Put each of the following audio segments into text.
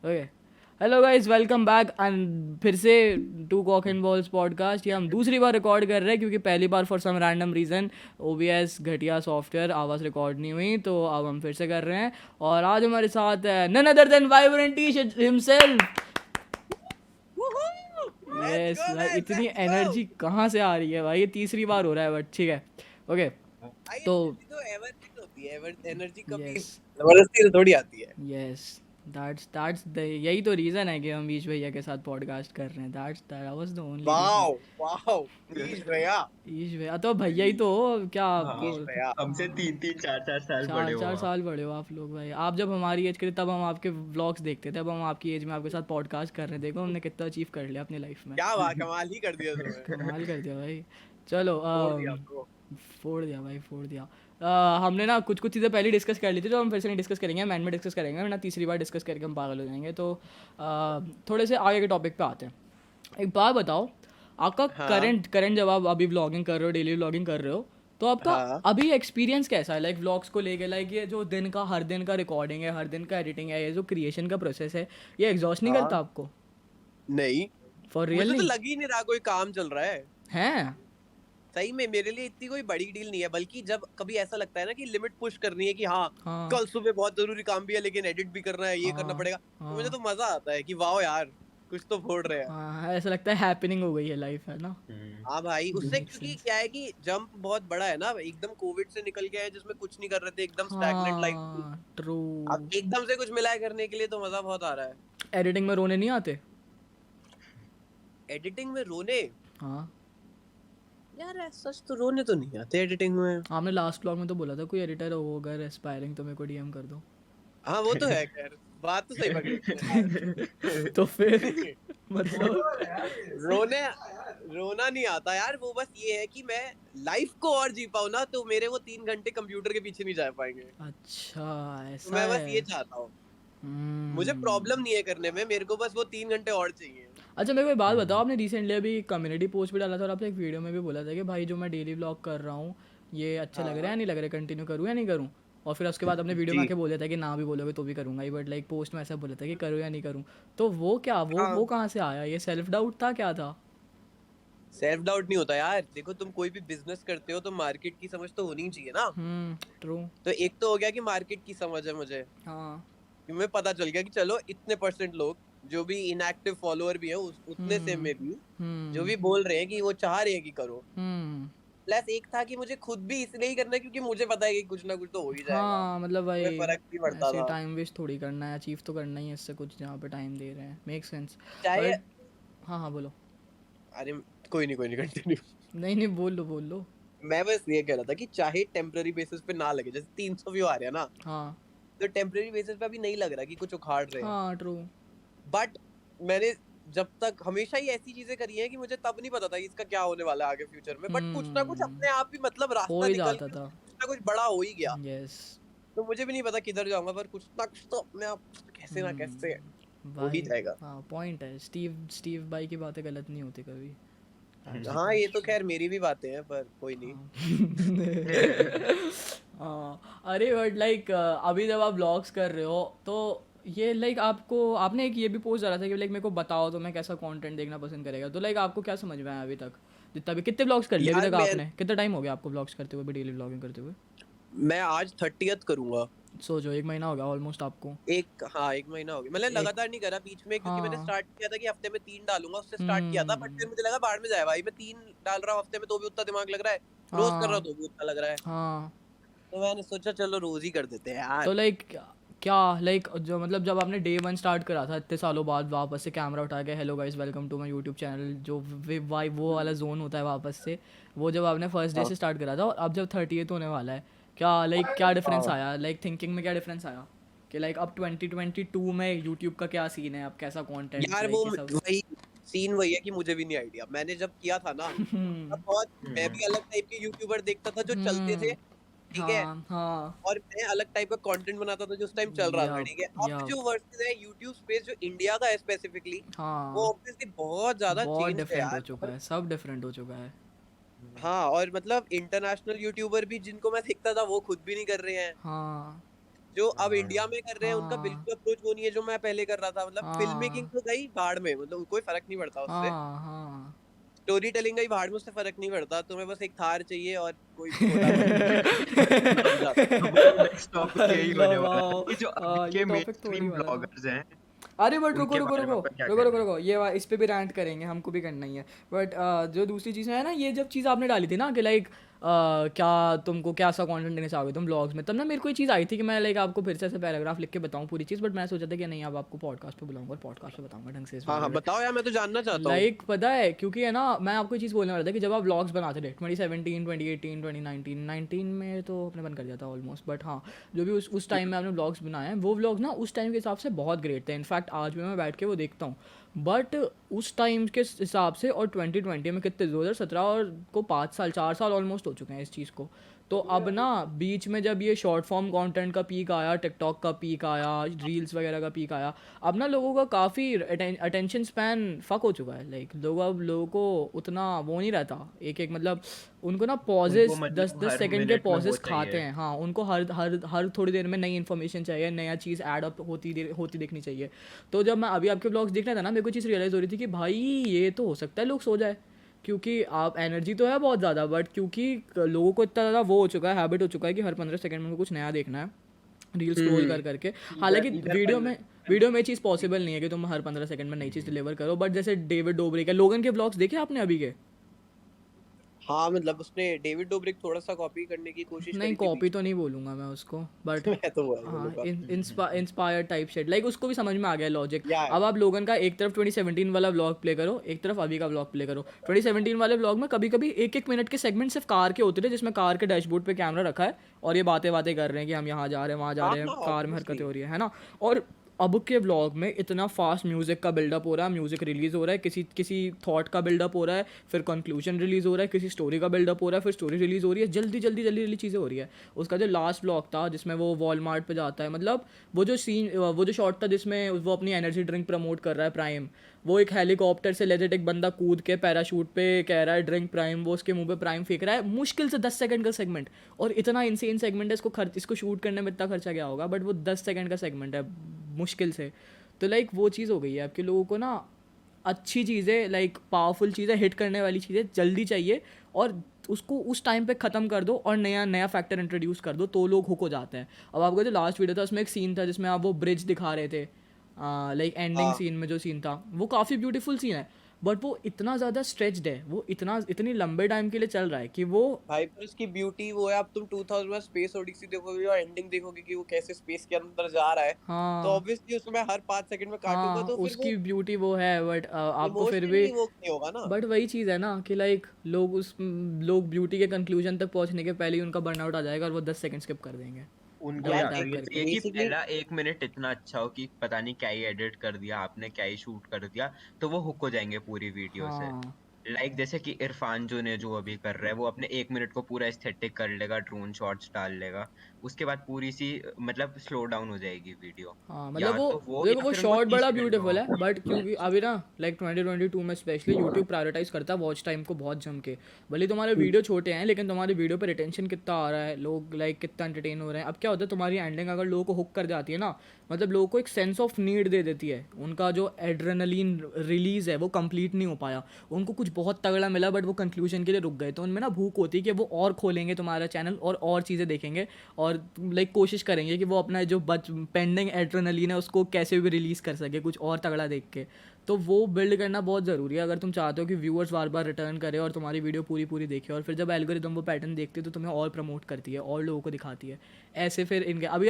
Okay. Hello guys, welcome back and फिर से to cock and balls podcast. ये हम दूसरी बार रिकॉर्ड कर रहे हैं क्योंकि पहली बार for some random reason OBS घटिया सॉफ्टवेयर आवाज़ रिकॉर्ड नहीं हुई, तो अब हम फिर से कर रहे हैं। और आज हमारे साथ है none other than Vibrant himself. Let's yes go भाई, guys, इतनी let's go. एनर्जी कहाँ से आ रही है भाई? ये तीसरी बार हो रहा है, बट ठीक है। ओके। भाई तो एनर्जी तो एवरग्रीन होती है, एनर्जी कभी यस जबरदस्ती से थोड़ी आती है. यस, दैट्स द यही तो रीज़न है कि हम बीच भैया के साथ पॉडकास्ट कर रहे हैं। That was the only reason. Wow wow, Ish भैया. ईश भैया तो भैया ही तो हो क्या हाँ, आपको? ईश भैया. हमसे हाँ, 3-3 4-4 साल बड़े चार हो चार आप। साल बड़े हो आप लोग भाई। आप जब हमारी एज के थे तब हम आपके व्लॉग्स देखते थे, अब हम आपकी एज में आपके साथ पॉडकास्ट कर रहे हैं। देखो हमने कितना अचीव कर लिया अपनी लाइफ में। क्या बात, कमाल ही कर दिया तुमने. कमाल कर दिया भाई। चलो तोड़ दिया ब्रो. फोड़ दिया भाई, फोड़ दिया। हमने ना कुछ कुछ चीज़ें पहले डिस्कस कर ली थी, तो हम फिर से नहीं डिस्कस करेंगे, हम एंड में डिस्कस करेंगे, वरना तीसरी बार डिस्कस करके हम पागल हो जाएंगे। तो थोड़े से आगे के टॉपिक पे आते हैं। एक बात बताओ, आपका हाँ करंट करंट जब आप अभी व्लॉगिंग कर रहे हो, डेली व्लॉगिंग कर रहे हो, तो आपका हाँ. अभी एक्सपीरियंस कैसा है लाइक व्लॉग्स को लेके? लाइक ये जो दिन का हर दिन का रिकॉर्डिंग है, हर दिन का एडिटिंग है, ये जो क्रिएशन का प्रोसेस है, ये एग्जॉस्ट नहीं हाँ करता आपको? नहीं, फॉर रियल मुझे तो नहीं लग ही नहीं रहा कोई काम चल रहा है. है? सही में मेरे लिए इतनी कोई बड़ी डील नहीं है, बल्कि जब कभी ऐसा लगता है ना कि लिमिट पुश करनी है कि हाँ हाँ कल सुबह बहुत जरूरी काम भी है लेकिन एडिट भी करना है, ये करना हाँ पड़ेगा, तो मुझे हाँ तो मजा आता है कि वाह यार कुछ तो फोड़ रहे हैं. हाँ, ऐसा लगता है हैपनिंग हो गई है लाइफ, है ना? हाँ भाई, उससे मेक क्योंकि सेंस। क्या है कि जंप बहुत बड़ा है ना, एकदम कोविड से निकल के आए जिसमें कुछ नहीं कर रहे थे, एकदम स्टैग्नेंट लाइफ थी. हाँ ट्रू। अब एकदम से कुछ मिला है करने के लिए तो मजा बहुत आ रहा है. एडिटिंग में रोने नहीं आते? एडिटिंग में रोने? हाँ, यार सच तो रोने तो नहीं आते एडिटिंग में. आपने लास्ट व्लॉग में तो बोला था कोई एडिटर हो अगर एस्पायरिंग तो मेरे को डीएम कर दो। हाँ वो तो है, खैर बात तो सही पकड़ी तुमने यार. तो फिर मतलब रोने रोना नहीं आता यार, वो बस ये है कि मैं लाइफ को और जी पाऊँ ना, तो मेरे वो 3 घंटे कंप्यूटर के पीछे नहीं जा पाएंगे. अच्छा, तो ऐसा मैं बस ये है। चाहता हूँ. मुझे प्रॉब्लम हम्म। नहीं है करने में, मेरे को बस वो 3 घंटे और चाहिए. अच्छा मेरे को एक बात बताओ, आपने रिसेंटली अभी कम्युनिटी पोस्ट भी डाला था और आपने एक वीडियो में भी बोला था कि भाई जो मैं डेली व्लॉग कर रहा हूँ ये अच्छे लग रहे हैं हाँ या नहीं लग रहे, कंटिन्यू करूँ या नहीं करूँ? और फिर उसके बाद अपने वीडियो में जी. आके बोला था कि ना भी बोलोगे तो भी करूँगा ही, बट लाइक पोस्ट में ऐसा बोला था कि करूँ या नहीं करूँ। तो वो क्या, वो हाँ, कहाँ से आया? ये सेल्फ डाउट था, क्या था? सेल्फ डाउट नहीं होता यार. देखो तुम कोई भी बिजनेस करते हो तो मार्केट की समझ तो होनी चाहिए ना. ट्रू। तो एक तो हो गया कि मार्केट की समझ है मुझे, हाँ। कि मुझे पता चल गया कि चलो इतने परसेंट लोग जो भी इनएक्टिव फॉलोअर भी हैं उतने से हम्म में भी जो हम्म भी बोल रहे हैं कि वो चाह रहे हैं कि करो. हम्म प्लस एक था कि मुझे खुद भी इसलिए ही करना है क्योंकि मुझे पता है कि कुछ ना कुछ तो हो ही जाएगा, हाँ मतलब तुम्हें भाई, फर्क नहीं पड़ता ऐसे था. टाइम वेस्ट थोड़ी करना है, अचीव तो करना ही है इससे कुछ जहाँ पे टाइम दे रहे हैं। Make sense. चाहे, बट हाँ हाँ बोलो। अरे कोई नहीं कंटिन्यू. नहीं नहीं, बोल लो बोल लो। मैं बस ये कह रहा था कि चाहे टेम्पररी बेसिस पे ना लगे, जैसे 300 व्यू आ रहे हैं ना, हाँ तो टेम्पररी बेसिस पे अभी नहीं लग रहा कि कुछ उखाड़ रहे हैं. हाँ ट्रू। बट मैंने जब तक हमेशा ही ऐसी चीजें करी हैं कि मुझे तब नहीं पता था कि इसका क्या होने वाला है आगे फ्यूचर में, बट कुछ ना कुछ अपने आप ही मतलब हो रास्ता ही निकल जाता के था। कुछ ना कुछ बड़ा हो ही गया. यस। तो मुझे भी नहीं पता किधर जाऊंगा, पर कुछ ना कुछ तो अपने आप कैसे ना कैसे हो ही भाई जाएगा. हाँ, पॉइंट है। स्टीव स्टीव भाई की बातें गलत नहीं होती कभी। हाँ ये तो खैर मेरी भी बातें हैं, पर कोई नहीं. हाँ अरे बट लाइक अभी जब आप ब्लॉग्स कर रहे हो तो ये लाइक आपको, आपने एक ये भी पोस्ट डाला था कि लाइक मेरे को बताओ तो मैं कैसा कंटेंट देखना पसंद करेगा, तो लाइक आपको क्या समझ में आया अभी तक? जितना भी, कितने ब्लॉग्स कर लिए अभी यार तक मैं आपने? कितना टाइम हो गया आपको ब्लॉग्स करते हुए भी, डेली ब्लॉगिंग करते हुए? मैं आज 30th करूंगा. सोचो, 1 महीना हो गया ऑलमोस्ट आपको। एक, हाँ एक महीना हो गया. मतलब एक, लगातार नहीं करा बीच में, क्योंकि मैंने हाँ। स्टार्ट किया था कि हफ्ते में 3 डालूंगा, उससे स्टार्ट किया था, बट फिर मुझे लगा बाढ़ में जाए भाई, मैं 3 डाल रहा हूँ हफ्ते में तो भी उतना दिमाग लग रहा है, रोज कर रहा हूँ हाँ तो भी उतना लग रहा है. हाँ। तो मैंने सोचा चलो रोज ही कर देते हैं यार. तो लाइक क्या, लाइक जो मतलब जब आपने डे 1 स्टार्ट करा था इतने सालों बाद, वापस से कैमरा उठा के hello guys welcome to my YouTube channel, जो वाई वो वाला जोन होता है वापस से, वो जब आपने फर्स्ट डे हाँ से स्टार्ट करा था और अब जब 30th होने वाला है, क्या लाइक क्या डिफरेंस हाँ. आया? लाइक थिंकिंग में क्या डिफरेंस आया कि लाइक अब 2022 में यूट्यूब का क्या सीन है, अब कैसा कंटेंट यार वो लाइक ये सब? वही सीन वही है कि मुझे भी नहीं आइडिया. मैंने जब किया था ना, तब बहुत मैं भी अलग टाइप के यूट्यूबर देखता था जो चलते थे, ठीक है, हाँ हाँ। और मैं अलग टाइप का कंटेंट बनाता था जो उस टाइम चल रहा था, यप ठीक है. अब यप। जो वर्सेस है यूट्यूब स्पेस जो इंडिया का है स्पेसिफिकली, वो हाँ, ऑब्वियसली बहुत ज्यादा बहुत चेंज है डिफरेंट हो यार. चुका और है, सब डिफरेंट हो चुका है। हाँ, और मतलब इंटरनेशनल यूट्यूबर भी जिनको मैं देखता था वो खुद भी नहीं कर रहे हैं. हाँ जो अब इंडिया में कर रहे हैं उनका हाँ बिल्कुल अप्रोच वो नहीं है जो मैं पहले कर रहा था, मतलब फिल्म मेकिंग हाँ तो गई भाड़ में, मतलब कोई फर्क नहीं पड़ता उससे, हाँ हाँ स्टोरी टेलिंग गई भाड़ में, उससे फर्क नहीं पड़ता, तुम्हें बस एक थार चाहिए और कोई छोटा सा बन जाता है। हमारा नेक्स्ट टॉपिक यही होने वाला है वाओ कि जो अभी ये के टॉपिक तो वही मेनस्ट्रीम वाला था। ब्लॉगर्स हैं अरे बट रुको उनके रुको बारे में रुको आपका क्या रुको रुको कहना है? रुको इस पे भी रैंट करेंगे, हमको भी करना ही है। बट जो दूसरी चीज़ है ना, ये जब चीज़ आपने डाली थी ना कि लाइक क्या तुमको क्या सा कंटेंट देना चाहोगे तुम ब्लॉग्स में, तब ना मेरे को ये चीज़ आई थी कि मैं लाइक आपको फिर से ऐसे पैराग्राफ लिख के बताऊँ पूरी चीज़, बट मैं सोचा था कि नहीं, अब आपको पॉडकास्ट पे बुलाऊंगा और पॉडकास्ट पे बताऊंगा ढंग से इस हाँ बारे हाँ में। बताओ यार, मैं तो जानना चाहता हूँ। लाइक पता है क्योंकि है ना, मैं आपको ये चीज़ बोलने वाला था कि जब आप व्लॉग्स बनाते थे 2017 2018 2019 19 में तो आपने बंद कर दिया था ऑलमोस्ट, बट हाँ जो भी उस टाइम में आपने व्लॉग्स बनाए हैं वो व्लॉग ना उस टाइम के हिसाब से बहुत ग्रेट थे। इनफैक्ट आज भी मैं बैठ के वो देखता हूँ, बट उस टाइम के हिसाब से और 2020 में कितने 2017 और को 5 साल 4 साल ऑलमोस्ट हो चुके हैं इस चीज़ को। तो अब ना बीच में जब ये शॉर्ट फॉर्म कंटेंट का पीक आया, टिकटॉक का पीक आया, रील्स वगैरह का पीक आया, अब ना लोगों का काफ़ी अटेंशन स्पैन फक हो चुका है। लाइक लोगों को उतना वो नहीं रहता, एक एक मतलब उनको ना उनको पॉजेस मतलब 10 हर सेकंड के मिनट में वो पॉजेस खाते चाहिए। हैं। हाँ उनको हर हर हर थोड़ी देर में नई इन्फॉर्मेशन चाहिए, नया चीज़ ऐड अप होती देखनी चाहिए। तो जब मैं अभी आपके ब्लॉग्स देख रहा था ना, मेरे को चीज़ रियलाइज़ हो रही थी कि भाई ये तो हो सकता है लोग सो जाए, क्योंकि आप एनर्जी तो है बहुत ज़्यादा, बट क्योंकि लोगों को इतना ज़्यादा वो हो चुका है, हैबिट हो चुका है कि हर 15 सेकंड में उनको कुछ नया देखना है रील स्क्रॉल कर करके। हालांकि इधर इधर वीडियो पहले में वीडियो में चीज़ पॉसिबल नहीं है कि तुम हर 15 सेकंड में नई चीज़ डिलीवर करो, बट जैसे डेविड डोबरिक है, लोगन के ब्लॉग्स देखे आपने अभी के? हाँ मतलब उसने डेविड डोब्रिक थोड़ा सा कॉपी करने की कोशिश नहीं करी थी कॉपी बीच तो नहीं बोलूँगा मैं उसको, बट में। मैं तो वही हाँ बोलूंगा इंस्पायर टाइप शेट, लाइक उसको भी समझ में आ गया लॉजिक। या अब आप लोगन का एक तरफ 2017 वाला व्लॉग प्ले करो, एक तरफ अभी का व्लॉग प्ले करो। 2017 वाले व्लॉग में कभी कभी एक एक मिनट के सेगमेंट सिर्फ कार के होते थे, जिसमें कार के डैशबोर्ड पे कैमरा रखा है और ये बातें बातें कर रहे हैं कि हम यहाँ जा रहे हैं वहाँ जा हाँ रहे हैं, हाँ कार में हरकतें ऑब्वियसली। हो रही है ना। और अब के व्लॉग में इतना फास्ट म्यूज़िक का बिल्डअप हो रहा है, म्यूज़िक रिलीज़ हो रहा है, किसी किसी थॉट का बिल्डअप हो रहा है, फिर कंक्लूजन रिलीज़ हो रहा है, किसी स्टोरी का बिल्डअप हो रहा है, फिर स्टोरी रिलीज़ हो रही है, जल्दी जल्दी जल्दी जल्दी चीज़ें हो रही है। उसका जो लास्ट व्लॉग था जिसमें वो वॉलमार्ट पे जाता है, मतलब वो जो शॉट था जिसमें वो अपनी एनर्जी ड्रिंक प्रमोट कर रहा है प्राइम, वो एक हेलीकॉप्टर से लेजेट एक बंदा कूद के पैराशूट पे कह रहा है ड्रिंक प्राइम, वो उसके मुंह पे प्राइम फेंक रहा है, मुश्किल से 10 सेकंड का सेगमेंट, और इतना इंसेन सेगमेंट है, इसको शूट करने में इतना खर्चा गया होगा, बट वो 10 सेकंड का सेगमेंट है मुश्किल से। तो लाइक वो चीज़ हो गई है आपके लोगों को ना, अच्छी चीज़ें लाइक पावरफुल चीज़ें हिट करने वाली चीज़ें जल्दी चाहिए, और उसको उस टाइम पे ख़त्म कर दो और नया नया फैक्टर इंट्रोड्यूस कर दो तो लोग हुक हो जाते हैं। अब आपका जो लास्ट वीडियो था उसमें एक सीन था जिसमें आप वो ब्रिज दिखा रहे थे, लाइक एंडिंग हाँ सीन में जो सीन था वो काफ़ी ब्यूटीफुल सीन है, बट वो इतना ज़्यादा स्ट्रेच्ड है, वो इतनी लंबे टाइम के लिए चल रहा है कि वो भाई पर उसकी ब्यूटी वो है, अब तुम 2000 में स्पेस ओडिसी देखोगे और एंडिंग देखोगे कि वो कैसे स्पेस के अंदर जा रहा है, तो हाँ ऑब्वियसली उसमें हर 5 सेकंड में काटूंगा हाँ तो फिर वो उसकी ब्यूटी वो है, बट आपको फिर भी, इमोशनली वो नहीं होगा ना। बट वही चीज़ है ना कि लाइक लोग ब्यूटी के कंक्लूजन तक पहुंचने के पहले ही उनका बर्नआउट आ जाएगा और वो 10 सेकंड स्किप कर देंगे उनको डबल यार टैप चाहिए करके। चाहिए कि बेसिकली पहला 1 मिनट इतना अच्छा हो कि पता नहीं क्या ही एडिट कर दिया आपने, क्या ही शूट कर दिया, तो वो हुक हो जाएंगे पूरी वीडियो से। हाँ लाइक जैसे कि इरफान जो ने जो अभी कर रहा है वो अपने 1 मिनट को पूरा एस्थेटिक कर लेगा, ड्रोन शॉट्स डाल लेगा, उसके बाद पूरी सी मतलब स्लो डाउन हो जाएगी वीडियो। हाँ मतलब या वो तो वो देखो या वो फिर उनको शॉर्ट 30 बड़ा सेकंड का ब्यूटीफुल हो। है, बट क्योंकि अभी ना लाइक 2022 में स्पेशली यूट्यूब प्रायोरिटाइज करता है वॉच टाइम को बहुत जम के। भले तुम्हारे वीडियो छोटे हैं लेकिन तुम्हारे वीडियो पर रिटेंशन कितना आ रहा है, लोग लाइक कितना एंटरटेन हो रहे हैं। अब क्या होता है, तुम्हारी एंडिंग अगर लोगों को हुक कर जाती है ना, मतलब लोगों को एक सेंस ऑफ नीड दे देती है, उनका जो एड्रेनलिन रिलीज है वो कंप्लीट नहीं हो पाया, उनको कुछ बहुत तगड़ा मिला बट वो कंक्लूजन के लिए रुक गए, तो उनमें ना भूख होती है कि वो और खोलेंगे तुम्हारा चैनल और चीज़ें देखेंगे और लाइक कोशिश करेंगे कि वो अपना जो पेंडिंग एड्रेनलिन है उसको कैसे भी रिलीज़ कर सके कुछ और तगड़ा देख के। तो वो बिल्ड करना बहुत ज़रूरी है अगर तुम चाहते हो कि व्यूअर्स बार बार रिटर्न करें और तुम्हारी वीडियो पूरी पूरी देखे, और फिर जब एल्गोरिदम वो पैटर्न देखती है तो तुम्हें और प्रमोट करती है और लोगों को दिखाती है। ऐसे फिर इनके अभी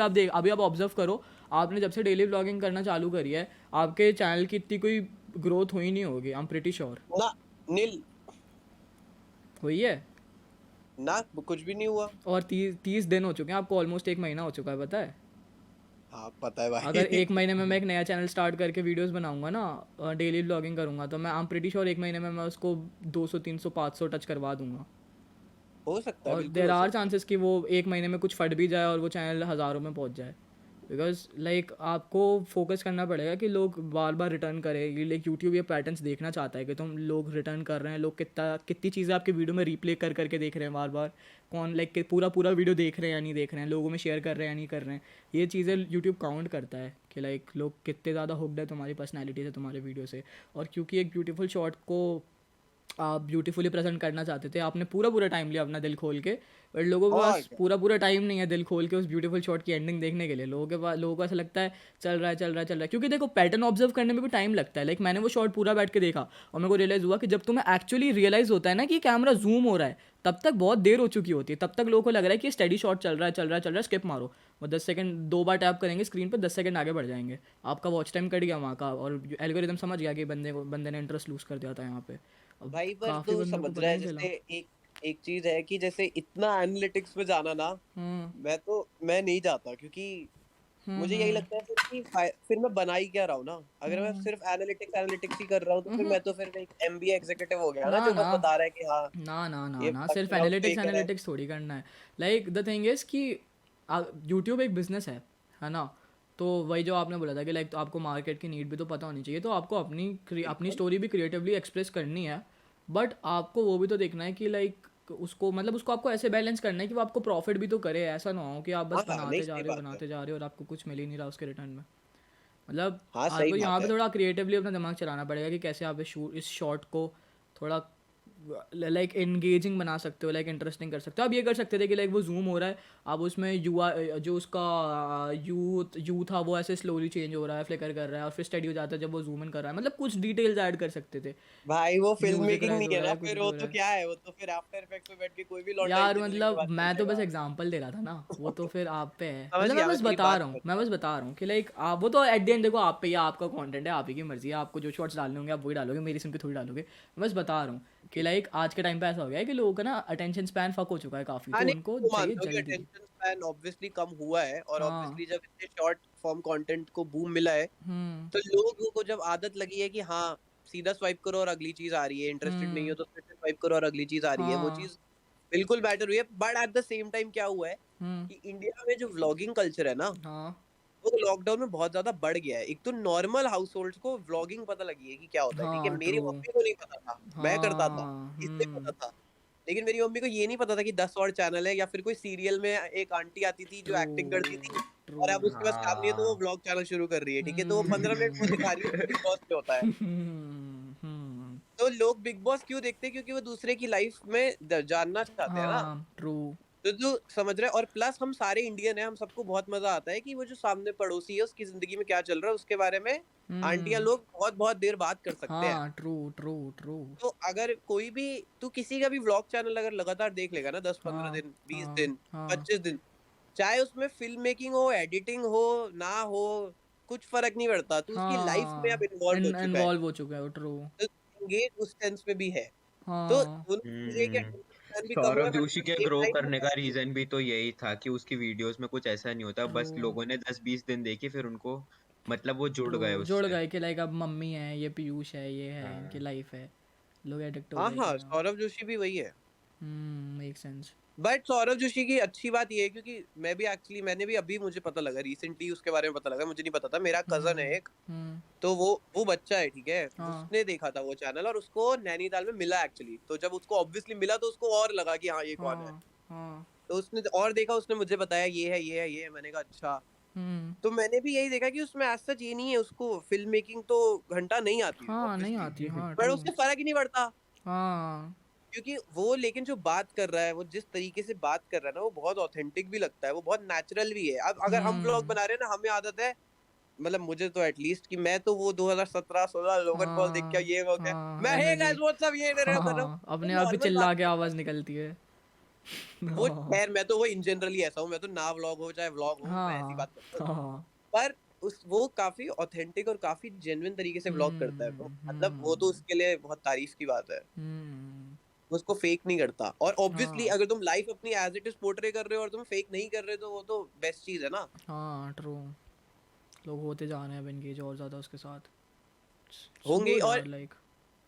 आप ऑब्जर्व करो, आपने जब से डेली व्लॉगिंग करना चालू करी है आपके चैनल की इतनी कोई ग्रोथ हुई नहीं होगी, आई एम प्रिटी श्योर। ना नील हुई है? ना कुछ भी नहीं हुआ। और 30 दिन हो चुके हैं आपको, ऑलमोस्ट 1 महीना हो चुका है, पता है? हाँ पता है अगर भाई 1 महीने में मैं एक नया चैनल स्टार्ट करके वीडियोस बनाऊंगा ना, डेली व्लॉगिंग करूंगा, तो मैं आई एम प्रीटी श्योर 1 महीने में मैं उसको 200 300 500 टच करवा दूंगा। हो सकता है, और बिल्कुल देर हो आर सकता चांसेस कि वो 1 महीने में कुछ फट भी जाए और वो चैनल हज़ारों में पहुंच जाए। बिकॉज लाइक आपको फोकस करना पड़ेगा कि लोग बार बार रिटर्न करें। ये लाइक यूट्यूब ये पैटर्न्स देखना चाहता है कि तुम लोग रिटर्न कर रहे हैं, लोग कितनी चीज़ें आपके वीडियो में रिप्ले कर करके देख रहे हैं बार बार, कौन लाइक पूरा पूरा वीडियो देख रहे हैं या नहीं देख रहे हैं, लोगों में शेयर कर रहे हैं या नहीं कर रहे हैं। ये चीज़ें यूट्यूब काउंट करता है कि लाइक लोग कितने ज़्यादा हुक्ड है तुम्हारी पर्सनैलिटी से, तुम्हारे वीडियो से। और क्योंकि एक ब्यूटीफुल शॉट को आप ब्यूटीफुली प्रेजेंट करना चाहते थे, आपने पूरा पूरा टाइम लिया अपना दिल खोल के, बट लोगों के और पास क्या। पूरा पूरा टाइम नहीं है दिल खोल के उस ब्यूटीफुल शॉट की एंडिंग देखने के लिए। लोगों को ऐसा लगता है चल रहा है चल रहा है चल रहा है, क्योंकि देखो पैटर्न ऑब्जर्व करने में भी टाइम लगता है। लाइक मैंने वो शॉट पूरा बैठ के देखा और मेरे को रियलाइज़ हुआ कि जब तुम्हें एक्चुअली रियलाइज़ होता है ना कि कैमरा जूम हो रहा है, तब तक बहुत देर हो चुकी होती है। तब तक लोगों को लग रहा है कि स्टडी शॉट चल रहा है चल रहा है चल रहा है, स्किप मारो। वो 10 सेकंड 2 बार टैप करेंगे स्क्रीन पर, 10 सेकंड आगे बढ़ जाएंगे, आपका वॉच टाइम कट गया वहाँ का, और एल्गोरिदम समझ गया कि बंदे ने इंटरेस्ट लूज कर दिया था यहाँ पे। अब भाई पर काफ़ी तू बंदों को समझ पता रहा है, नहीं चला। जैसे एक एक चीज है कि जैसे इतना एनालिटिक्स में जाना ना, मैं नहीं जाता, क्योंकि मुझे यही हम्म लगता है फिर कि फिर मैं बना ही क्या रहा हूँ ना। अगर मैं हम्म सिर्फ एनालिटिक्स एनालिटिक्स ही कर रहा हूँ तो फिर मैं तो फिर एक एमबीए एग्जीक्यूटिव हो गया ना, ना जो बस ना बता रहा है कि हाँ ना ना ना ये ना सिर्फ फंक्शन आउट एनालिटिक्स फेकर है। एनालिटिक्स थोड़ी करना है। लाइक द थिंग इज़ कि यूट्यूब एक बिजनेस है ना। तो वही जो आपने बोला था कि लाइक तो आपको मार्केट की नीड भी तो पता होनी चाहिए, तो आपको अपनी बिल्कुल। स्टोरी भी क्रिएटिवली एक्सप्रेस करनी है। बट आपको वो भी तो देखना है कि लाइक उसको मतलब उसको आपको ऐसे बैलेंस करना है कि वो आपको प्रॉफिट भी तो करे। ऐसा ना हो कि आप हाँ बस हाँ, नहीं बनाते जा सही रहे हो बात है। बनाते जा रहे हो और आपको कुछ मिल ही नहीं रहा उसके रिटर्न में। मतलब हाँ सही आपको यहाँ बात पे है। थोड़ा क्रिएटिवली अपना दिमाग चलाना पड़ेगा कि कैसे आप इस शॉट को थोड़ा लाइक एंगेजिंग बना सकते हो, लाइक इंटरेस्टिंग कर सकते हो। आप ये कर सकते थे कि लाइक वो जूम हो रहा है, आप उसमें युवा जो उसका यू था वो ऐसे स्लोली चेंज हो रहा है, फ्लिकर कर रहा है और फिर स्टडी हो जाता है जब वो जूम इन कर रहा है। मतलब कुछ डिटेल्स ऐड कर सकते थे। भाई वो फिल्म म्यूजिक मेकिंग राइज नहीं हो है रहा ना, है, कुछ फिर भी वो हो रहा तो है। क्या है, वो तो फिर आफ्टर इफेक्ट्स में बैठ के कोई भी लौंडा यार इंजीनियरिंग की मतलब बात कर मैं तो बस देगा। एग्जांपल दे रहा था ना, वो तो फिर आप पे है। समझ मतलब गया, मैं तेरी बात समझ मैं गया। बस बता रहा हूँ कि लाइक आप वो तो एट द एंड देखो आप पे, या आपका कंटेंट है, आप ही की मर्जी है, आपको जो शॉर्ट्स डालने होंगे आप वही डालोगे, मेरी सुन के थोड़ी डालोगे। मैं बस बता रहा हूँ कि लाइक आज के टाइम पे ऐसा हो गया है कि लोगों का ना अटेंशन स्पैन फक हो चुका है काफ़ी, हाँ तो नहीं, उनको वो चाहिए मानता हूँ कि जल्दी। अटेंशन स्पैन ऑब्वियसली कम हुआ है, और हाँ। ऑब्वियसली जब इतने शॉर्ट फॉर्म कंटेंट को बूम मिला है हम्म तो लोगों को जब आदत लगी है कि हाँ सीधा स्वाइप करो और अगली चीज आ रही है, इंटरेस्टेड नहीं हो हम्म तो फिर से स्वाइप करो और अगली चीज आ रही है, वो हाँ। चीज बिल्कुल बेटर हुई है। But at the same time क्या हुआ है हम्म कि इंडिया में जो व्लॉगिंग कल्चर है ना, हाँ। वो लॉकडाउन में बहुत ज्यादा बढ़ गया है। एक तो नॉर्मल हाउस होल्ड्स को व्लॉगिंग पता लगी है कि क्या होता है, ठीक है। हाँ मेरी ट्रू। मम्मी को नहीं पता था, मैं करता था, हाँ। इससे पता था। लेकिन मेरी मम्मी को ये नहीं पता था कि 10 और चैनल है, या फिर कोई सीरियल में एक आंटी आती थी जो ट्रू एक्टिंग करती थी ट्रू। और अब उसके पास काम नहीं है तो वो हाँ। व्लॉग चैनल शुरू कर रही है, ठीक है। तो वो 15 मिनट वो हम्म दिखा रही है कि बिग बॉस क्या होता है। हम्म। तो लोग बिग बॉस क्यों देखते हैं? क्योंकि वो दूसरे की लाइफ में जानना चाहते हैं ना। हाँ ट्रू। तो जो समझ रहे हैं, और प्लस हम सारे इंडियन हैं, हम सबको बहुत मजा आता है कि वो जो सामने पड़ोसी है उसकी जिंदगी में क्या चल रहा है उसके बारे में आंटियां हम्म लोग बहुत बहुत देर बात कर सकते हैं। हाँ ट्रू ट्रू ट्रू। तो अगर कोई भी, तू किसी का भी व्लॉग चैनल अगर लगातार देख लेगा ना, 10-15 हाँ दिन, 20 हाँ दिन, हाँ। 25 दिन, चाहे उसमें फिल्म मेकिंग हो, एडिटिंग हो, ना हो, कुछ फर्क नहीं पड़ता, तू उसकी लाइफ में अब हाँ इन्वॉल्व हो चुका है, इन्वॉल्व हो चुका है वो। ट्रू। तो एंगेज उस सेंस में भी है। तो हाँ। उनको ये कि हम्म। attention span भी कम हुआ सौरभ है, बट जोशी एट द के सेम ग्रो टाइम करने का रीजन भी तो यही था कि उसकी वीडियोस में कुछ ऐसा नहीं होता, ट्रू बस लोगों ने 10-20 दिन देखी फिर उनको मतलब वो जुड़ ट्रू गए जुड़ उससे। गए कि लाइक अब मम्मी है, ये पीयूष है, ये है, इनकी हाँ। लाइफ है, लोग एडिक्ट हो हाँ गए कि हाँ, हाँ। सौरभ जोशी भी वही है। Make sense. But Saurabh Joshi की अच्छी बात ये है, क्योंकि मैं भी एक्चुअली, मैंने भी अभी मुझे पता लगा रिसेंटली उसके बारे में पता लगा, मुझे नहीं पता था। मेरा कजन है एक, हम्म। तो वो बच्चा है, ठीक है। हाँ उसने देखा था वो चैनल और उसको नैनीताल में मिला एक्चुअली, तो जब उसको ऑब्वियसली मिला तो उसको और लगा कि हाँ ये कौन है। हाँ हाँ। तो उसने और देखा, उसने मुझे बताया ये है ये है ये है, मैंने कहा अच्छा। हम्म। तो मैंने भी यही देखा कि उसमें आज सच ये नहीं है, उसको फिल्म मेकिंग तो घंटा नहीं आती हाँ नहीं ऑब्वियसली, आती, हाँ पर ट्रू। उससे फर्क ही नहीं पड़ता, हाँ। क्योंकि वो लेकिन जो बात कर रहा है, वो जिस तरीके से बात कर रहा है ना, वो बहुत ऑथेंटिक भी लगता है, वो बहुत नेचुरल भी है। अब अगर हम व्लॉग हम्म। बना रहे हैं ना, हमें आदत है, मतलब मुझे तो एटलीस्ट, कि मैं तो वो 2017-16 लोगन पॉल देख के हाँ ये हो गया, हाँ मैं हे एनर्जी। गाइस व्हाट्स अप, ये कर रहा हूँ, हाँ तो अपने आप ही नॉर्मल बात चिल्ला के करता आवाज हूँ। निकलती है। वो हाँ खैर, मैं तो वो इन जनरली ऐसा हूँ, मैं तो ना व्लॉग हो चाहे व्लॉग हो, मैं ऐसी हाँ बात करता हूँ। हाँ। पर उस वो काफी ऑथेंटिक और काफी जेन्युइन तरीके से व्लॉग करता है, तो मतलब वो तो उसके लिए बहुत तारीफ की बात है। हम्म। वो उसको फेक नहीं करता, और ऑब्वियसली हाँ अगर तुम लाइफ अपनी एज इट इज पोर्ट्रे कर रहे हो और तुम फेक नहीं कर रहे, तो वो तो बेस्ट चीज है ना। हाँ ट्रू। लोग होते जा रहे हैं अब एंगेज और ज़्यादा उसके साथ। होंगे ही, गुड यार और लाइक।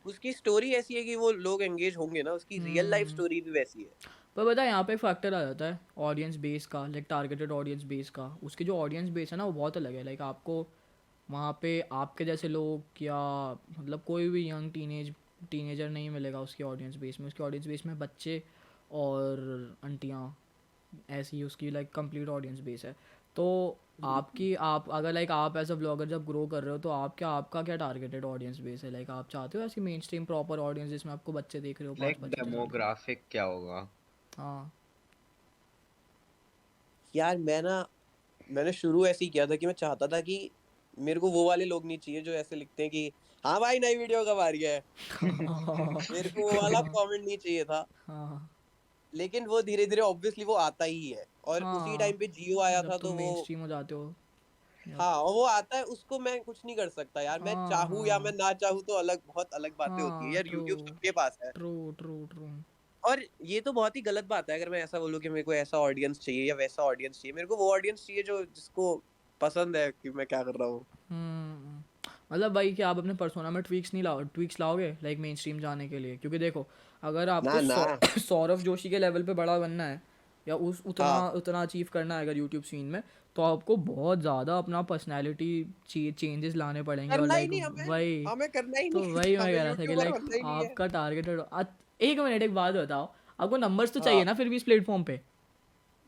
उसकी स्टोरी ऐसी है कि वो लोग एंगेज होंगे ना, उसकी रियल लाइफ हम्म। स्टोरी भी वैसी है। पर पता है यहाँ पे एक फैक्टर आ जाता है ऑडियंस बेस का, लाइक टारगेटेड ऑडियंस बेस का। उसकी जो ऑडियंस बेस है ना वो बहुत अलग है। लाइक आपको वहाँ पे आपके जैसे लोग या मतलब कोई भी यंग टीनेजर नहीं मिलेगा उसकी ऑडियंस बेस में। उसकी ऑडियंस बेस में बच्चे और आंटियाँ, ऐसी उसकी लाइक कंप्लीट ऑडियंस बेस है। तो आप अगर लाइक आप एज अ ब्लॉगर जब ग्रो कर रहे हो तो आपका क्या टारगेटेड ऑडियंस बेस है? लाइक आप चाहते हो ऐसी मेन स्ट्रीम प्रॉपर ऑडियंस जिसमें आपको बच्चे देख रहे हो, लाइक 5-25 साल के? डेमोग्राफिक क्या होगा? हाँ यार मैंने शुरू ऐसे ही किया था कि मैं चाहता था कि मेरे को वो वाले लोग नहीं चाहिए जो ऐसे लिखते हैं कि हाँ भाई नई वीडियो कब आ रही है। मेरे को वो वाला कमेंट नहीं चाहिए था। हाँ लेकिन वो धीरे धीरे ऑब्वियसली वो आता ही है, और उसी हाँ, टाइम पे जियो आया जब था तुम तो वो मेन स्ट्रीम हो जाते हो। यप। हाँ, और वो आता है, उसको मैं कुछ नहीं कर सकता यार। मैं हाँ चाहूँ या मैं हाँ ना चाहूँ तो अलग, बहुत अलग बातें होती है हाँ, यार। ट्रू यूट्यूब सबके पास है। True true true. और ये तो बहुत ही गलत बात है अगर मैं ऐसा बोलूँ कि मेरे को ऐसा ऑडियंस चाहिए या वैसा ऑडियंस चाहिए। मेरे को वो ऑडियंस चाहिए जो जिसको पसंद है कि मैं क्या कर रहा हूँ। हम्म, मतलब भाई कि आप अपने पर्सोना में ट्वीक्स लाओगे लाइक मेन स्ट्रीम जाने के लिए? क्योंकि देखो अगर आपको ना ना। सौरभ जोशी के लेवल पे बड़ा बनना है या उस उतना हाँ, उतना अचीव करना है अगर यूट्यूब सीन में, तो आपको बहुत ज़्यादा अपना पर्सनैलिटी चेंजेस लाने पड़ेंगे। और करना ही लाइक नहीं हमें। वही, हमें करना ही तो नहीं। वही मैं हमें कह रहा था कि यूट्यूबर लाइक बनना ही नहीं है। आपका टारगेटेड। एक मिनट, एक बात बताओ, आपको नंबर्स तो चाहिए हाँ, ना फिर भी इस प्लेटफॉर्म पे?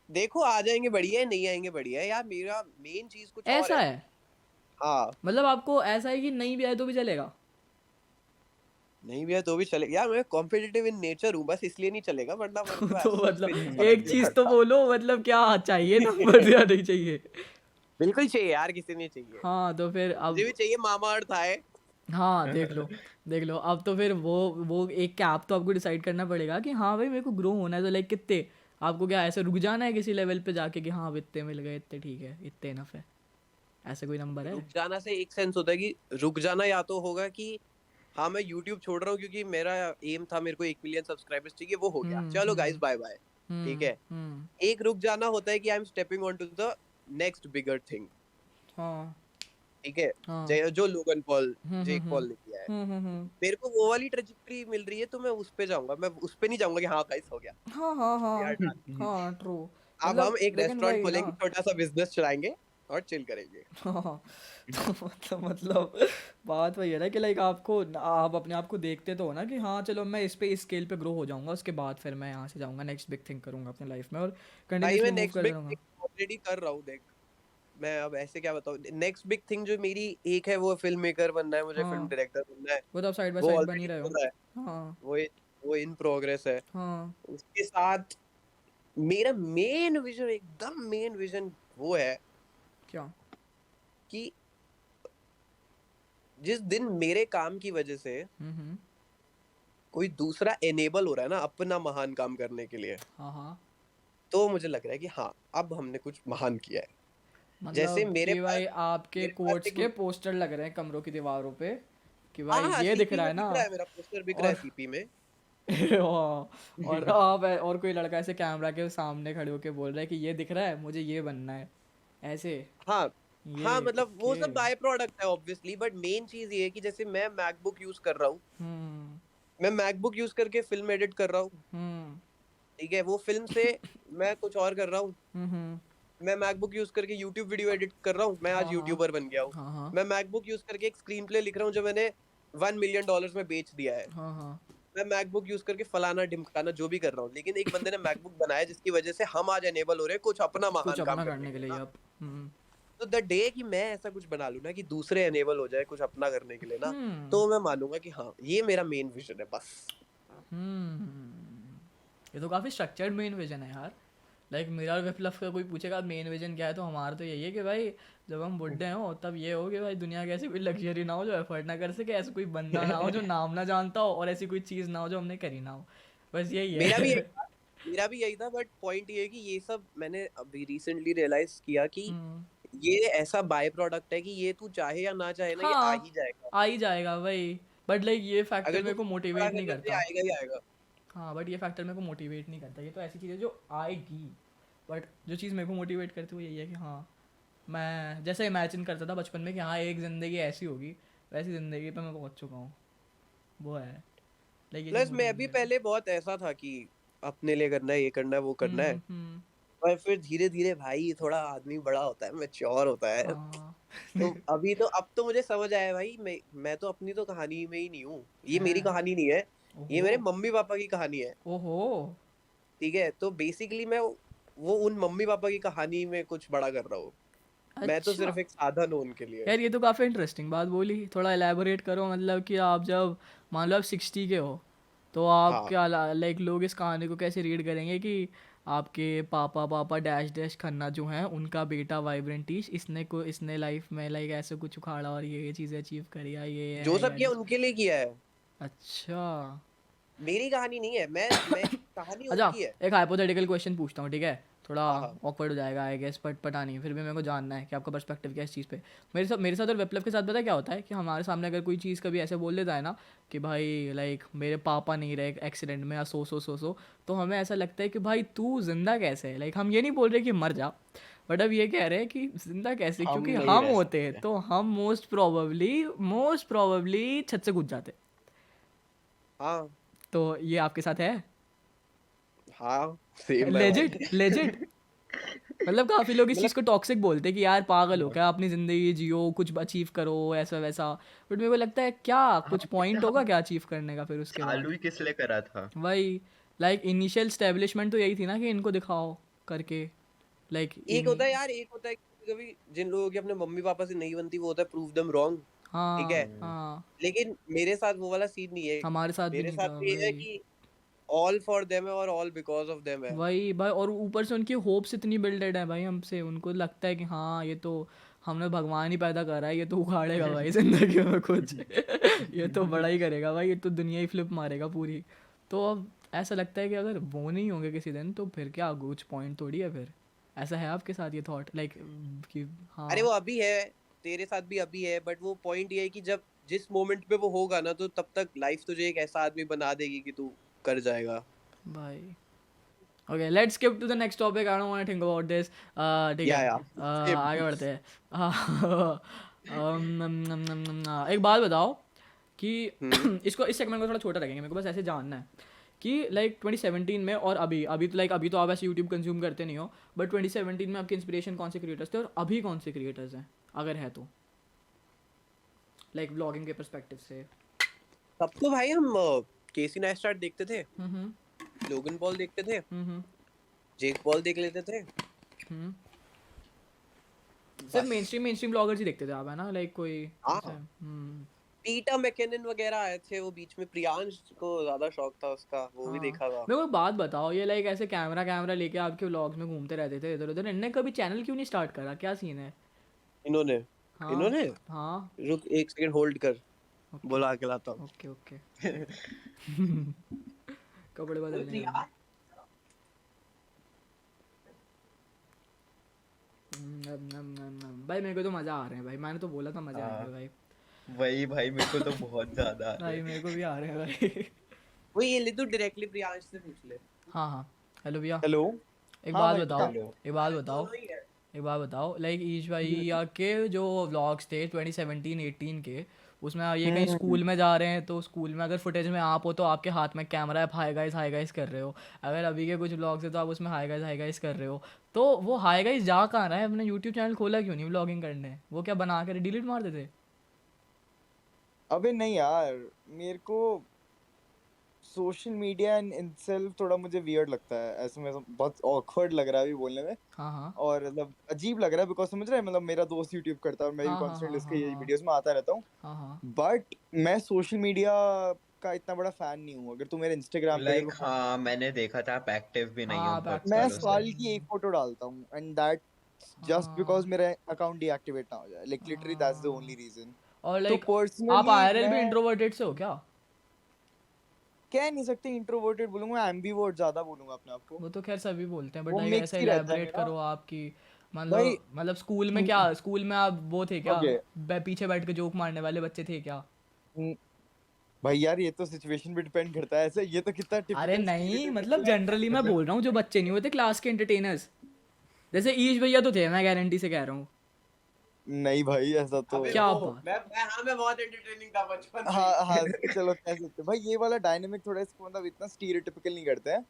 देखो आ जाएंगे बढ़िया है, नहीं आएंगे बढ़िया है यार। मेरा मेन चीज कुछ और ऐसा है। है? हाँ, मतलब आपको ऐसा है कि नहीं भी आए तो भी चलेगा? नहीं भी है तो भी चलेगा यार। मैं कॉम्पिटिटिव इन नेचर हूँ, बस इसलिए नहीं चलेगा, वरना मेरे को तो ऐसा उस पे मतलब फर्क एक नहीं चीज तो पड़ता। बोलो, मतलब क्या चाहिए नंबर या नहीं चाहिए? बिल्कुल चाहिए यार, किसी नहीं चाहिए। हाँ तो फिर मुझे अब, भी चाहिए मामा अर्थ आए। हाँ देख लो, देख लो अब तो फिर वो एक कैप तो आपको डिसाइड करना पड़ेगा कि हाँ भाई मेरे को ग्रो होना है। तो लाइक कितने, आपको क्या ऐसे रुक जाना है किसी लेवल पे जाके कि हाँ अब इतने मिल गए, इतने ठीक है, इतने इनफ है? ऐसे कोई नंबर है? रुक जाना से एक सेंस होता है कि रुक जाना या तो होगा कि हाँ मैं यूट्यूब छोड़ रहा हूँ क्योंकि मेरा एम था, मेरे को 1 मिलियन सब्सक्राइबर्स चाहिए, वो हो गया, चलो गाइस बाय बाय। ठीक है। हम्म। एक रुक जाना होता है कि I am stepping on to the next bigger thing. हाँ ठीक है। हाँ। जो लोगन पॉल, हम्म हम्म जेक पॉल ने किया है। हम्म। मेरे को वो वाली ट्रेजेक्टरी मिल रही है तो मैं उस पे जाऊंगा। मैं उस पे नहीं जाऊंगा कि हाँ गाइस हो गया हाँ हाँ यार हाँ done। हाँ, ट्रू। अब हम मतलब एक लेकिन रेस्टोरेंट वही ना। खोलेंगे, छोटा सा बिजनेस चलाएंगे और चिल करेंगे। हाँ, तो मतलब बात वही है ना कि लाइक आपको, आप अपने आप को देखते तो हो ना कि हाँ चलो मैं इस स्केल पे ग्रो हो जाऊंगा, उसके बाद फिर मैं यहाँ से जाऊंगा नेक्स्ट बिग थिंग करूंगा अपने लाइफ में और भाई मैं कंटिन्यूसली मूव नेक्स्ट करते बिग रहूँगा। थिंग ऑलरेडी कर रहा हूँ देख। मैं अब ऐसे क्या बताऊँ, नेक्स्ट बिग थिंग जो मेरी एक है वो फिल्म मेकर बनना है, मुझे फिल्म हाँ, डायरेक्टर बनना है। वो तो आप साइड बाय वो साइड बन ही ऑलरेडी रहे हो हो। रहा है। हाँ वो वो इन प्रोग्रेस है। हाँ। उसके साथ मेरा मेन विजन, एकदम मेन विजन वो है क्या? कि जिस दिन मेरे काम की वजह से हम्म। कोई दूसरा एनेबल हो रहा है ना अपना महान काम करने के लिए, हाँ हाँ, तो मुझे लग रहा है कि हाँ अब हमने कुछ महान किया है। जैसे मतलब कि भाई आपके मेरे पास कोट्स एक, के पोस्टर लग रहे हैं कमरों की दीवारों पे कि हाँ भाई हाँ ये दिख सीपी रहा में है ना। बिक रहा है, मेरा पोस्टर बिक रहा है और सीपी में। और आप और कोई लड़का ऐसे कैमरा के सामने खड़े होके बोल रहा है कि ये दिख रहा है मुझे, ये बनना है ऐसे। हाँ हाँ, ये मतलब वो ओके। सब बाय प्रोडक्ट है ऑब्वियसली, बट मेन चीज ये है कि जैसे मैं मैकबुक यूज कर रहा हूँ, हम्म मैं मैकबुक यूज करके फिल्म एडिट कर रहा हूँ। हम्म ठीक है। वो फिल्म से मैं कुछ और कर रहा हूँ। हम्म। मैं मैकबुक यूज करके यूट्यूब वीडियो एडिट कर रहा हूँ, मैं आज हाँ हाँ यूट्यूबर बन गया हूँ। हाँ हाँ मैं मैकबुक यूज करके एक स्क्रीन प्ले लिख रहा हूँ जो मैंने $1 मिलियन में बेच दिया है। हाँ हाँ। मैं मैकबुक यूज करके फलाना ढिमकाना जो भी कर रहा हूँ, लेकिन एक बंदे ने मैकबुक बनाया जिसकी वजह से हम आज एनेबल हो रहे हैं कुछ अपना कुछ महान काम अपना करने करने के के लिए लिए ना। अब। हम्म तो द डे कि मैं ऐसा कुछ बना लूँ ना कि दूसरे एनेबल हो जाए कुछ अपना करने के लिए ना, हम्म तो मैं मानूंगा कि हाँ ये मेरा मेन विजन है बस। ये तो काफ़ी स्ट्रक्चर्ड मेन विजन है यार। लाइक मेरा और विप्लव का कोई पूछेगा मेन विजन क्या है, तो हमारा तो यही है कि भाई जब हम बुढ़े हो तब ये हो कि भाई दुनिया की ऐसी कोई लग्जरी ना हो जो एफर्ट ना कर सके, ऐसा कोई बंदा ना हो जो नाम ना जानता हो, और ऐसी कोई चीज़ ना हो जो हमने करी ना हो। बस यही मेरा भी है। यही था। मेरा भी यही था, बट पॉइंट ये है कि ये सब मैंने अभी रिसेंटली रियलाइज किया कि हम्म, ये ऐसा बाय प्रोडक्ट है कि ये तू चाहे या ना चाहे ना ये आ हाँ, ही जाएगा। आ ही जाएगा भाई। बट लाइक ये फैक्टर अगर तू मेरे को बड़ा मोटिवेट नहीं करने से करता। आएगा ही आएगा। हाँ बट ये फैक्टर मेरे को मोटिवेट नहीं करता। ये तो ऐसी चीज़ है जो आएगी, बट जो चीज़ मेरे को मोटिवेट करती है वो यही है कि हाँ मैं जैसे इमेजिन करता था बचपन में कि हाँ एक ज़िंदगी ऐसी होगी, वैसी ज़िंदगी पे मैं पहुँच चुका हूँ। वो है, लाइक ये चीज़ प्लस मैं मोटिवेट भी करती है। पहले बहुत ऐसा था कि अपने लिए करना है, ये करना है, वो करना है। पर फिर धीरे धीरे भाई थोड़ा आदमी बड़ा होता है, मैच्योर होता है। हाँ तो अभी तो अब तो मुझे समझ आया भाई, मैं तो अपनी तो कहानी में ही नहीं हूँ, ये मेरी हैं, कहानी नहीं है, ये ओहो मेरे मम्मी पापा की कहानी है। ओहो ठीक है, तो बेसिकली मैं वो उन मम्मी पापा की कहानी में कुछ बड़ा कर रहा हूँ, मैं तो अच्छा सिर्फ एक साधन हूँ उनके लिए। यार ये तो काफ़ी इंटरेस्टिंग बात बोली थोड़ा एलैबोरेट करो मतलब कि आप जब मान लो आप 60 के हो तो आप हाँ क्या लाइक लोग इस कहानी को कैसे रीड करेंगे कि आपके पापा पापा डैश डैश खन्ना जो हैं उनका बेटा वाइब्रेंटिश इसने लाइफ में लाइक ऐसे कुछ उखाड़ा और ये चीज़ें अचीव करी या ये जो है सब किया गाड़ी उनके लिए किया है, अच्छा मेरी कहानी नहीं है, मैं कहानी अच्छा उनकी है। एक हाइपोथेटिकल क्वेश्चन पूछता हूँ ठीक है थोड़ा हाँ हाँ ऑकवर्ड हो जाएगा आई गेस बट पता नहीं फिर भी मेरे को जानना है कि आपका पर्सपेक्टिव क्या है इस चीज़ पे मेरे साथ और विप्लव के साथ पता है क्या होता है कि हमारे सामने अगर कोई चीज़ कभी ऐसे बोल देता है ना कि भाई लाइक मेरे पापा नहीं रहे एक्सीडेंट में या सो तो हमें ऐसा लगता है कि भाई तू जिंदा कैसे है लाइक हम ये नहीं बोल रहे कि मर जा बट अब ये कह रहे हैं कि जिंदा कैसे हम क्योंकि नहीं हम रह होते सकते। तो हम मोस्ट प्रोबेबली छत से कूद जाते हाँ तो ये आपके साथ है हाँ, सेम है भाई। लेजिट लेजिट मतलब काफ़ी लोग इस मतलब चीज़ को टॉक्सिक बोलते हैं कि यार पागल हो क्या अपनी ज़िंदगी जियो कुछ अचीव करो ऐसा वैसा बट मेरे को लगता है क्या कुछ हमने पॉइंट होगा हम क्या अचीव करने का फिर उसके बाद चालू ही किस लिए करा था? वही लाइक इनिशियल स्टेब्लिशमेंट तो यही थी ना कि इनको दिखाओ करके लाइक एक इन होता है यार, एक होता है कभी कभी जिन लोगों की अपने मम्मी पापा से नहीं बनती, वो होता है प्रूव देम रॉन्ग। ठीक है, हाँ हम्म। हाँ लेकिन मेरे साथ वो वाला सीन नहीं है। हमारे साथ भी मेरे नहीं साथ था तो ये है वही कि ऑल फॉर देम है और ऑल बिकॉज ऑफ देम है। वही भाई और ऊपर से उनकी होप्स इतनी बिल्डेड है भाई हमसे उनको लगता है कि हाँ ये तो हमने भगवान ही पैदा करा है ये तो उखाड़ेगा भाई जिंदगी में कुछ ये तो बड़ा ही करेगा भाई ये तो दुनिया ही फ्लिप मारेगा पूरी तो अब ऐसा लगता है कि अगर वो नहीं होंगे किसी दिन तो फिर क्या कुछ पॉइंट थोड़ी है फिर ऐसा है आपके साथ ये थॉट लाइक कि अरे वो हाँ अभी है, तेरे साथ भी अभी है, बट वो पॉइंट ये है कि जब जिस मोमेंट पे वो होगा ना, तो तब तक लाइफ तुझे एक ऐसा आदमी बना देगी कि तू कर जाएगा। भाई okay let's skip to the next topic I don't want to think about this ठीक है या सेम। आगे बढ़ते हैं एक बात बताओ कि हम्म। इसको इस सेगमेंट को थोड़ा छोटा रखेंगे मेरे को बस ऐसे जानना है कि लाइक 2017 में और अभी अभी तो लाइक अभी तो आप ऐसे यूट्यूब कंज्यूम करते नहीं हो बट 2017 में आपके इंस्पिरेशन कौन से क्रिएटर्स थे और अभी कौन से क्रिएटर्स हैं अगर है तो लाइक ब्लॉगिंग के परस्पेक्टिव से तब तो भाई हम केसी नाइस्टार्ट देखते थे, हम्म लोगन पॉल देखते थे, हम्म जेक पॉल देख लेते थे, हम्म सिर्फ बस। मेन स्ट्रीम ब्लॉगर्स ही देखते थे आप है ना लाइक कोई ऐसे हाँ, पीटर मैकेनन वगैरह आए थे वो बीच में, प्रियांश को ज्यादा शौक था उसका, वो भी हाँ देखा था। मेरे को एक बात बताओ ये लाइक ऐसे कैमरा कैमरा लेके आपके व्लॉग्स में घूमते रहते थे इधर उधर इनने कभी चैनल क्यों नहीं स्टार्ट करा क्या सीन है इन्होंने हाँ इन्होंने हाँ रुक एक सेकंड होल्ड कर, ओके बुला के लाता हूँ। ओके ओके कपड़े बदलने हैं भाई मेरे को तो मज़ा आ रहे हैं भाई मैंने तो बोला था मज़ा आएंगे हाँ भाई वही भाई मेरे को तो बहुत ज्यादा आ रहे भाई मेरे को भी आ रहे हैं भाई वो ये ले, तू डायरेक्टली प्रियांश से पूछ ले। हाँ हाँ हेलो भैया हेलो। एक हाँ बात भाई बताओ हेलो एक बात बताओ दोनों ही है। एक बात बताओ लाइक ईश भाई या के जो व्लॉग्स थे 2017-18 के उसमें ये कहीं स्कूल में जा रहे हैं तो स्कूल में अगर फुटेज में आप हो तो आपके हाथ में कैमरा है आप हाई गाइस कर रहे हो अगर अभी के कुछ व्लॉग्स है तो आप उसमें हाई गाइस कर रहे हो तो वो हाई गाइस जा कहाँ रहा है अपने यूट्यूब चैनल खोला क्यों नहीं व्लॉगिंग करने वो क्या बना कर डिलीट मार देते अबे नहीं यार, मेरे को सोशल मीडिया इन इटसेल्फ थोड़ा मुझे वियर्ड लगता है, ऐसे में बहुत ऑकवर्ड लग रहा है अभी बोलने में, हाँ हाँ और मतलब अजीब लग रहा है बिकॉज समझ रहे हैं, मतलब मेरा दोस्त यूट्यूब करता है और मैं भी हाँ हाँ कॉन्स्टेंट हाँ इसके हाँ यही हाँ वीडियोस में आता रहता हूँ, हाँ हाँ बट मैं सोशल मीडिया का इतना बड़ा फैन नहीं हूँ। अगर तू मेरे इंस्टाग्राम पे लाइक देखो, हाँ मैंने देखा था आप एक्टिव भी नहीं हाँ हो आप बहुत एक्टिव मैं सालों नहीं हो से। साल की एक फोटो डालता हूँ एंड दैट जस्ट बिकॉज हाँ मेरा अकाउंट डीएक्टिवेट ना हो जाए, like literally that's the only हाँ रीजन। और तो लाइक आप पर्सनली आईआरएल भी मैं इंट्रोवर्टेड से हो क्या कह नहीं सकते इंट्रोवर्टेड बोलूंगा, एम्बीवर्ट ज्यादा बोलूंगा अपने आप को। वो तो खैर सभी बोलते हैं बट वो लाइक मिक्स ऐसे ही रहता है इलेबोरेट मेरा करो आपकी भाई। मतलब स्कूल में क्या स्कूल में आप वो थे क्या ओके पीछे बैठ के जोक मारने वाले बच्चे थे क्या भाई यार, ये तो सिचुएशन पे डिपेंड करता है, ऐसे ये तो कितना अरे टिपिकल नहीं मतलब स्टीरियोटाइपिकल है। जनरली मैं बोल रहा हूँ जो बच्चे नहीं होते क्लास के एंटरटेनर्स जैसे ईश भैया तो थे मैं गारंटी से कह रहा हूँ नहीं भाई ऐसा तो अबे क्या वो बात। मैं बहुत एंटरटेनिंग था बचपन में। हाँ चलो कह सकते हैं। भाई ये वाला डायनेमिक थोड़ा इसको मतलब इतना स्टीरियोटाइपिकल नहीं करते हैं,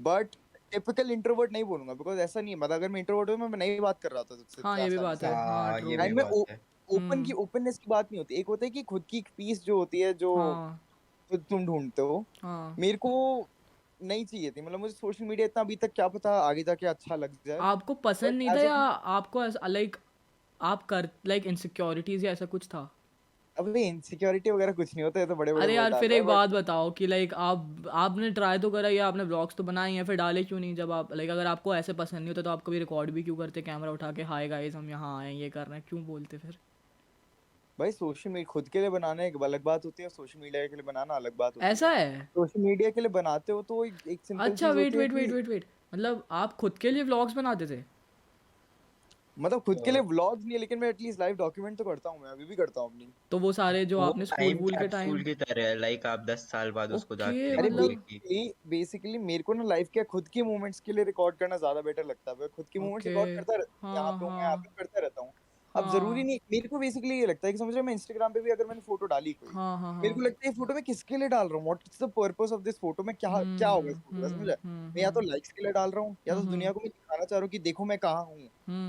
बट टिपिकल इंट्रोवर्ट नहीं बोलूंगा बिकॉज ऐसा नहीं है, मतलब अगर मैं इंट्रोवर्ट हूँ मैं नहीं बात कर रहा था सबसे हाँ ये भी आसानी बात से। है, हाँ हाँ ट्रू। ये भी एंड मैं बात है। ओपन की ओपननेस की बात नहीं होती, एक होता है कि खुद की पीस जो होती है जो हाँ तुम ढूंढते हो, हाँ। मेरे को नहीं चाहिए थी। मतलब मुझे सोशल मीडिया इतना अभी तक क्या पता आगे जाके अच्छा लग जाए, आपको पसंद बट नहीं था एज या ऑफ आपको लाइक आप कर लाइक इनसिक्योरिटीज या ऐसा कुछ था? अभी इनसिक्योरिटी वगैरह कुछ नहीं होता है, तो बड़े बड़े अरे वर्ड यार डाल फिर रहा एक है बात बट बताओ कि लाइक आपने ट्राई तो करा, या आपने ब्लॉग्स तो बनाए हैं, फिर डाले क्यों नहीं? जब आप लाइक अगर आपको ऐसे पसंद नहीं होता तो आप कभी रिकॉर्ड भी क्यों करते कैमरा उठा के, हाय गाइस हम यहाँ आए हैं ये कर रहे हैं, क्यों बोलते फिर? भाई सोशल मीडिया खुद के लिए बनाना एक अलग बात होती है, सोशल मीडिया के लिए बनाना अलग बात होती ऐसा है। है? सोशल मीडिया के लिए बनाते हो तो एक सिंपल अच्छा चीज वेट होती है वेट वेट कि वेट वेट, मतलब आप खुद के लिए व्लॉग्स बनाते थे? मतलब खुद के लिए व्लॉग्स नहीं है, लेकिन मैं एटलीस्ट लाइव डॉक्यूमेंट तो करता हूँ, मैं अभी भी करता हूँ अपनी। तो वो सारे जो वो आपने स्कूल टाइम वूल के कैप्सूल टाइम? की तरह है, लाइक आप 10 साल बाद उसको ओके जाके अरे देखोगे मतलब। कि बेसिकली मेरे को ना लाइफ के खुद के मोमेंट्स के लिए रिकॉर्ड करना ज्यादा बेटर लगता है। मैं खुद के मोमेंट्स ओके। रिकॉर्ड करता रहता हूँ, यहाँ हाँ पे हूँ मैं, यहाँ हाँ पे करता रहता हूँ। अब जरूरी हाँ नहीं, मेरे को बेसिकली ये लगता है कि समझ रहे हो, मैं इंस्टाग्राम पे भी अगर मैंने फोटो डाली कोई, हाँ हाँ मेरे को हाँ। लगता है ये फोटो मैं किसके लिए डाल रहा हूँ, what is the purpose of this photo, मैं क्या क्या होगा इस फोटो का, समझ रहे? मैं या तो लाइक्स के लिए डाल रहा हूँ या तो दुनिया को मैं दिखाना चाह रहा हूँ कि देखो मैं कहाँ हूँ।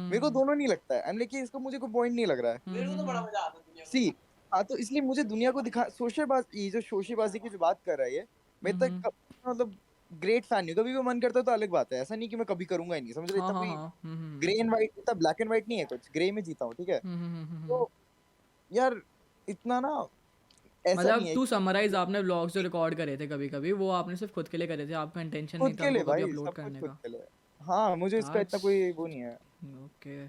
मेरे को दोनों नहीं लगता है, आई एम लाइक इसका मुझे कोई पॉइंट नहीं लग रहा है। मेरे को तो बड़ा मजा आता है दुनिया को सी दिखाने हाँ, तो इसलिए मुझे दुनिया को दिखा शोशेबाजी, ये जो शोशेबाजी की जो बात कर रहा है ये, मैं तक मतलब ग्रेट फैन नहीं हूँ। कभी भी मन करता है तो अलग बात है, ऐसा नहीं कि मैं कभी करूंगा ही नहीं, समझ रहे? हाँ इतना हाँ कोई हाँ। ग्रे एंड व्हाइट, इतना ब्लैक एंड व्हाइट नहीं है, कुछ ग्रे में जीता हूँ, ठीक है? तो यार इतना ना ऐसा मतलब नहीं है टू कि समराइज, आपने व्लॉग्स जो रिकॉर्ड करे थे कभी कभी, वो आपने सिर्फ खुद के लिए करे थे, आपका इंटेंशन नहीं खुद था के उनको लिए कभी भाई, अपलोड सब कुछ करने खुद का? के लिए। हाँ मुझे इसका इतना दैट्स कोई वो नहीं है। ओके।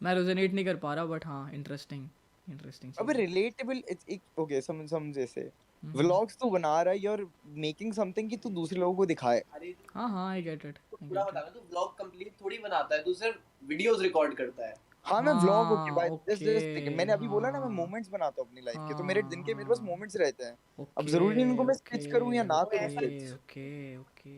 मैं रेजोनेट नहीं कर पा रहा, बट हाँ इंटरेस्टिंग, इंटरेस्टिंग अबे चीज़ है। रिलेटेबल एक ओके, समझ समझे से व्लॉग्स तो बना रहा है, यू मेकिंग समथिंग कि तू दूसरे लोगों को दिखाए। अरे तू हाँ हाँ आई गेट इट, तो आई पूरा गेट बता इट। रहा, तू व्लॉग कंप्लीट थोड़ी बनाता है, तू सिर्फ वीडियोस रिकॉर्ड करता है। हाँ मैं व्लॉग ओके हाँ भाई, जस्ट ओके। जस्ट ठीक है, मैंने अभी बोला ना मैं हाँ मोमेंट्स बनाता हूँ अपनी लाइफ के, तो मेरे हाँ दिन के मेरे पास हाँ। मोमेंट्स रहते हैं। अब ओके जरूरी नहीं उनको मैं ओके स्टिच करूँ या ना वो करूँ ऐसा ओके स्टिच। Okay okay.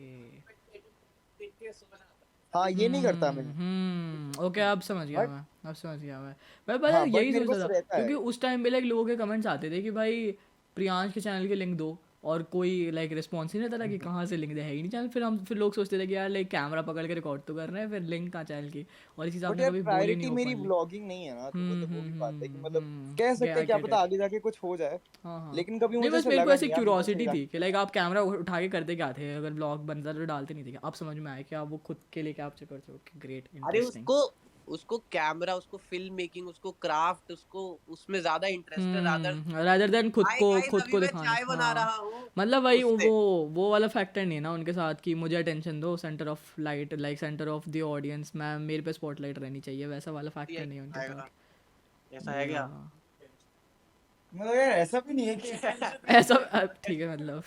देख के सो बनाता हाँ है। ये नहीं करता मैं। ओके अब समझ गया बट मैं, अब समझ गया मैं पता है हाँ बट यही मेरे सोचता पास था, रहता है। क्योंकि उस टाइम पे लाइक लोगों के कमेंट्स आते थे कि भाई प्रियांश के चैनल के लिंक दो, और कोई लाइक रिस्पॉन्स ही नहीं था कि कहाँ से लिंक दे, है ही नहीं चैनल। फिर लोग सोचते थे कि यार लाइक कैमरा पकड़ के रिकॉर्ड तो कर रहे हैं, फिर लिंक कहाँ चैनल की, और ये चीज़ बट आपने यार कभी बोली नहीं प्रायोरिटी मेरी ओपनली। व्लॉगिंग नहीं है ना, तो मतलब वो भी बात है कि मतलब कह सकते हैं क्या गेट पता इट। आगे जाके कुछ हो जाए, हाँ हाँ। लेकिन कभी नहीं मुझे बस ऐसा मेरे को लगा ऐसी नहीं यार मेरे को अच्छा क्यूरोसिटी लगा। थी कि लाइक आप कैमरा उठा के करते क्या थे, अगर ब्लॉग बनता तो डालते नहीं थे क्या? अब समझ में आया कि आप वो खुद के लिए कैप्चर करते हो। ग्रेट, अरे इंटरेस्टिंग। उसको उसको कैमरा, उसको फिल्म मेकिंग, उसको क्राफ्ट, उसको उसमें ज्यादा इंटरेस्ट है rather. Rather than hi guys, खुद अभी को मैं दिखाने। चाय बना हाँ रहा हूँ मतलब वही उससे। वो वाला फैक्टर नहीं है ना उनके साथ कि मुझे अटेंशन दो, centre of light, like centre of the audience, मैं मेरे पे स्पॉटलाइट रहनी चाहिए, वैसा वाला फैक्टर यही नहीं है उनके आएगा, साथ। ऐसा है या क्या? मतलब यार ऐसा भी नहीं है कि ऐसा ठीक है मतलब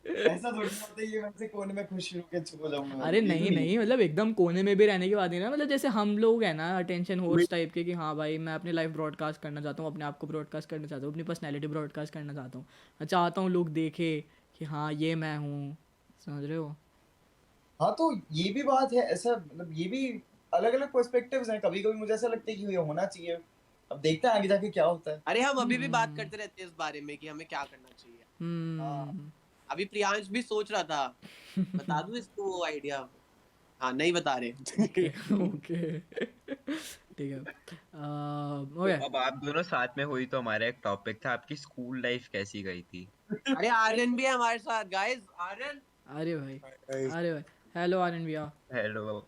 ऐसा थोड़ी ना होता है ये मैं से कोने में खुश होकर छुप जाऊंगा, अरे मतलब ये तो नहीं नहीं है। नहीं, मतलब एकदम कोने में भी रहने की बात नहीं ना, मतलब जैसे हम लोग हैं ना अटेंशन होर्स टाइप के, कि हाँ भाई मैं अपनी लाइफ ब्रॉडकास्ट करना चाहता हूँ, अपने आप को ब्रॉडकास्ट करना चाहता हूँ, अपनी पर्सनैलिटी ब्रॉडकास्ट करना चाहता हूँ। मैं चाहता हूँ लोग देखे कि हाँ ये मैं हूँ, समझ रहे हो? हाँ तो ये भी बात है, ऐसा मतलब ये भी अलग अलग पर्सपेक्टिव्स हैं, कभी कभी मुझे ऐसा लगता है कि ये होना चाहिए। अब देखते हैं आगे जाके क्या होता है। अरे हम अभी भी बात हम्म करते रहते हैं इस बारे में कि हमें क्या करना चाहिए। हाँ हम्म। अभी प्रियांश भी सोच रहा था, बता दूं इसको वो आइडिया? हाँ नहीं बता ओके रहे। ओके ठीक है। तो ओके। अब आप दोनों साथ में हुई तो हमारा एक टॉपिक था, आपकी स्कूल लाइफ कैसी गई थी? अरे आर्यन भी है हमारे साथ, गाइस आर्यन। अरे भाई, अरे भाई, हेलो आनंद भैया, हेलो।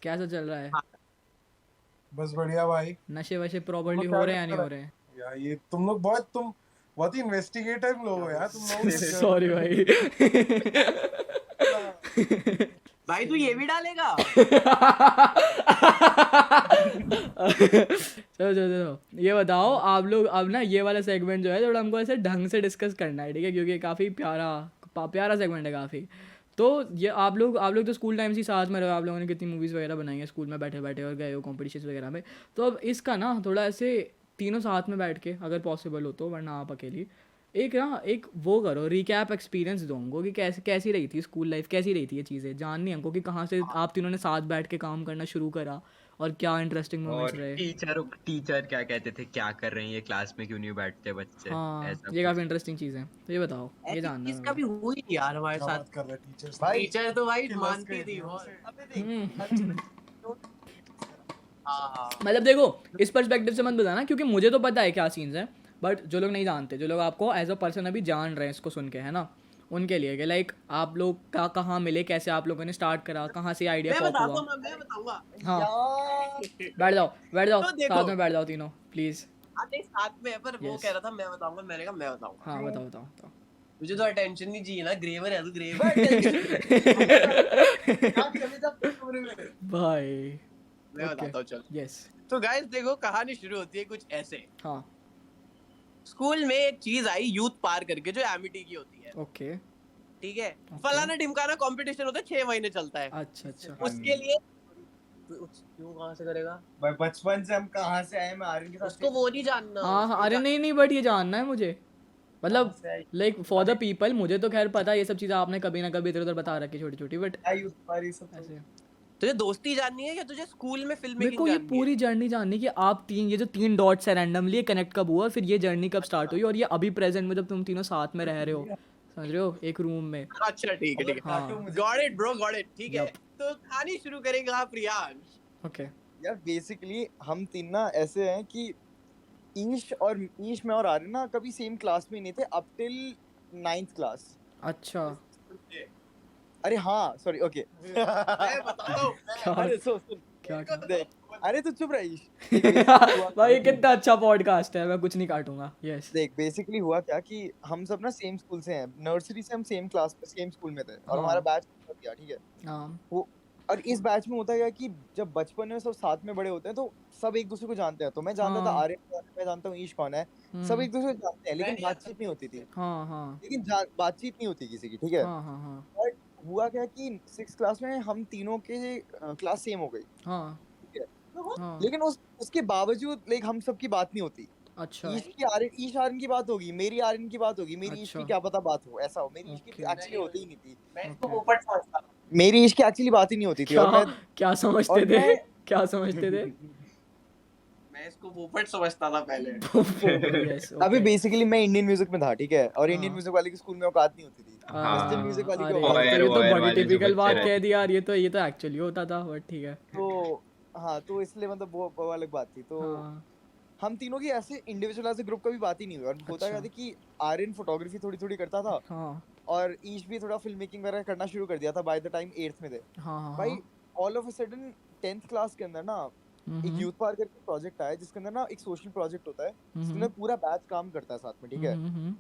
कैसा चल रहा है? हाँ, बस बढ़िया भाई। नशे वशे तुम प्रॉपर्ली लोग हो क्या रहे हैं या कर नहीं रहे हो रहे हैं? हो यार? ये तुम बहुत ही इन्वेस्टिगेटिव लोग हो यार, तुम लोग सॉरी भाई भाई तू ये भी डालेगा? चलो चलो चलो, ये बताओ आप लोग, अब ना ये वाला सेगमेंट जो है थोड़ा हमको ऐसे ढंग से डिस्कस करना है, ठीक है? क्योंकि काफ़ी प्यारा सेगमेंट है काफ़ी। तो ये आप लोग तो स्कूल टाइम से ही साथ में रहे हो, आप लोगों ने कितनी मूवीज़ वगैरह बनाई हैं स्कूल में बैठे बैठे, और गए हो कॉम्पिटिशन वगैरह में। तो अब इसका ना थोड़ा ऐसे तीनों साथ में बैठ के अगर पॉसिबल हो तो, वरना आप अकेली एक वो करो, रिकैप एक्सपीरियंस दो हमको कि कैसी रही थी स्कूल लाइफ, कैसी रही थी ये चीज़ें जाननी है हमको, कि कहाँ से आप तीनों ने साथ बैठ के काम करना शुरू करा, और क्या इंटरेस्टिंग मोमेंट्स और रहे? टीचर क्या कहते थे, क्या कर रहे हैं ये, क्लास में क्यों नहीं बैठते बच्चे, हाँ, ऐसा ये कुछ। काफी इंटरेस्टिंग चीज है, तो ये बताओ, ये ऐसी जानना है चीज मेरे कभी हुई नहीं यार हमारे क्या साथ। बात कर रहे हैं टीचर्स भाई टीचर तो भाई क्लास मानती के थी एरिया बहुत। से। अबे देख को। हाँ मतलब देखो, इस पर्सपेक्टिव से मत बताना क्योंकि मुझे तो पता है क्या सीन्स है, बट जो लोग नहीं जानते, जो लोग आपको एज अ पर्सन अभी जान रहे हैं इसको सुन के, है ना, उनके लिए कि लाइक आप लोग का कहाँ मिले, कैसे आप लोगों ने स्टार्ट करा, कहाँ से आइडिया मैं पॉप बताता हुआ। हूँ, मैं बताऊंगा। हाँ, यार बैठ जाओ तो साथ देखो, में, बैठ जाओ तीनों प्लीज। हाँ नहीं साथ में है, पर वो यस, कह रहा था मैं बताऊंगा, मैंने कहा मैं बताऊंगा। हाँ क्यों? बताओ। मुझे तो अटेंशन नहीं चाहिए ना, ग्रेवर है तो ग्रेवर। भाई क्या चले जा अपने कमरे में। भाई मैं ओके, बताता हूँ चलो। यस, तो गाइस देखो, कहानी शुरू होती है कुछ ऐसे। हाँ, स्कूल में एक चीज आई यूथ पार करके, जो एमिटी की होती है, ओके, ठीक है। Okay. फलाना ढिमकाना कंपटीशन होता है, 6 महीने चलता है। अच्छा, उसके लिए क्यों कहाँ से करेगा भाई बचपन से हम कहाँ से आए, मैं आर्यन के साथ उसको, वो नहीं जानना। हाँ उसको अरे नहीं, बट ये जानना है मुझे, मतलब कहाँ से आए लाइक फॉर द पीपल, मुझे तो खैर पता है ये सब चीज़ें, आपने कभी ना कभी इधर उधर बता रखी छोटी छोटी, बट आई तुम्हारी सब तो। ऐसे तुझे दोस्ती जाननी है या तुझे स्कूल में फिल्म मेरे मेकिंग को ये जाननी है? पूरी जर्नी जाननी है कि आप तीन, ये जो 3 डॉट्स है रैंडमली कनेक्ट कब हुआ, फिर ये जर्नी कब स्टार्ट हुई, और ये अभी प्रेजेंट में जब तुम तीनों साथ में रह रहे हो, समझ रहे हो, एक रूम में। अच्छा ठीक है ठीक है, हाँ, got it bro, got it, ठीक है। Yup. तो कहानी शुरू करेगा प्रियांश। ओके, यार बेसिकली हम तीन ना ऐसे हैं कि ईश मैं और आर्यन ना कभी सेम क्लास में नहीं थे अप टिल 9th क्लास। अच्छा, अरे हाँ सॉरी ओके मैं बताता हूँ। क्या अरे सुन क्या देख, अरे तू चुप रह ईश। देख, basically हुआ भाई ये क्या कितना अच्छा पॉडकास्ट है, मैं कुछ नहीं काटूंगा। यस, देख बेसिकली हुआ क्या कि हम सब ना सेम स्कूल से हैं, नर्सरी से हम सेम क्लास सेम स्कूल में थे और हमारा हाँ, बैच गया, ठीक है। हाँ, वो और इस बैच में होता क्या कि जब बचपन में सब साथ में बड़े होते हैं तो सब एक दूसरे को जानते हैं। तो मैं जानता था हाँ, आर्यन कौन है, मैं जानता हूँ ईश कौन है, सब एक दूसरे को जानते हैं, लेकिन बातचीत नहीं होती थी। हाँ, बातचीत नहीं होती किसी की, ठीक है। हाँ, बट हुआ क्या कि 6th क्लास में हम तीनों के क्लास सेम हो गई, हाँ, ठीक है। हाँ, लेकिन उसके बावजूद लाइक हम सबकी बात नहीं होती। अच्छा, ईश आर्यन की बात होगी, मेरी आर्यन की बात होगी, मेरी ईश की अच्छा, क्या पता बात हो, ऐसा हो। मेरी ईश की ओके, एक्चुअली होती ही नहीं थी। मैं इसको ओके, पोपट समझता हूँ। मेरी ईश की एक्चुअली बात ही नहीं होती थी क्या और मैं क्या समझते और थे, मैं क्या समझते थे? मैं इसको पोपट समझता था पहले। यस, अभी ओके, बेसिकली मैं इंडियन म्यूजिक में था, ठीक है। और इंडियन हाँ, म्यूजिक वाले की स्कूल में औकात नहीं होती थी, वेस्टर्न हाँ, म्यूजिक वाली की अरे औकात ये होती तो थी। ये तो वायर बड़ी वाले जो टिपिकल बच्चे बात रहते कह दी यार, ये तो एक्चुअली होता था, बट ठीक है। तो हाँ, तो इसलिए मतलब वो अलग बात थी। तो हाँ, हम तीनों की ऐसे इंडिविजुअल एज ए ग्रुप कभी बात ही नहीं हुई। और होता क्या अच्छा, था कि आर्यन फोटोग्राफी थोड़ी थोड़ी करता था हाँ, और ईश भी थोड़ा फिल्म मेकिंग वगैरह करना शुरू कर दिया था बाय द टाइम 8th में थे। हाँ, हाँ, भाई हाँ, all of a sudden 10th class के अंदर ना एक यूथ पार्क करके प्रोजेक्ट आया, जिसके अंदर ना एक सोशल प्रोजेक्ट होता है जिसके अंदर पूरा बैच काम करता है साथ में, ठीक है।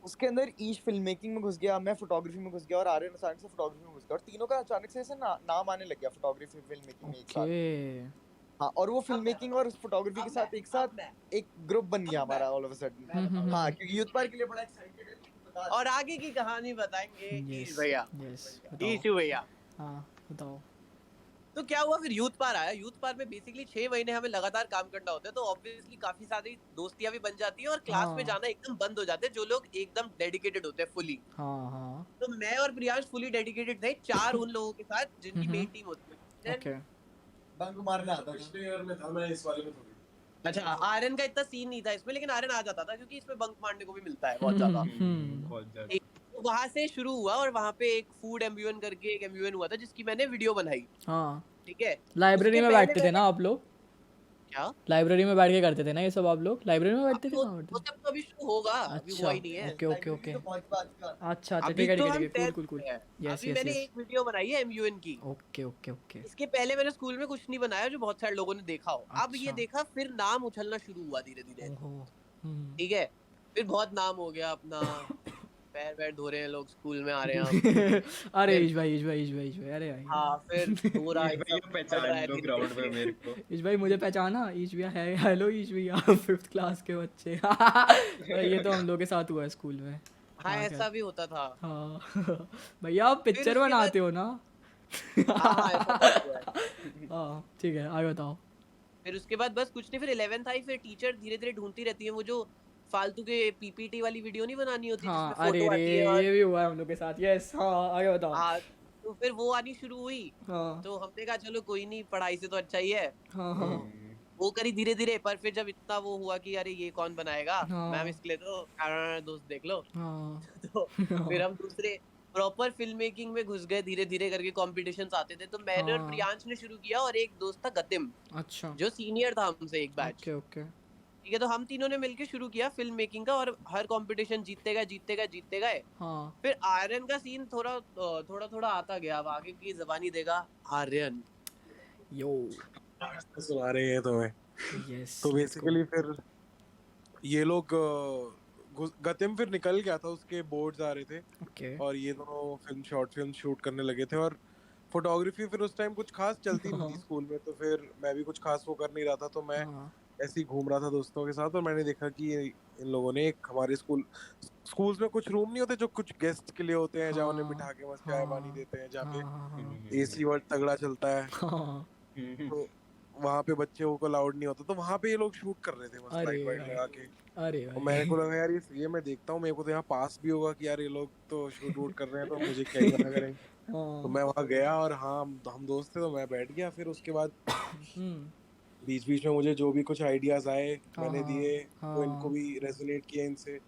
उसके अंदर ईश फिल्म मेकिंग में घुस गया, मैं फोटोग्राफी में घुस गया और आर्यन अचानक से फोटोग्राफी में घुस गया, और तीनों का अचानक से ऐसे नाम आने लग गया फोटोग्राफी फिल्म मेकिंग में एक साथ। ओके, हाँ, और वो फिल्म मेकिंग और फोटोग्राफी के साथ एक साथ एक ग्रुप बन गया हमारा ऑल ऑफ अ सडन। हाँ, क्योंकि यूथ पार्क के लिए बड़ा एक्साइटेड है। और आगे की कहानी बताएंगे ईश यस, भैया, यस, बताओ, ईशु भैया। हाँ, बताओ, तो क्या हुआ फिर, यूथ पार आया। यूथ पार में बेसिकली 6 महीने हमें लगातार काम करना होता है, तो ऑब्वियसली काफी सारी दोस्तियां भी बन जाती हैं और क्लास में हाँ, जाना एकदम बंद हो जाते हैं जो लोग एकदम डेडिकेटेड होते हैं फुली। हाँ, हाँ, तो मैं और प्रियांश फुली डेडिकेटेड थे 4 उन लोगों के साथ जिनकी मेन टीम होती है। Then- ओके, बंक मारने आता था। पिछले ईयर में था, मैं इस वाले में थोड़ी। अच्छा, आर्यन का इतना सीन नहीं था इसमें, लेकिन आर्यन आ जाता था क्योंकि इसमें बंक मारने को भी मिलता है बहुत ज्यादा। बहुत ज्यादा। तो वहां से शुरू हुआ और वहां पे एक फूड एम्ब्यूएन करके एक एम्ब्यूएन हुआ था जिसकी मैंने वीडियो बनाई, हाँ, ठीक है। लाइब्रेरी उसके में पहले बैठते थे ना आप लोग? क्या लाइब्रेरी में बैठ के करते थे ना ये सब आप लोग? लाइब्रेरी में बैठते थे, वो कहाँ बैठते वो थे? सब तो अभी शुरू होगा, अभी अच्छा, हुआ ही नहीं है। ओके, ओके, ओके, अच्छा, अभी ठीक है, तो ठीक है, हम ठीक है, 10th कूल, कूल, में हैं। यस, अभी यस, मैंने यस, एक वीडियो बनाई है एमयूएन की। ओके, ओके, ओके, इसके पहले मैंने स्कूल में कुछ नहीं बनाया जो बहुत सारे लोगों ने देखा हो। अब ये अच्छा, देखा, फिर नाम उछलना शुरू हुआ धीरे धीरे, ओहो, ठीक है। फिर बहुत नाम हो गया अपना, पैर पैर धो रहे हैं लोग, स्कूल में आ रहे हैं हम। अरे फिर ईश भाई, ईश भाई, ईश भाई, ईश भाई, अरे भाई, हाँ, फिर हो रहा है भैया सब, बढ़ पहचान रहा है लो धीरे ग्राउंड पे धीरे। मेरे को। ईश भाई मुझे पहचाना? ईश भैया है, हेलो ईश भैया, 5th क्लास के बच्चे। ये तो हम लोग के साथ हुआ है स्कूल में। हाँ, हाँ, ऐसा भी होता था। हाँ, भैया आप फिर पिक्चर उसके बाद बनाते हो ना? हाँ हाँ, ऐसा बहुत हुआ है। हाँ, ठीक है, आगे बताओ। फिर उसके बाद बस कुछ नहीं, फिर 11th आई, फिर टीचर धीरे धीरे ढूंढती रहती है वो जो फालतू के पीपीटी वाली वीडियो नहीं बनानी होती हाँ, जिसमें अरे फोटो रे, आती है और ये भी हुआ है हम लोग के साथ, यस, हाँ, आगे बताओ। हाँ, तो फिर वो आनी शुरू हुई, हाँ तो हमने कहा चलो कोई नहीं, पढ़ाई से तो अच्छा ही है, हाँ हाँ वो करी धीरे धीरे। पर फिर जब इतना वो हुआ कि अरे ये कौन बनाएगा मैम, हाँ इसके लिए तो दोस्त देख लो। हाँ तो फिर हम दूसरे प्रॉपर फिल्म मेकिंग में घुस गए, धीरे धीरे करके कॉम्पिटिशन्स आते थे। तो मैंने और हाँ प्रियांश ने शुरू किया, और एक दोस्त था गतिम, अच्छा जो सीनियर था हमसे एक बैच। ओके ओके ठीक है, तो हम तीनों ने मिलके शुरू किया फिल्म मेकिंग का, और हर कंपटीशन जीतते गए जीतते गए जीतते गए। हाँ फिर आर्यन का सीन थोड़ा थोड़ा थोड़ा आता गया, अब आगे की जबानी देगा आर्यन। यो सुना रहे हैं तुम्हें। यस तो बेसिकली फिर ये लोग गतिम फिर निकल गया था, उसके बोर्ड्स आ रहे थे ओके और ये दोनों शॉर्ट फिल्म शूट करने लगे थे। और फोटोग्राफी फिर उस टाइम कुछ खास चलती नहीं थी स्कूल में, तो फिर मैं भी कुछ खास वो कर नहीं रहा था, तो मैं हाँ ऐसे ही घूम रहा था दोस्तों के साथ। और मैंने देखा कि इन लोगों ने एक हमारे स्कूल्स में कुछ रूम नहीं होते जो कुछ गेस्ट के लिए होते हैं, जहाँ उन्हें बिठा के मस्त चाय पानी देते हैं, जहाँ पे एसी वर्ड तगड़ा चलता है, हाँ तो वहाँ पे बच्चों को अलाउड नहीं होता, तो वहाँ पे ये लोग शूट कर रहे थे मस्त अरे लाइट वाइट भाई, लगा के। अरे और भाई मेरे को लगा यार ये मैं देखता हूँ, मेरे को तो यहाँ पास भी होगा कि यार ये लोग तो शूट वूट कर रहे हैं, तो मुझे क्या ही मना करेंगे। तो हाँ मैं वहाँ गया और हाँ हम दोस्त थे, तो मैं बैठ गया। फिर उसके बाद हम्म बीच बीच में मुझे जो भी कुछ आइडियाज आए हाँ मैंने दिए, तो इनको हाँ भी रेजोनेट किया इनसे। तो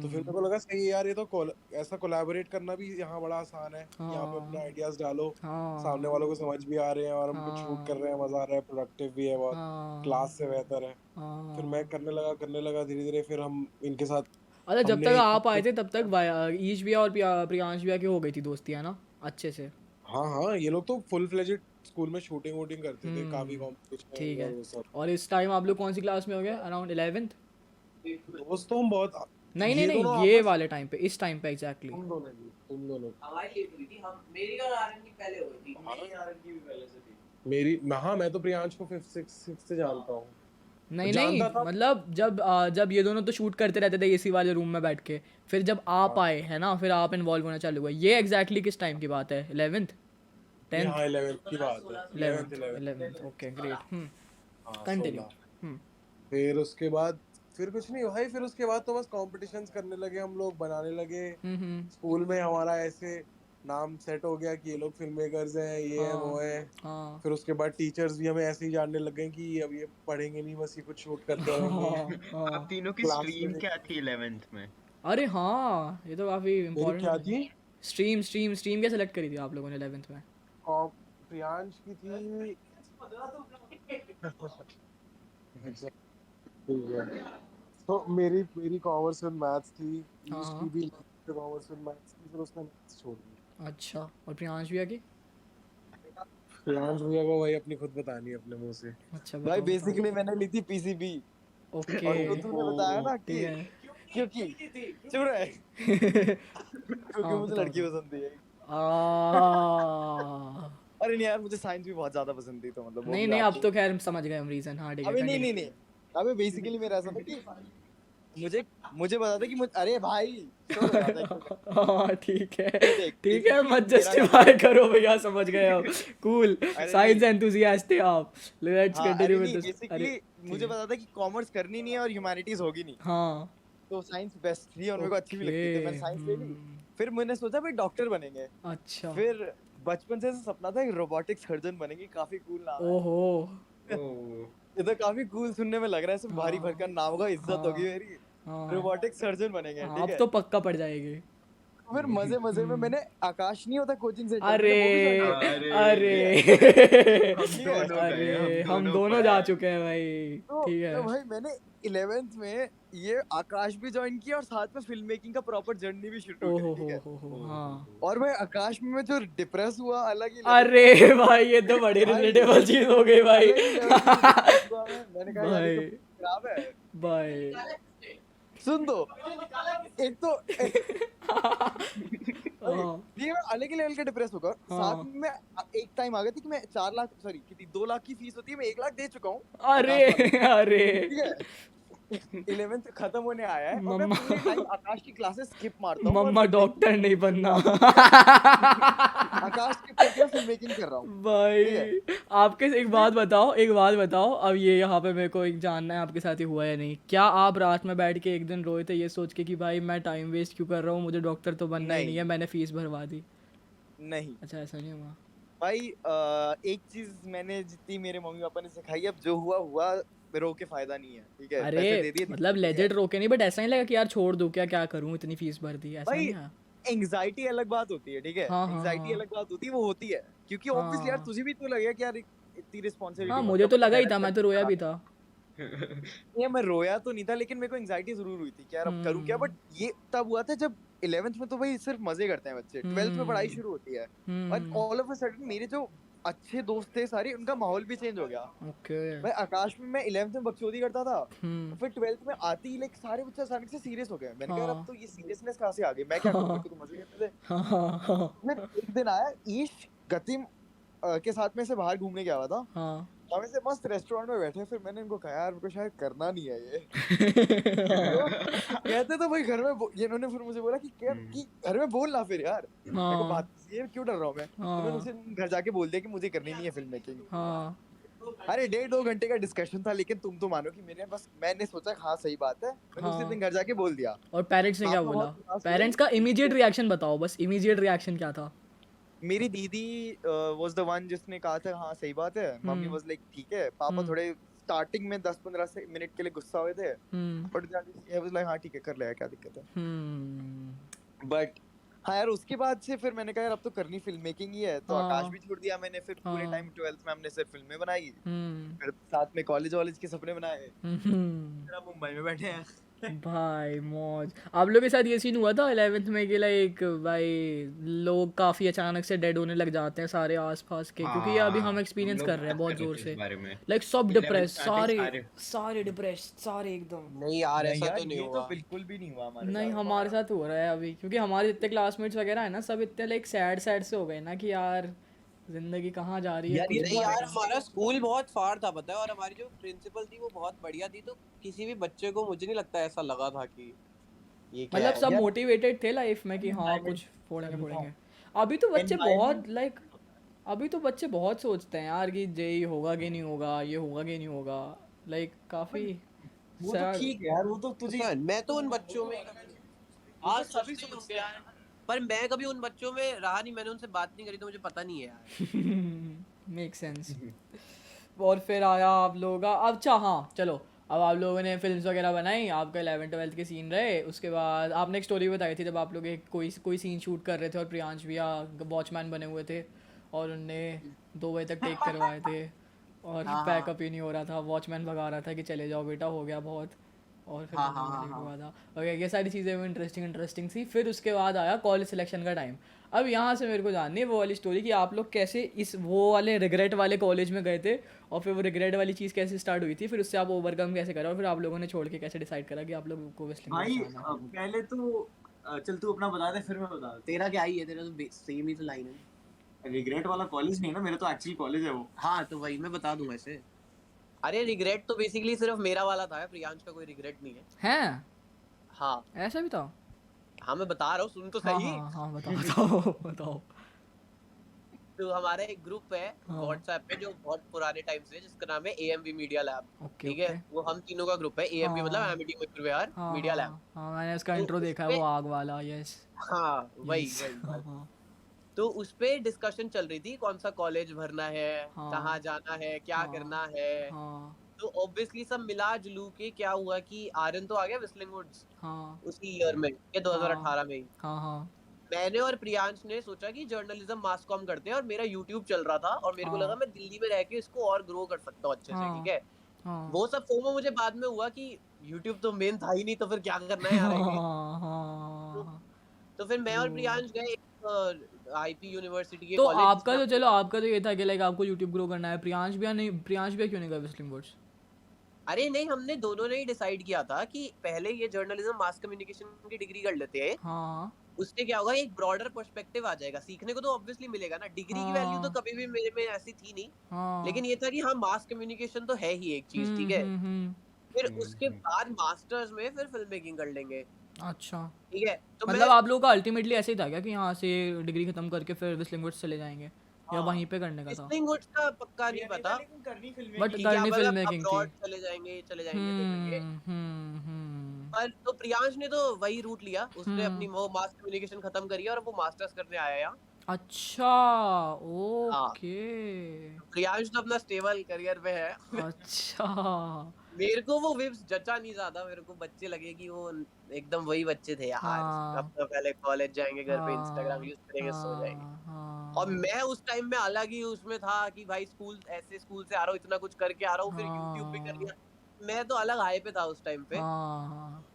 फिर मेरे हम्म को लगा सही है यार, ये तो ऐसा कोलैबोरेट करना भी यहाँ बड़ा आसान है। यहाँ पे अपने हाँ आइडियाज डालो, सामने हाँ वालों को समझ भी आ रहे हैं और हम कुछ शूट कर हाँ रहे हैं, मजा आ रहा है, प्रोडक्टिव भी है बहुत, हाँ क्लास से बेहतर है। फिर मैं हाँ करने लगा धीरे धीरे। फिर हम इनके साथ अच्छा जब हमने तक एक आप आए थे तब तक ईश भैया और प्रियांश भैया की हो गई थी दोस्ती है ना अच्छे से हाँ हाँ, ये लोग तो फुल फ्लेजेड स्कूल में शूटिंग वूटिंग करते थे, काफी हम्म कॉम्पिटिशन ठीक और है वो सब। और इस टाइम आप लोग कौन सी क्लास में हो गए अराउंड 11th दोस्त तो हम बहुत, नहीं नहीं ये नहीं दोनों ये आपस, वाले टाइम पे इस टाइम पे एग्जैक्टली तुम दोनों हमारी लेट हुई थी, हम मेरी और आर्यन की पहले हुई थी। मेरी आर्यन की भी पहले से थी। मेरी, हाँ मैं तो प्रियांश को 5th 6th से जानता हूँ, नहीं नहीं जानता था। मतलब जब ये दोनों तो शूट करते रहते थे एसी वाले रूम में बैठ के फिर जब आप आए है ना फिर आप इन्वॉल्व होना चालू हुआ ये एग्जैक्टली किस टाइम की बात है 11th ये 10th हाँ 11th की बात है, 11th ओके ग्रेट हाँ कंटिन्यू 16। फिर उसके बाद फिर कुछ नहीं भाई, फिर उसके बाद तो बस कॉम्पिटिशन्स करने लगे, हम लोग बनाने लगे। स्कूल में हमारा ऐसे नाम सेट हो गया कि ये लोग फिल्म मेकर्स हैं, ये है वो है। हाँ फिर उसके बाद टीचर्स भी हमें ऐसे ही जानने लग गए कि अब ये पढ़ेंगे नहीं, बस ये कुछ शूट करते रहेंगे हाँ आप तीनों की क्लास स्ट्रीम में। क्या थी 11th में? अरे हाँ ये तो काफी मेरी क्या इम्पोर्टेंट थी? स्ट्रीम क्या सेलेक्ट करी थी आप लोगों ने 11th में प्रियांश की थी तो मेरी मेरी कॉमर्स विद मैथ्स थी, हाँ, ईश की भी कॉमर्स विद मैथ्स थी, फिर उसने मैथ्स छोड़ दी। अच्छा और प्रियांश भैया की प्रियांश भैया को भाई अपनी खुद बतानी है अपने मुंह से। अच्छा भाई बताओ बताओ बेसिकली मैंने ली थी पीसीबी, ओके और जो तूने बताया ना ठीक कि है क्योंकि चुप रहे क्योंकि हाँ मुझे बताओ लड़की बताओ पसंद थी। आ अरे नहीं यार, मुझे साइंस भी बहुत ज्यादा पसंद थी, तो मतलब वो नहीं भी नहीं अब आपको। तो खैर समझ गए हम रीजन हाँ ठीक है अबे नहीं कंटिन्यू नहीं नहीं, अबे बेसिकली मेरा ऐसा था कि मुझे मुझे बता था कि अरे भाई सुन रहा था, एक second। हाँ ठीक है देख, ठीक है मत मेरा जस्टिफाई करो भैया समझ गए हम कूल अरे साइंस नहीं, एंथुसियास्ट थे आप लेट्स हाँ कंटिन्यू अरे विद नहीं, दिस अरे बेसिकली मुझे पता था कि कॉमर्स करनी नहीं है और ह्यूमैनिटीज होगी नहीं, हाँ तो साइंस बेस्ट थी और मेरे को अच्छी भी लगती थी, मैंने साइंस ले ली। फिर मैंने सोचा भाई डॉक्टर बनेंगे, अच्छा फिर बचपन से सपना था कि रोबोटिक सर्जन बनेंगे, काफी कूल नाम है। ओहो ये तो काफी कूल सुनने में लग रहा है, सब भारी हाँ भरकम नाम होगा, इज्जत होगी हाँ मेरी। हाँ रोबोटिक सर्जन बनेंगे, हाँ ठीक अब है। तो पक्का पड़ जाएगी फिर मजे मजे में मैंने आकाश नहीं होता कोचिंग सेंटर, अरे मैंने वो भी ज्वाइन किया, अरे हम ठीक है। दोनों गए, अरे हम हम दोनों दोनों पढ़े। जा चुके हैं भाई तो ठीक है भाई मैंने 11th में ये आकाश भी ज्वाइन किया और साथ में फिल्म मेकिंग का प्रॉपर जर्नी भी शुरू ओहो करी, ठीक है। हो हाँ और भाई आकाश में मैं जो डिप्रेस हुआ, अलग ही level अरे भाई ये तो बड़ी भाई, रिलेटेबल चीज हो गई भाई अलग ही level की depress हुआ मैं। मैंने कहा यार ये तो भाई खराब है। भाई सुन तो, एक तो हाँ ये मैं अलग ही लेवल का डिप्रेस होगा, हाँ। साथ में एक टाइम आ गया था कि मैं 4 लाख सॉरी कितनी 2 लाख की फीस होती है, मैं 1 लाख दे चुका हूँ अरे अरे ठीक है। 11th खत्म होने आया है और मैं मम्मा पूरे टाइम आकाश की क्लासेस स्किप मारता हूँ और मम्मा डॉक्टर नहीं बनना आकाश के करके फिल्म मेकिंग कर रहा हूँ, ठीक भाई है। आपके एक बात बताओ अब ये यहाँ पे मेरे को एक जानना है आपके साथ ही हुआ या नहीं क्या आप रात में बैठ के एक दिन रोए थे ये सोच के कि भाई मैं टाइम वेस्ट क्यों कर रहा हूँ मुझे डॉक्टर तो बनना ही नहीं है मैंने फीस भरवा दी नहीं अच्छा ऐसा नहीं हुआ। भाई, एक चीज मैंने जितनी मेरे मम्मी पापा ने सिखाई, अब जो हुआ हुआ, रो के फायदा नहीं है, ठीक है, अरे पैसे दे दिए, मतलब ठीक है। लेजिट रोके नहीं, बट ऐसा नहीं लगा कि यार छोड़ दो, क्या क्या करूं, इतनी फीस भर दी, ऐसा भाई नहीं है। एंजाइटी अलग बात होती है, ठीक है, हाँ हाँ एंजाइटी हाँ अलग बात होती है, वो होती है, क्योंकि ऑब्वियसली यार हाँ तुझे भी तो लगेगा कि यार इतनी हाँ, रिस्पॉन्सिबिलिटी, मुझे मतलब तो लगा ही मेहनत था, मैं तो करके रोया पढ़ा भी रहे था। हैं। ये मैं रोया तो नहीं था, लेकिन मेरे को एंजाइटी जरूर हुई थी कि यार अब करूँ क्या, बट ये तब हुआ था जब 11th में तो भाई सिर्फ मजे करते हैं बच्चे, 12th में पढ़ाई शुरू होती है, और ऑल ऑफ अ सडन मेरे जो अच्छे दोस्त थे सारे, उनका माहौल भी चेंज हो गया। ओके। भाई आकाश में मैं 11th में बकचोदी करता था, फिर 12th में आती ही लाइक सारे बच्चे अचानक से सीरियस हो गए। मैंने कहा यार अब हाँ तो ये सीरियसनेस कहाँ से आ गई, मैं क्या करूं, मेरे को तो मजे करने दे। हाँ हाँ फिर एक दिन आया, ईश गतिम के साथ में से बाहर घूमने गया हुआ था, हाँ हम ऐसे मस्त रेस्टोरेंट में बैठे, फिर मैंने इनको कहा यार मेरे को शायद करना नहीं है ये। तो कहते तो भाई घर में ये इन्होंने फिर मुझे बोला कि क्या कि घर में बोल ना फिर यार, मेरे को बात ये क्यों डर रहा हूँ मैं, तो मैंने उसे घर जाके बोल दिया कि मुझे करनी नहीं है फिल्म मेकिंग। हाँ। अरे 1.5-2 घंटे का डिस्कशन था, लेकिन तुम तो मानो कि मैंने सोचा हाँ सही बात है, मैंने उसी दिन घर जाके बोल दिया। और पेरेंट्स ने क्या पापा बोला? बहुत उदास हुए। पेरेंट्स का इमीडिएट रिएक्शन बताओ, बस इमीडिएट रिएक्शन क्या था? मेरी दीदी वाज द वन जिसने कहा था हाँ सही बात है, मम्मी वाज लाइक ठीक है, पापा थोड़े स्टार्टिंग में 10-15 मिनट के लिए गुस्सा हुए थे, बट आई वाज लाइक हाँ ठीक है कर ले, क्या दिक्कत है। बट हाँ यार, उसके बाद से फिर मैंने कहा यार अब तो करनी फिल्म मेकिंग ही है, तो आकाश भी छोड़ दिया मैंने, फिर पूरे टाइम 12th में हमने सिर्फ फिल्में बनाई, फिर साथ में कॉलेज के सपने बनाए, फिर हम मुंबई में बैठे हैं। भाई मौज। आप लोग के साथ ये सीन हुआ था 11th में कि लाइक भाई लोग काफी अचानक से डेड होने लग जाते हैं सारे आसपास के, क्योंकि ये अभी हम एक्सपीरियंस कर रहे हैं बहुत जोर से, लाइक सब डिप्रेस, सारे डिप्रेस, सारे एकदम। नहीं यार नहीं ऐसा यार, तो नहीं ये तो हुआ। बिल्कुल भी नहीं हुआ हमारे नहीं साथ। हमारे साथ हो रहा है अभी, क्योंकि हमारे जितने क्लासमेट्स वगैरह है ना, सब इतने लाइक सैड सैड से हो गए ना कि यार जिंदगी कहाँ जा रही है, यार कुछ ये नहीं नहीं यार पता। हमारा स्कूल बहुत फार था पता है, और हमारी जो प्रिंसिपल थी वो बहुत बढ़िया थी, तो किसी भी बच्चे को मुझे नहीं लगता ऐसा लगा था कि ये क्या मतलब है। सब यार मोटिवेटेड थे लाइफ में कि हाँ कुछ फोड़ेंगे फोड़ेंगे। अभी तो बच्चे बहुत लाइक, अभी तो बच्चे बहुत सोचते हैं यार कि जेई होगा कि नहीं होगा, ये होगा कि नहीं होगा, लाइक काफी वो तो ठीक है यार, वो तो तुझे मैं तो उन बच्चों में आज सभी सोचते हैं यार, पर मैं कभी उन बच्चों में रहा नहीं, मैंने उनसे बात नहीं करी, तो मुझे पता नहीं है यार। Make sense. और फिर आया आप लोगों का, अब अच्छा हाँ चलो, अब आप लोगों ने फिल्म्स वगैरह बनाई, आपका 11th-12th के सीन रहे, उसके बाद आपने एक स्टोरी बताई थी जब आप लोग एक कोई सीन शूट कर रहे थे और प्रियांश भैया वॉचमैन बने हुए थे और उनने 2 बजे तक टेक करवाए थे और पैकअप ही नहीं हो रहा था, वॉचमैन भगा रहा था कि चले जाओ बेटा हो गया बहुत, और फिर लेट हुआ था। ओके, ये सारी चीज़ें भी इंटरेस्टिंग सी। फिर उसके बाद आया कॉलेज सिलेक्शन का टाइम। अब यहाँ से मेरे को जाननी है वो वाली स्टोरी कि आप लोग कैसे इस वो वाले रिग्रेट वाले कॉलेज में गए थे, और फिर वो रिग्रेट वाली चीज़ कैसे स्टार्ट हुई थी, फिर उससे आप ओवरकम कैसे करा, और फिर आप लोगों ने छोड़ के कैसे डिसाइड करा कि आप लोग को वेस्लिंग भाई जाना है। पहले तो चल तू अपना बता दे, फिर मैं बता देता तेरा क्या ही है, तेरा तो सेम ही तो लाइन है। हूँ। रिग्रेट वाला कॉलेज नहीं है ना, मेरा तो एक्चुअल कॉलेज है वो। हाँ तो वही मैं बता दूं ऐसे। अरे रिग्रेट तो बेसिकली सिर्फ मेरा वाला था, प्रियांश का कोई रिग्रेट नहीं है। हैं? हाँ ऐसा भी था? हाँ मैं बता रहा हूँ, सुन तो हाँ सही। हाँ बताओ बताओ। तो हमारा एक ग्रुप है व्हाट्सएप पे जो बहुत पुराने टाइम से, जिसका नाम है AMV मीडिया लैब। ठीक है, वो हम तीनों का ग्रुप है, AMV मतलब एमिटी मइक्रोवेयर मीडिया लैब। हाँ मैंने उसका तो इंट्रो देखा है, वो आग वाला। यस हाँ वही वही। तो उस पे डिस्कशन चल रही थी कौन सा कॉलेज भरना है, कहाँ जाना है, क्या करना है। तो ऑब्वियसली सब मिला जुलू के क्या हुआ कि आर्यन तो आ गया विस्लिंग वुड्स उसी ईयर में, ये 2018 में ही। मैंने और प्रियांश ने सोचा कि जर्नलिज्म मास कॉम करते हैं, और मेरा यूट्यूब चल रहा था और मेरे को लगा मैं दिल्ली में रह के इसको और ग्रो कर सकता हूँ अच्छे से। ठीक है, वो सब फोमो मुझे बाद में हुआ कि यूट्यूब तो मेन था ही नहीं, तो फिर क्या करना है यार। तो फिर मैं और प्रियांश गए आईपी यूनिवर्सिटी के तो कॉलेज। आपका तो चलो, आपका तो ये था कि लाइक आपको यूट्यूब ग्रो करना है। प्रियांश भी क्यों नहीं गया विस्लिंग वुड्स? अरे नहीं, हमने दोनों ने ही डिसाइड किया था कि पहले ये जर्नलिज्म मास कम्युनिकेशन की डिग्री कर लेते हैं। हाँ उससे क्या होगा, एक ब्रॉडर पर्सपेक्टिव आ जाएगा, सीखने को तो ऑब्वियसली मिलेगा ना। डिग्री की वैल्यू तो कभी भी मेरे में ऐसी थी नहीं, लेकिन ये था कि हाँ मास कम्युनिकेशन तो है ही एक चीज। ठीक है, फिर उसके बाद मास्टर्स में फिर फिल्म मेकिंग कर लेंगे। अच्छा ठीक है, तो मतलब आप लोगों का अल्टीमेटली ऐसे ही था क्या कि यहाँ से डिग्री खत्म करके फिर विस्लिंग वुड्स चले जाएंगे, या वहीं पे करने का था? विस्लिंग वुड्स का पक्का नहीं पता, लेकिन करनी फिल्म बट करनी फिल्म मेकिंग थी। चले जाएंगे देख लेंगे। पर तो प्रियांश ने तो वही रूट लिया, उसने अपनी वो मास कम्युनिकेशन खत्म करी और वो मास्टर्स करने आया यहाँ। अच्छा, हाँ ओके, प्रियांश तो अपना स्टेबल करियर पे है अच्छा, मेरे को वो विब्स जचा नहीं ज्यादा मेरे को बच्चे लगे कि वो एकदम वही बच्चे थे यार हाँ, अपना पहले कॉलेज जाएंगे घर पे इंस्टाग्राम हाँ, यूज करेंगे सो जाएंगे हाँ, और हाँ, मैं उस टाइम में अलग ही उसमें था कि भाई स्कूल ऐसे स्कूल से आ रहा हूँ इतना कुछ करके आ रहा हूँ फिर यूट्यूब भी कर हाँ, लिया मैं तो अलग हाई पे था उस टाइम पे हाँ,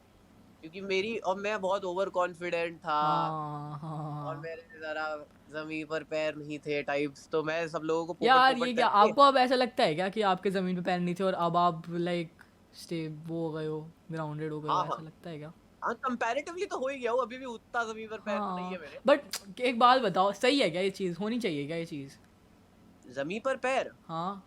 क्योंकि मेरी और मैं बहुत ओवर कॉन्फिडेंट था हाँ, और हाँ। मेरे जरा जमीन पर पैर नहीं थे टाइप्स तो मैं सब लोगों को पोपट यार ये पोपट क्या करके आपको अब ऐसा लगता है क्या कि आपके ज़मीन पे पैर नहीं थे और अब आप लाइक स्टे वो हो गए हो, ग्राउंडेड हो गए हो, हाँ ऐसा हाँ लगता है क्या? हाँ कंपैरेटिवली तो हो ही गया हूँ अभी भी उतना जमीन पर पैर तो नहीं हाँ, है मेरे बट एक बात बताओ, सही है क्या ये चीज़, होनी चाहिए क्या ये चीज़? जमीन पर पैर हाँ,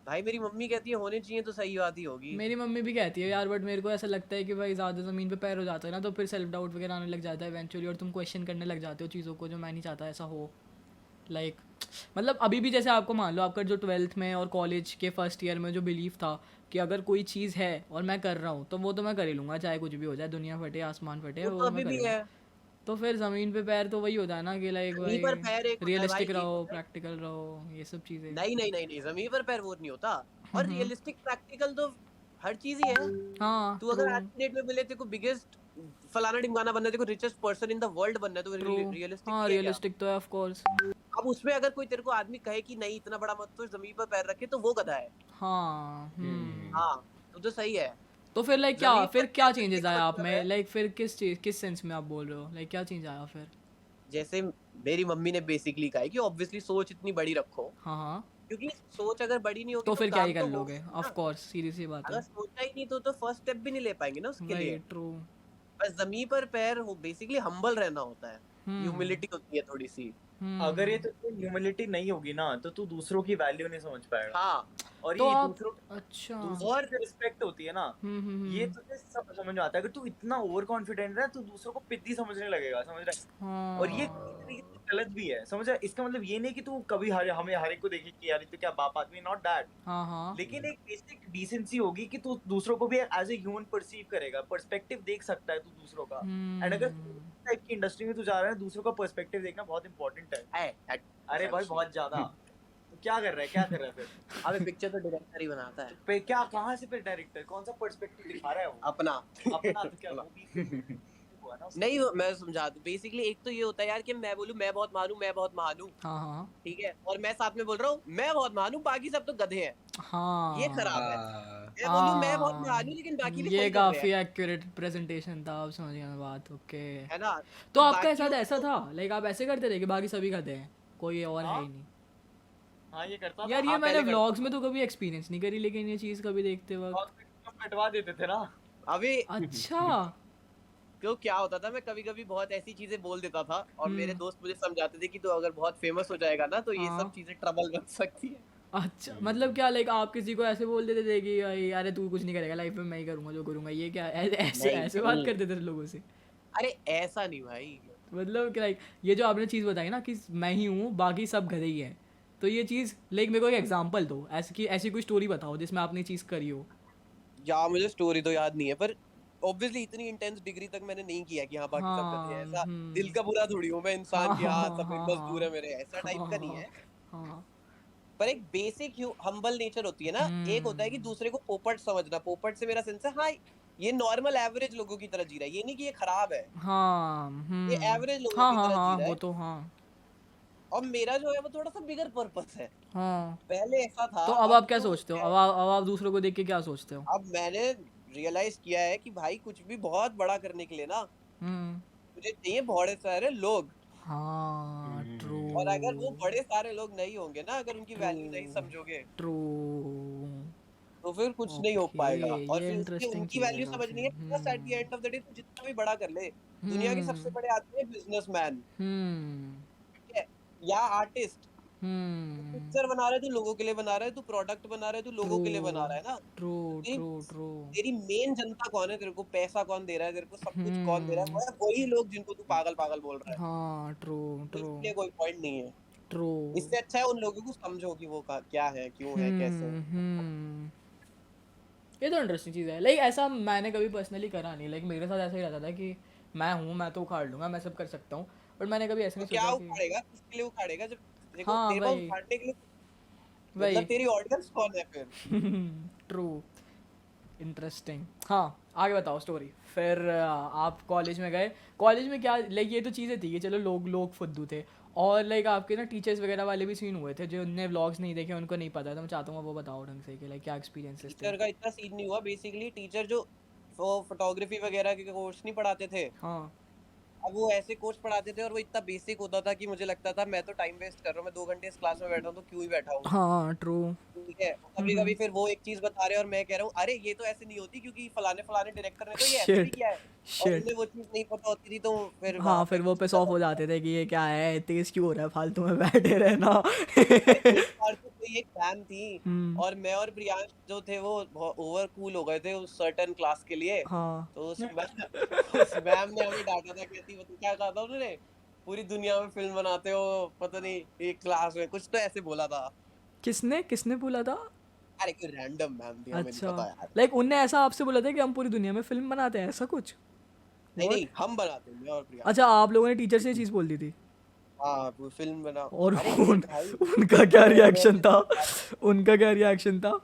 भाई मेरी मम्मी कहती है होने चाहिए तो सही बात ही होगी मेरी मम्मी भी कहती है यार, बट मेरे को ऐसा लगता है कि भाई ज़्यादा ज़मीन पे पैर हो जाता है ना तो फिर सेल्फ डाउट वगैरह आने लग जाता है इवेंचुअली और तुम क्वेश्चन करने लग जाते हो चीज़ों को, जो मैं नहीं चाहता ऐसा हो। लाइक मतलब अभी भी जैसे आपको मान लो आपका जो 12th में और कॉलेज के फर्स्ट ईयर में जो बिलीव था कि अगर कोई चीज़ है और मैं कर रहा हूँ तो वो तो मैं कर ही लूँगा, चाहे कुछ भी हो जाए, दुनिया फटे आसमान फटे, वो तो वो मैं अभी कर ही भी लूँगा। है तो फिर ज़मीन पे पैर तो वही होता है ना कि लाइक जमीन भाई पर पैर एक होता है भाई रियलिस्टिक एक रहो, होता है प्रैक्टिकल रहो, ये सब चीज़ें। नहीं नहीं नहीं नहीं जमीन पर पैर वो नहीं होता और हम्म, रियलिस्टिक प्रैक्टिकल तो हर चीज ही है हाँ, तू ट्रू, अगर आज की डेट में मिले तेरे को बिगेस्ट फलाना ढिमकाना बनना है तेरे को richest person in the world बनना है तो ट्रू, रियलिस्टिक हाँ नहीं है क्या रियलिस्टिक तो है ऑफ कोर्स। अब उसमें अगर कोई तेरे को आदमी कहे कि नहीं इतना बड़ा मत सोच जमीन पर पैर रखे तो वो गधा है हाँ, हाँ तो सही है तो फिर लाइक क्या, जमीन पर फिर पैर क्या रखने चेंजेस का आया आप मतलब में, है लाइक फिर किस चीज किस सेंस में आप बोल रहे हो, लाइक क्या चेंज आया फिर? जैसे मेरी मम्मी ने बेसिकली कहा है कि ऑब्वियसली सोच इतनी बड़ी रखो हाँ, हाँ, क्योंकि सोच अगर बड़ी नहीं होगी तो तो फिर क्या ही काम कर तो लोगे, होगा नहीं ऑफ ना कोर्स सीधी सी बात अगर है। सोचा ही नहीं तो फर्स्ट स्टेप भी नहीं ले पाएंगे ना उसके वही लिए ट्रू। बस जमीन पर पैर हो बेसिकली हम्बल रहना होता है हम्म, ह्यूमिलिटी होती है थोड़ी सी अगर ये हम्म, तो ह्यूमिलिटी नहीं होगी ना तो तू दूसरों की वैल्यू नहीं समझ पाएगा हाँ और तो ये आप, दूसरों अच्छा, दूसरों की जो रिस्पेक्ट होती है ना ये हम्म, तुझे सब समझ में आता है अगर तू इतना ओवर कॉन्फिडेंट है तो दूसरों को पिद्दी समझने लगेगा समझ रहा है और ये एक हाँ, तरीके से गलत भी है समझ रहा है इसका मतलब ये नहीं कि तू कभी हमें हर एक को देखे कि यार ये तो क्या बाप आदमी नॉट दैट हाँ, हाँ, लेकिन एक बेसिक डिसेंसी होगी कि तू दूसरों को भी एज ए ह्यूमन परसीव करेगा पर्सपेक्टिव देख सकता है तू दूसरों का एंड अगर हम्म, टाइप की इंडस्ट्री में तू जा रहा है दूसरों का पर्सपेक्टिव देखना बहुत इंपॉर्टेंट है अरे भाई बहुत ज्यादा तो क्या कर रहा है फिर अबे पिक्चर तो डायरेक्टर ही बनाता है पे क्या कहाँ से फिर डायरेक्टर कौन सा पर्सपेक्टिव दिखा रहा है वो अपना अपना तो क्या वो भी हुआ ना उसका। नहीं मैं समझा दूं बेसिकली एक तो ये होता है यार कि मैं बोलूं मैं बहुत महान हूं हाँ, हाँ, ठीक है और मैं साथ में बोल रहा हूँ मैं बहुत महान हूं बाकी सब तो गधे हैं ये हाँ, खराब है हाँ मैं बोलूं मैं बहुत हाँ, महान हूं लेकिन बाकी भी ये वही कर रहे काफ़ी हैं एक्यूरेट प्रेजेंटेशन था, आप समझ गए मैं बात, ओके। है ना तो आपका बाकियों साथ को ऐसा तो था, लाइक आप ऐसे करते थे कि बाकी सभी करते हैं, कोई और है हाँ ही नहीं? हाँ ये करता यार था ये हाँ मैंने पहले करता व्लॉग्स में तो कभी एक्सपीरियंस नहीं करी, लेकिन ये चीज़ कभी देखते और वक्त। फिर हम कटवा देते थे ना अभी अच्छा, क्यों क्या होता था मैं कभी कभी बहुत ऐसी चीजें बोल देता था और मेरे हम्म, दोस्त मुझे समझाते थे कि तू अगर बहुत फेमस हो जाएगा ना तो ये सब हाँ, चीजें ट्रबल बन सकती है अच्छा, मतलब क्या लाइक आप किसी को ऐसे बोल देते थे कि भाई अरे तू कुछ नहीं करेगा लाइफ में, मैं ही करूँगा जो करूँगा, ये क्या ऐसे नहीं ऐसे बात नहीं करते थे लोगों से? अरे ऐसा नहीं भाई मतलब कि लाइक ये जो आपने चीज़ बताई ना कि मैं ही हूँ बाकी सब गधे ही हैं, तो ये चीज़ लाइक मेरे को एक एग्जांपल दो, ऐसी कोई स्टोरी बताओ जिसमें आपने चीज़ करी हो। या मुझे स्टोरी तो याद नहीं है पर ऑब्वियसली इतनी इंटेंस डिग्री तक मैंने नहीं किया कि हाँ बाकी सब गधे हैं हाँ, ऐसा दिल का बुरा थोड़ी हूँ मैं हाँ, इंसान की हाँ, हाँ हाँ, सब हाँ, मजदूर है मेरे ऐसा टाइप का नहीं हाँ, है हाँ, पर एक बेसिक हम्बल नेचर होती है ना एक होता है कि हम्म, दूसरे को पोपट समझना पोपट से मेरा सेंस है हाँ ये नॉर्मल एवरेज लोगों की तरह जी रहा है ये नहीं कि ये खराब है हाँ, ये एवरेज लोगों हाँ, की हाँ, तरह जी हाँ, रहा वो है तो हाँ, और मेरा जो है वो थोड़ा सा बिगर पर्पस है हाँ, पहले ऐसा था तो अब अब आप क्या तो सोचते हो, मैं अब आप दूसरों को देख के क्या सोचते हो? अब मैंने रियलाइज किया है कि भाई कुछ भी बहुत बड़ा करने के लिए ना हम्म, मुझे चाहिए बहुत सारे लोग हाँ, ट्रू, और अगर वो बड़े सारे लोग नहीं होंगे ना अगर उनकी ट्रू, वैल्यू नहीं समझोगे ट्रू, तो फिर कुछ नहीं हो ओके, पाएगा और ये फिर उसके इंटरेस्टिंग उनकी चीज़ है वैल्यू काफ़ी। समझनी है बस at the end of the day तू जितना भी बड़ा कर ले दुनिया के सबसे हम्म, बड़े आदमी है बिजनेसमैन हम्म, ठीक है या आर्टिस्ट तू हम्म, पिक्चर बना रहा है तू लोगों के लिए बना रहा है तू प्रोडक्ट बना रहा है तू ट्रू, लोगों के लिए बना रहा है ना ट्रू, तो तेरी ट्रू, ट्रू, तेरी मेन जनता कौन है तेरे को पैसा कौन दे रहा है तेरे को सब कुछ कौन दे रहा है हम्म, वो है वही लोग जिनको तू पागल पागल बोल रहा है हाँ, ट्रू, तो ट्रू, इसलिए कोई पॉइंट नहीं है ट्रू, इससे अच्छा है उन लोगों को समझो कि वो क्या है क्यों है कैसे है हम्म, ये तो इंटरेस्टिंग चीज़ है, लाइक ऐसा मैंने कभी पर्सनली करा नहीं, लाइक मेरे साथ ऐसा ही रहता था कि मैं हूँ, मैं तो उखाड़ लूँगा, मैं सब कर सकता हूँ, बट मैंने कभी ऐसे तो नहीं क्या सोचा कि उखाड़ेगा, किसके लिए उखाड़ेगा? जब देखो हाँ तेरे पास भाई उखाड़ने के लिए, भाई मतलब तेरी ऑडियंस कौन है फिर? True interesting. हाँ आगे बताओ स्टोरी। फिर आप कॉलेज में गए। कॉलेज में क्या लाइक ये तो चीज़ें थी कि चलो लोग लोग फुद्दू थे, और लाइक आपके ना टीचर्स वगैरह वाले भी सीन हुए थे जो उनने व्लॉग्स नहीं देखे, उनको नहीं पता। तो मैं चाहता हूँ वो बताओ ढंग से कि लाइक क्या एक्सपीरियंसेस थे। टीचर का इतना सीन नहीं हुआ, बेसिकली टीचर जो फोटोग्राफी वगैरह के कोर्स नहीं पढ़ाते थे, हाँ अब वो ऐसे कोर्स पढ़ाते थे और वो इतना बेसिक होता था कि मुझे लगता था मैं तो टाइम वेस्ट कर रहा हूँ, मैं 2 घंटे इस क्लास में बैठा हूँ तो क्यों ही बैठा हूँ। हाँ ट्रू। ठीक है, कभी कभी फिर वो एक चीज बता रहे हैं और मैं कह रहा हूँ अरे ये तो ऐसे नहीं होती क्योंकि फलाने फलाने डायरेक्टर ने तो ये ऐसे भी शिट किया है, और शिट। उन्हें वो चीज नहीं पता होती थी, तो फिर वहां हाँ पे फिर वो कुछ पिस ऑफ गलत हो था। जाते थे कि ये क्या है, तेज क्यों हो रहा है, फालतू में बैठे रहना। अरे एक बार तो कोई एक मैम थी, हम्म। और मैं और प्रियांश जो थे वो ओवर कूल हो गए थे उस सर्टेन क्लास के लिए। हाँ तो उस मैम ने हमें डांटा था, कहती पता क्या कहा था उन्होंने, पूरी दुनिया में फिल्म बनाते हो, पता नहीं एक क्लास में कुछ तो ऐसे बोला था। किसने किसने बोला था? अरे कोई रैंडम मैम थी, हमें नहीं अच्छा पता यार। लाइक उनने ऐसा आपसे बोला था कि हम पूरी दुनिया में फिल्म बनाते हैं, ऐसा कुछ? नहीं व्हाट? नहीं, हम बनाते हैं, मैं और अच्छा प्रियांश। आप लोगों ने टीचर से ये चीज़ बोल दी थी? हाँ वो फिल्म बनाओ। और अरे नहीं उन, भाई, उनका क्या वो रिएक्शन वैसे था? नहीं था। उनका क्या रिएक्शन था?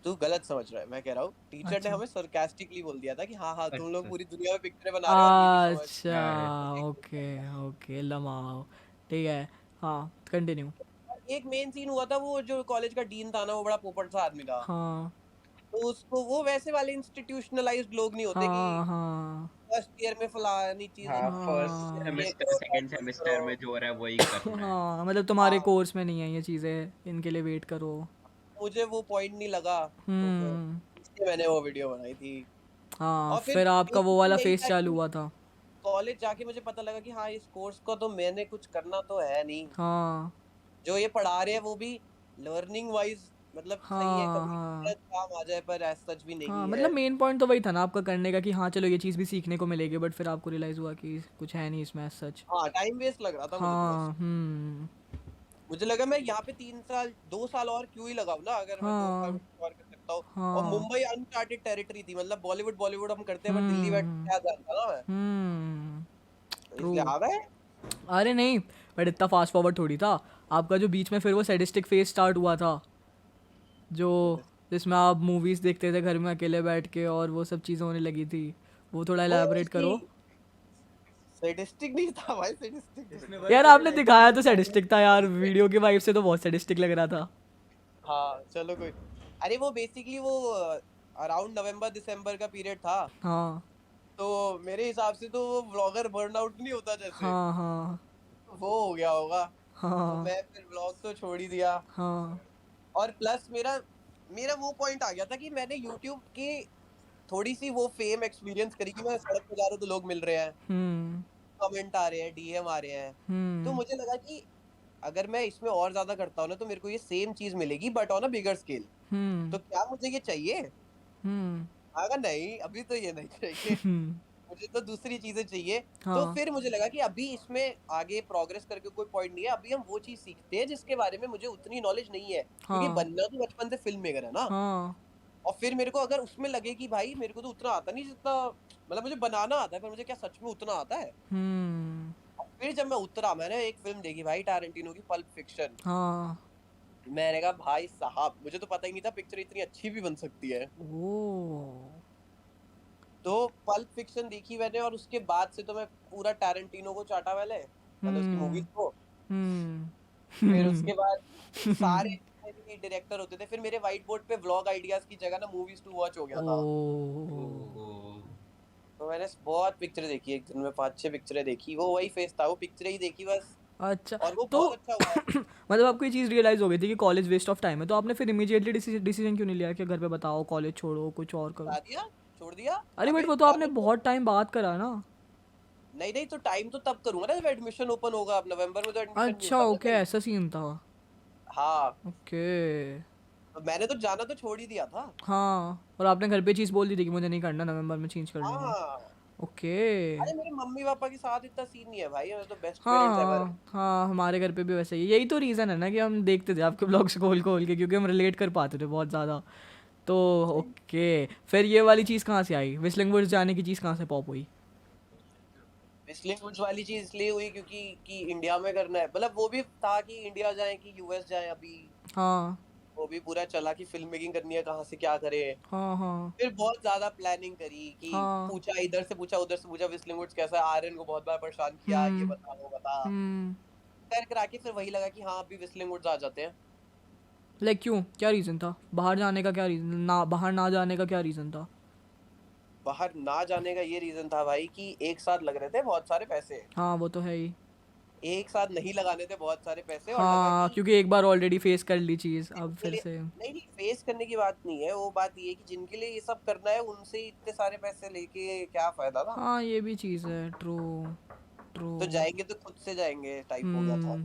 तू गलत समझ रहा है, मैं कह रहा हूँ टीचर ने अच्छा हमें सरकास्टिकली बोल दिया था कि हाँ हाँ तुम लोग अच्छा पूरी दुनिया में पिक्चरें बना रहे हो और ये नहीं समझ। अच्छा अरे ओके ओके लमाओ। ठीक है हाँ कंटिन्यू। और एक मेन सीन हुआ था, वो जो कॉलेज का डीन था ना, वो बड़ा पोपट सा आदमी था। हाँ तो उसको वो वैसे वाले इंस्टीट्यूशनलाइज्ड लोग नहीं होते कि हाँ हाँ फर्स्ट ईयर में फलानी चीज हाँ, होती है, फर्स्ट ये हाँ सेमेस्टर करो सेकंड प्रैक्टिस सेमेस्टर करो। में जो हो रहा है वही करना है। हाँ मतलब तुम्हारे हाँ, कोर्स में नहीं है ये चीज़ें, इनके लिए वेट करो। मुझे वो पॉइंट नहीं लगा, तो फिर हम्म। इसलिए मैंने वो वीडियो बनाई थी। हाँ और फिर फिर आपका वो वाला बेसिकली यही फेस था चालू कि हुआ था। कॉलेज जाके मुझे पता लगा कि हाँ इस कोर्स को तो मैंने कुछ करना तो है नहीं, हाँ जो ये पढ़ा रहे हैं वो भी लर्निंग वाइज मतलब सही है, हाँ कभी हाँ शायद काम आ जाए, पर ऐसा सच भी हाँ नहीं मतलब है। मेन पॉइंट तो वही था ना आपका करने का कि हाँ चलो ये चीज़ भी सीखने को मिलेगी, बट फिर आपको रियलाइज़ हुआ कि कुछ है नहीं इसमें सच। हाँ टाइम वेस्ट लग रहा था मुझे तो बस। हाँ मुझे लगा मैं यहाँ पे 3 साल 2 साल और क्यों ही लगाऊं ना, अगर मैं 2 साल में हाँ कुछ और कर सकता हूँ। और हाँ मुंबई अनचार्टेड टेरिटरी थी, मतलब बॉलीवुड बॉलीवुड हम करते हैं, पर दिल्ली बैठ के हम्म क्या जानता ना मैं, हम्म तो ट्रू। इसलिए आ गए। अरे नहीं बट इतना फास्ट फॉरवर्ड थोड़ी था आपका, जो बीच में फिर वो सैडिस्टिक फेज स्टार्ट हुआ था, जो जिसमें आप मूवीज़ देखते थे घर में अकेले बैठ के और वो सब चीज़ें होने लगी थी, वो थोड़ा वो एलैबोरेट उसकी करो। सैडिस्टिक नहीं था भाई, सैडिस्टिक उसने नहीं। वही यार तेरे आपने लाइक दिखाया किए तो थे सारे। सैडिस्टिक था यार, वीडियो के वाइब से तो बहुत सैडिस्टिक लग रहा था। हाँ चलो कोई। अरे वो बेसिकली वो अराउंड नवंबर दिसंबर का पीरियड था, हाँ तो मेरे हिसाब से तो वो व्लॉगर बर्नआउट नहीं होता जैसे, हाँ हाँ वो हो गया होगा। तो हाँ मैं फिर व्लॉग तो छोड़ ही दिया। हाँ और प्लस मेरा मेरा वो पॉइंट आ गया था कि मैंने यूट्यूब की थोड़ी सी वो फेम एक्सपीरियंस करी कि मैं सड़क पे जा रहा हूँ तो लोग मिल रहे हैं, हम्म कमेंट आ रहे हैं, डीएम आ रहे हैं। तो हम्म मुझे लगा कि अगर मैं इसमें और ज्यादा करता हूँ ना तो मेरे को ये सेम चीज मिलेगी but on a bigger scale. Hmm तो क्या मुझे ये चाहिए? हम्म अगर नहीं अभी तो ये नहीं चाहिए, मुझे तो दूसरी चीजें चाहिए। तो हाँ फिर मुझे लगा कि अभी इसमें आगे प्रोग्रेस करके कोई पॉइंट नहीं है, अभी हम वो चीज सीखते हैं जिसके बारे में मुझे उतनी नॉलेज नहीं है, क्योंकि हाँ बनना तो बचपन से फिल्म मेकर है ना। हाँ और फिर मेरे को अगर उसमें लगे कि भाई मेरे को तो उतना आता नहीं जितना, मतलब मुझे बनाना आता है पर मुझे क्या सच में उतना आता है। हम्म और फिर जब मैं उतरा, मैंने एक फिल्म देखी भाई टारंटिनो की, पल्प फिक्शन। हाँ मैंने कहा भाई साहब, मुझे तो पता ही नहीं था पिक्चर इतनी अच्छी भी बन सकती है। ओ तो पल्प फिक्शन देखी मैंने, और उसके बाद से तो मैं पूरा टारंटिनो को चाटा पहले, मतलब उसकी मूवीज हम्म को। फिर हम्म उसके बाद सारे जितने भी डायरेक्टर होते थे, फिर मेरे व्हाइट बोर्ड पे व्लॉग आइडियाज की जगह ना मूवीज टू वॉच हो गया था। ओ ओ तो मैंने बहुत पिक्चरें देखी, एक दिन में 5-6 पिक्चरें देखी, वो वही फेस था, वो पिक्चरें ही देखी बस। अच्छा और वो तो बहुत अच्छा हुआ। मतलब आपको ये चीज़ रियलाइज़ हो गई थी कि कॉलेज वेस्ट ऑफ टाइम है, तो आपने फिर इमीडिएटली डिसीजन क्यों नहीं लिया कि घर पे बताओ कॉलेज छोड़ो कुछ और करो? बता दिया, छोड़ दिया। अरे बट अबे वो तो आपने कॉलेज तो, बहुत टाइम बाद करा ना। नहीं नहीं तो टाइम तो तब करूंगा ना जब एडमिशन ओपन होगा, अब नवंबर में तो एडमिशन अच्छा मिलता है ओके कहीं। ऐसा सीन था। हाँ, ओके तो मैंने तो जाना तो छोड़ ही दिया था। हाँ और आपने घर पे चीज़ बोल दी थी कि मुझे नहीं करना, नवंबर में चेंज कर लूँगा। हाँ, ओके अरे मेरे मम्मी पापा के साथ इतना सीन नहीं है भाई, मैं तो बेस्ट हाँ पेरेंट्स एवर। हाँ हाँ हमारे घर पे भी वैसे ही, यही तो रीज़न है ना कि हम देखते थे आपके ब्लॉग्स खोल खोल के, क्योंकि हम रिलेट कर पाते थे बहुत ज़्यादा। तो सही। ओके फिर ये वाली चीज़ कहाँ से आई, विस्लिंग वुड्स जाने की चीज़ कहाँ से पॉप हुई? इसलिए कुछ वाली चीज इसलिए हुई क्योंकि कि इंडिया में करना है, मतलब वो भी था कि इंडिया जाए कि यूएस जाए, अभी हाँ वो भी पूरा चला कि फिल्म मेकिंग करनी है, कहाँ से क्या करें। हाँ हाँ फिर बहुत ज्यादा प्लानिंग करी कि हाँ पूछा, इधर से पूछा उधर से पूछा, व्हिstling वुड्स कैसा है, आर्यन को बहुत बार परेशान किया, ये बता वो बता, हम्म कर करा के फिर वही लगा कि हाँ अभी व्हिstling वुड्स आ जाते हैं। लाइक क्यों, क्या रीज़न था बाहर जाने का, क्या रीज़न, ना बाहर ना जाने का क्या रीज़न था? बाहर ना जाने का ये रीजन था भाई कि एक साथ लग रहे थे बहुत सारे पैसे, हाँ वो तो है ही। एक साथ नहीं लगाने थे बहुत सारे पैसे, और लगा हाँ कि क्योंकि एक बार ऑलरेडी फेस कर ली चीज़, अब जिनके फिर लिए, से। नहीं नहीं फेस करने की बात नहीं है, वो बात ये है कि जिनके लिए ये सब करना है उनसे ही इतने सारे पैसे लेके क्या फायदा ना। हाँ ये भी चीज़ है, ट्रू ट्रू। तो जाएंगे तो खुद से जाएंगे टाइप हो गया था।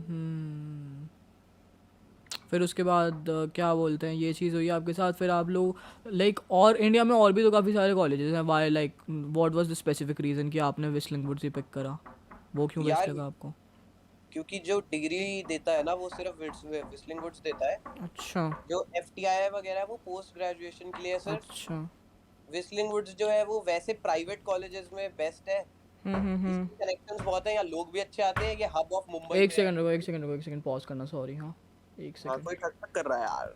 फिर उसके बाद क्या बोलते हैं, ये चीज़ हुई आपके साथ, फिर आप लोग लाइक, और इंडिया में और भी तो काफ़ी सारे कॉलेजेस हैं, why like what was the specific reason कि आपने व्हिstling वुड्स ही पिक करा, वो क्यों बेस्ट यार लगा आपको? क्योंकि जो डिग्री देता है ना वो सिर्फ व्हिstling वुड्स देता है, अच्छा जो FTI वगैरह है वो पोस्ट ग्रेजुएशन के लिए है सिर्फ। अच्छा। व्हिstling वुड्स जो है वो वैसे प्राइवेट कॉलेजेस में बेस्ट है, हम्म। इसके कनेक्शंस बहुत हैं, यहाँ लोग भी अच्छे आते हैं, ये हब ऑफ मुंबई एक में है। सेकंड रुको, एक सेकंड रुको, एक सेकंड पॉज करना, सॉरी। हाँ एक हाँ सेकंड। कोई ठक कर रहा है यार,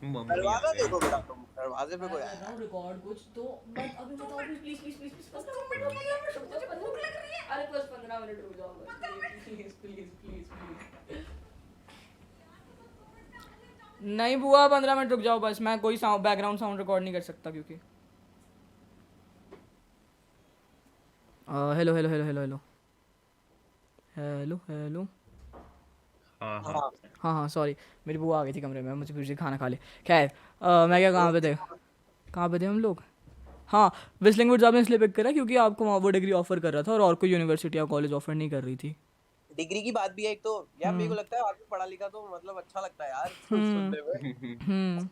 मम्मी आ दरवाजा गई। देखो बेटा, तुम दरवाजे पे कोई आया है। रिकॉर्ड कुछ तो बट अभी बताओ please please please please 15 minute हो गए, मुझे भूख लग रही है। अरे बस 15 मिनट रुक जाओ बस, प्लीज प्लीज प्लीज प्लीज। नहीं बुआ 15 मिनट रुक जाओ बस, मैं कोई साउंड बैकग्राउंड साउंड रिकॉर्ड नहीं कर सकता क्योंकि hello hello hello hello hello hello hello. हाँ हाँ हाँ हाँ हाँ सॉरी, मेरी बुआ आ गई थी कमरे में, मुझे फिर से खाना खा ले। खैर मैं क्या, कहाँ पे थे हम लोग? हाँ व्हिstling वुड्स आपने इसलिए पिक करा क्योंकि आपको वहाँ वो डिग्री ऑफर कर रहा था और कोई यूनिवर्सिटी या कॉलेज ऑफर नहीं कर रही थी। डिग्री की बात भी है एक तो, यार मेरे को लगता है आदमी पढ़ा लिखा तो मतलब अच्छा लगता है यार सुनने में।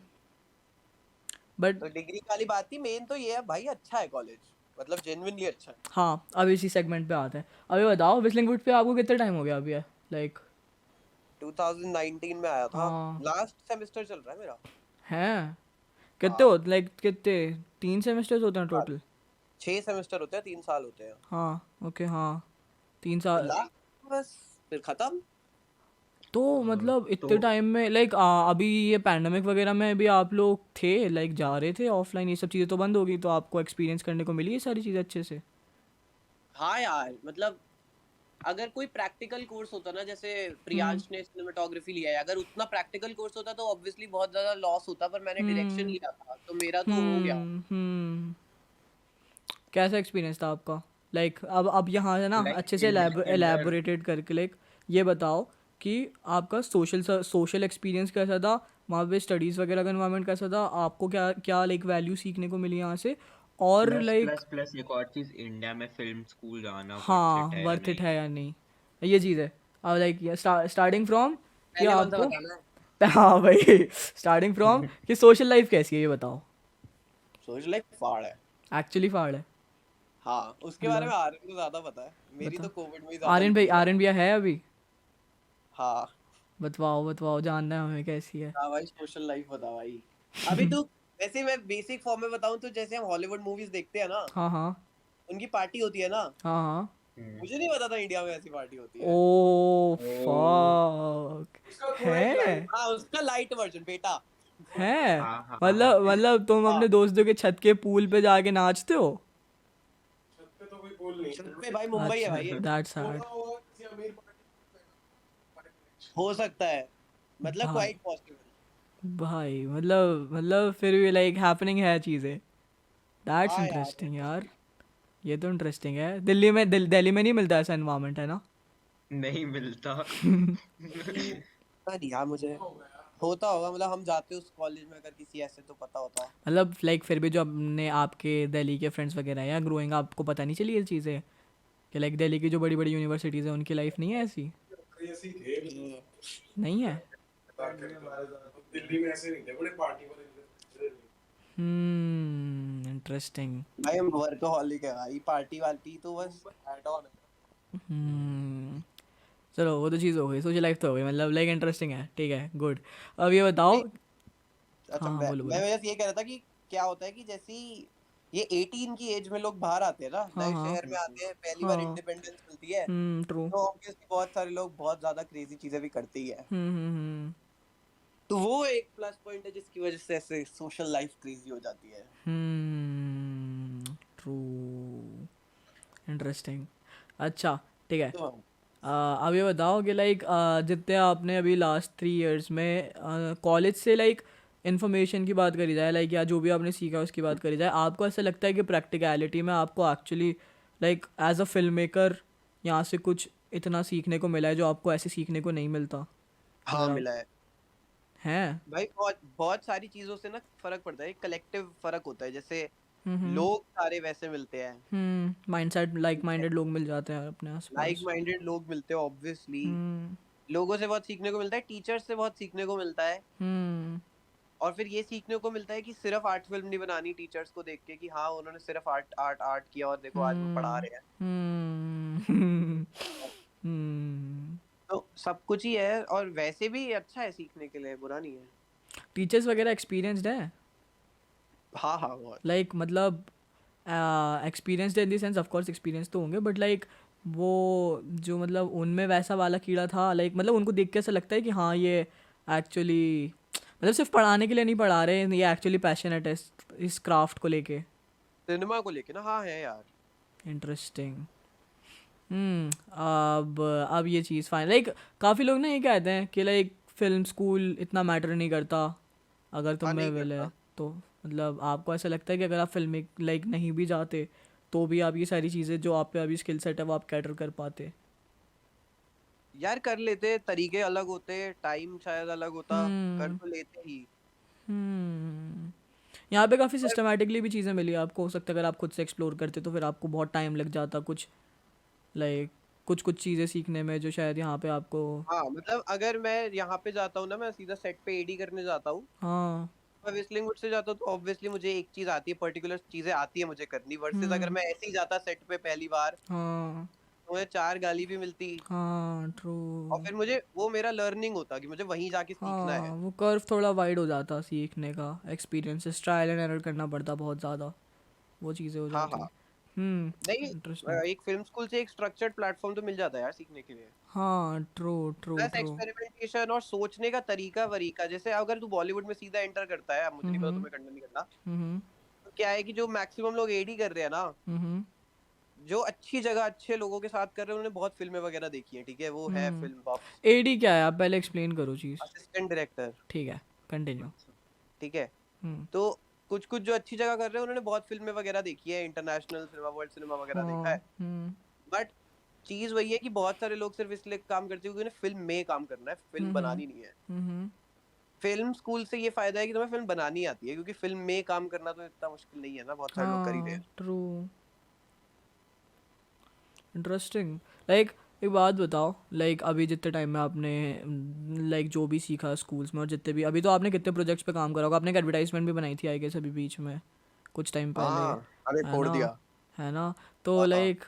बट तो डिग्री वाली बात थी, मेन तो ये है भाई अच्छा है कॉलेज, मतलब जेन्युइनली अच्छा है। हाँ अब इसी सेगमेंट पे आते हैं। अभी बताओ व्हिstling वुड्स पे आपको कितना टाइम हो गया अभी है लाइक? 2019 में आया था, हाँ लास्ट सेमेस्टर चल रहा है मेरा। हैं कितने हो लाइक, कितने 3 सेमेस्टर्स होते हैं टोटल? 6 सेमेस्टर होते हैं, 3 साल होते हैं। हाँ ओके हाँ 3 साल। लास्ट बस फिर खत्म। तो मतलब इतने तो टाइम में लाइक अभी ये पैंडमिक वगैरह में भी आप लोग थे लाइक, जा रहे थे ऑफलाइन, ये सब चीज़ें तो बंद हो गई, तो आपको एक्सपीरियंस करने को मिली ये सारी चीज़ें अच्छे से? हाँ यार मतलब अगर कोई प्रैक्टिकल कोर्स होता ना, जैसे प्रियांश ने सिनेमेटोग्राफी लिया है, अगर उतना प्रैक्टिकल कोर्स होता तो ऑब्वियसली बहुत ज्यादा लॉस होता, पर मैंने डायरेक्शन लिया था तो मेरा तो हो गया। हम्म। कैसा एक्सपीरियंस था आपका लाइक? अब यहाँ से ना लाइक अच्छे से इंडिया के अंदर एलेबोरेटेड करके लाइक ये बताओ कि आपका सोशल एक्सपीरियंस कैसा था वहाँ पे, स्टडीज़ वगैरह का एनवायरनमेंट कैसा था, आपको क्या क्या लाइक वैल्यू सीखने को मिली यहाँ से, और प्लस लाइक प्लस प्लस एक और चीज, इंडिया में फिल्म स्कूल जाना वर्थ इट हाँ है या वर्थ इट नहीं। है या नहीं, ये चीज़ है। अब लाइक स्टार्टिंग फ्रॉम कि पहले कौन सा आपको बताना है? हाँ भाई स्टार्टिंग फ्रॉम कि सोशल लाइफ कैसी है ये बताओ। सोच लाइक फाड़ है। एक्चुअली फाड़ है। हाँ उसके बारे में आर्यन को ज्यादा पता है, मेरी बता तो कोविड में ही ज्यादा आर्यन भाई, हुई है। आर्यन भैया है अभी? हाँ बतवाओ बतवाओ, जानना है हमें कैसी है। हाँ भाई सोशल लाइफ बता भाई। अभी तू वैसे मैं बेसिक फॉर्म में बताऊं तो जैसे हम हॉलीवुड मूवीज देखते हैं ना, हाँ हाँ उनकी पार्टी होती है ना, हाँ हाँ। मुझे नहीं पता था इंडिया में ऐसी पार्टी होती है। ओ ओ फक उसका थोड़ा एक है लाइट, हाँ उसका लाइट वर्जन बेटा। है हाँ हाँ हाँ मतलब तुम हाँ अपने दोस्तों के छत के पूल पे जाके नाचते हो? छत पे तो कोई बोल नहीं छत पे भाई मुंबई है अच्छा भाई ये। दैट्स सैड होता होगा किसी अमीर पार्टी हो सकता है, मतलब भाई। Quite possible. भाई मतलब फिर भी लाइक हैपनिंग है चीज़ें, दैट्स हाँ यार इंटरेस्टिंग यार। ये तो इंटरेस्टिंग है। दिल्ली में दिल्ली में नहीं मिलता ऐसा एनवायरनमेंट है ना? नहीं मिलता। पता नहीं यार मुझे, होता होगा, मतलब हम जाते उस कॉलेज में, अगर किसी ऐसे तो पता होता। मतलब लाइक फिर भी जो अपने आपके दिल्ली के फ्रेंड्स वगैरह हैं या ग्रोइंग, आपको पता नहीं चली ये चीज़ें कि लाइक दिल्ली की जो बड़ी बड़ी यूनिवर्सिटीज़ हैं उनकी लाइफ नहीं है ऐसी? ऐसे ही थे नहीं है। दिल्ली में, ऐसे नहीं थे बड़े पार्टी वाले। इंटरेस्टिंग। भाई हम वर्कहॉलिक है भाई, पार्टी वार्टी तो बस ऐड ऑन है। चलो वो तो चीज़ हो गई, सोशल लाइफ तो हो गई, मतलब लाइक इंटरेस्टिंग है, ठीक है गुड। अब ये बताओ। नहीं, अच्छा हाँ हाँ मैं बोलो मैं बोलो। बस ये कह रहा था कि क्या होता है कि जैसी ये 18 की एज में लोग बाहर आते हैं ना, हाँ नए हाँ शहर में आते हैं, पहली बार हाँ इंडिपेंडेंस मिलती है, ट्रू तो ऑब्वियसली बहुत सारे लोग बहुत ज्यादा क्रेजी चीजें भी करते ही है। हम्म तो वो एक प्लस पॉइंट है जिसकी वजह से ऐसे सोशल लाइफ क्रेजी हो जाती है। True interesting. अच्छा ठीक है। तो अब ये बताओ कि लाइक जितने आपने अभी लास्ट 3 इयर्स में कॉलेज से लाइक इन्फॉर्मेशन की बात करी जाए लाइक या जो भी आपने सीखा उसकी बात करी जाए, आपको ऐसा लगता है कि प्रैक्टिकलिटी में आपको actually like as a film maker यहाँ से कुछ इतना सीखने को मिला है जो आपको ऐसे सीखने को नहीं मिलता हाँ अगर आप मिला है हैं? भाई, बहुत बहुत सारी चीजों से ना फर्क पड़ता है, कलेक्टिव फर्क होता है, जैसे हम्म लोग सारे वैसे मिलते हैं, माइंडसेट लाइक माइंडेड लोग मिल जाते हैं अपने लाइक आसपास। माइंडेड लोग मिलते हैं ऑब्वियसली, हम्म लोगों से बहुत सीखने को मिलता है, टीचर्स से बहुत सीखने को मिलता है, हम्म और फिर ये सीखने को मिलता है कि सिर्फ आर्ट फिल्म नहीं बनानी टीचर्स को देख के कि हाँ उन्होंने सिर्फ आर्ट आर्ट आर्ट किया और देखो आज वो पढ़ा हम्म रहे हैं। हम्म हम्म तो सब कुछ ही है, और वैसे भी अच्छा है सीखने के लिए, बुरा नहीं है। टीचर्स वगैरह एक्सपीरियंस्ड है हाँ हाँ बहुत। लाइक मतलब experienced in the sense of course experience तो होंगे बट लाइक वो जो मतलब उनमें वैसा वाला कीड़ा था लाइक मतलब उनको देख के ऐसा लगता है कि हाँ ये एक्चुअली मतलब सिर्फ पढ़ाने के लिए नहीं पढ़ा रहे, ये एक्चुअली पैशनेट है इस क्राफ्ट को लेके। सिनेमा को लेके ना, हाँ है यार। इंटरेस्टिंग। अब ये चीज़ फाइन लाइक काफ़ी लोग ना ये कहते हैं कि लाइक फिल्म स्कूल इतना मैटर नहीं करता अगर तुम हाँ में नहीं विल है करता तो। मतलब आपको ऐसा लगता है कि अगर आप फिल्म लाइक नहीं भी जाते तो भी आप ये सारी चीज़ें जो आप पे अभी स्किल सेट है वो आप कैटर कर पाते? यार, कर लेते, तरीके अलग होते, टाइम शायद अलग होता, कर हम्म तो लेते ही। हम्म यहाँ पे काफ़ी पर सिस्टमेटिकली भी चीज़ें मिली आपको, हो सकता है अगर आप खुद से एक्सप्लोर करते तो फिर आपको बहुत टाइम लग जाता कुछ लाइक कुछ कुछ चीज़ें सीखने में जो शायद यहाँ पे आपको। हाँ मतलब अगर मैं यहाँ पे जाता हूँ ना, मैं सीधा सेट पे एडी करने जाता हूँ, हाँ मैं विस्लिंग वुड से जाता हूँ तो ऑब्वियसली मुझे एक चीज आती है, पर्टिकुलर चीजें आती है मुझे करनी, वर्सेस अगर हम्म मैं ऐसे ही जाता सेट पे पहली बार हाँ तो मुझे 4 गाली भी मिलती, हाँ ट्रू। और फिर मुझे वो मेरा लर्निंग होता कि मुझे वहीं जाके सीखना हाँ है। वो कर्व थोड़ा वाइड हो जाता सीखने का, एक्सपीरियंस ट्रायल एंड एरर करना पड़ता बहुत ज़्यादा, वो चीज़ें हो हाँ जाती। हाँ नहीं, इंटरेस्टिंग। एक फिल्म स्कूल से एक स्ट्रक्चर्ड प्लेटफॉर्म तो मिल जाता है यार सीखने के लिए, हाँ true true plus true. Experimentation और सोचने का तरीका वरीका, जैसे अगर तू बॉलीवुड में सीधा एंटर करता है, अब मुझे नहीं पता हम्म तुम्हें करना नहीं करना, हम्म तो क्या है कि जो मैक्सिमम लोग एडी कर रहे हैं ना, हम्म जो अच्छी जगह अच्छे लोगों के साथ कर रहे हैं, उन्होंने बहुत फिल्में वगैरह देखी हैं, ठीक है, वो है हम्म फिल्म बफ्स, एडी क्या है आप पहले एक्सप्लेन करो चीज़। असिस्टेंट डायरेक्टर, ठीक है कंटिन्यू। ठीक है। हम्म तो कुछ कुछ जो अच्छी जगह कर रहे हैं उन्होंने बहुत फिल्में वगैरह देखी है, इंटरनेशनल सिनेमा, वर्ल्ड सिनेमा वगैरह देखा हाँ है, बट चीज वही है कि बहुत सारे लोग सिर्फ इसलिए काम करते हैं क्योंकि उन्हें फिल्म में काम करना है, फिल्म बनानी नहीं है। हम्म फिल्म स्कूल से ये फायदा है कि तुम्हें फिल्म बनानी आती है, क्योंकि फिल्म में काम करना तो इतना मुश्किल नहीं है ना, बहुत सारे लोग कर ही रहे हाँ हैं। ट्रू। इंटरेस्टिंग। लाइक एक बात बताओ लाइक अभी जितने टाइम में आपने लाइक जो भी सीखा स्कूल्स में और जितने भी अभी तो आपने कितने प्रोजेक्ट्स पे काम करा होगा, आपने एक एडवर्टाइजमेंट भी बनाई थी आई गेस अभी बीच में कुछ टाइम पहले, हाँ अरे है फोड़ ना? दिया। है ना? तो हाँ लाइक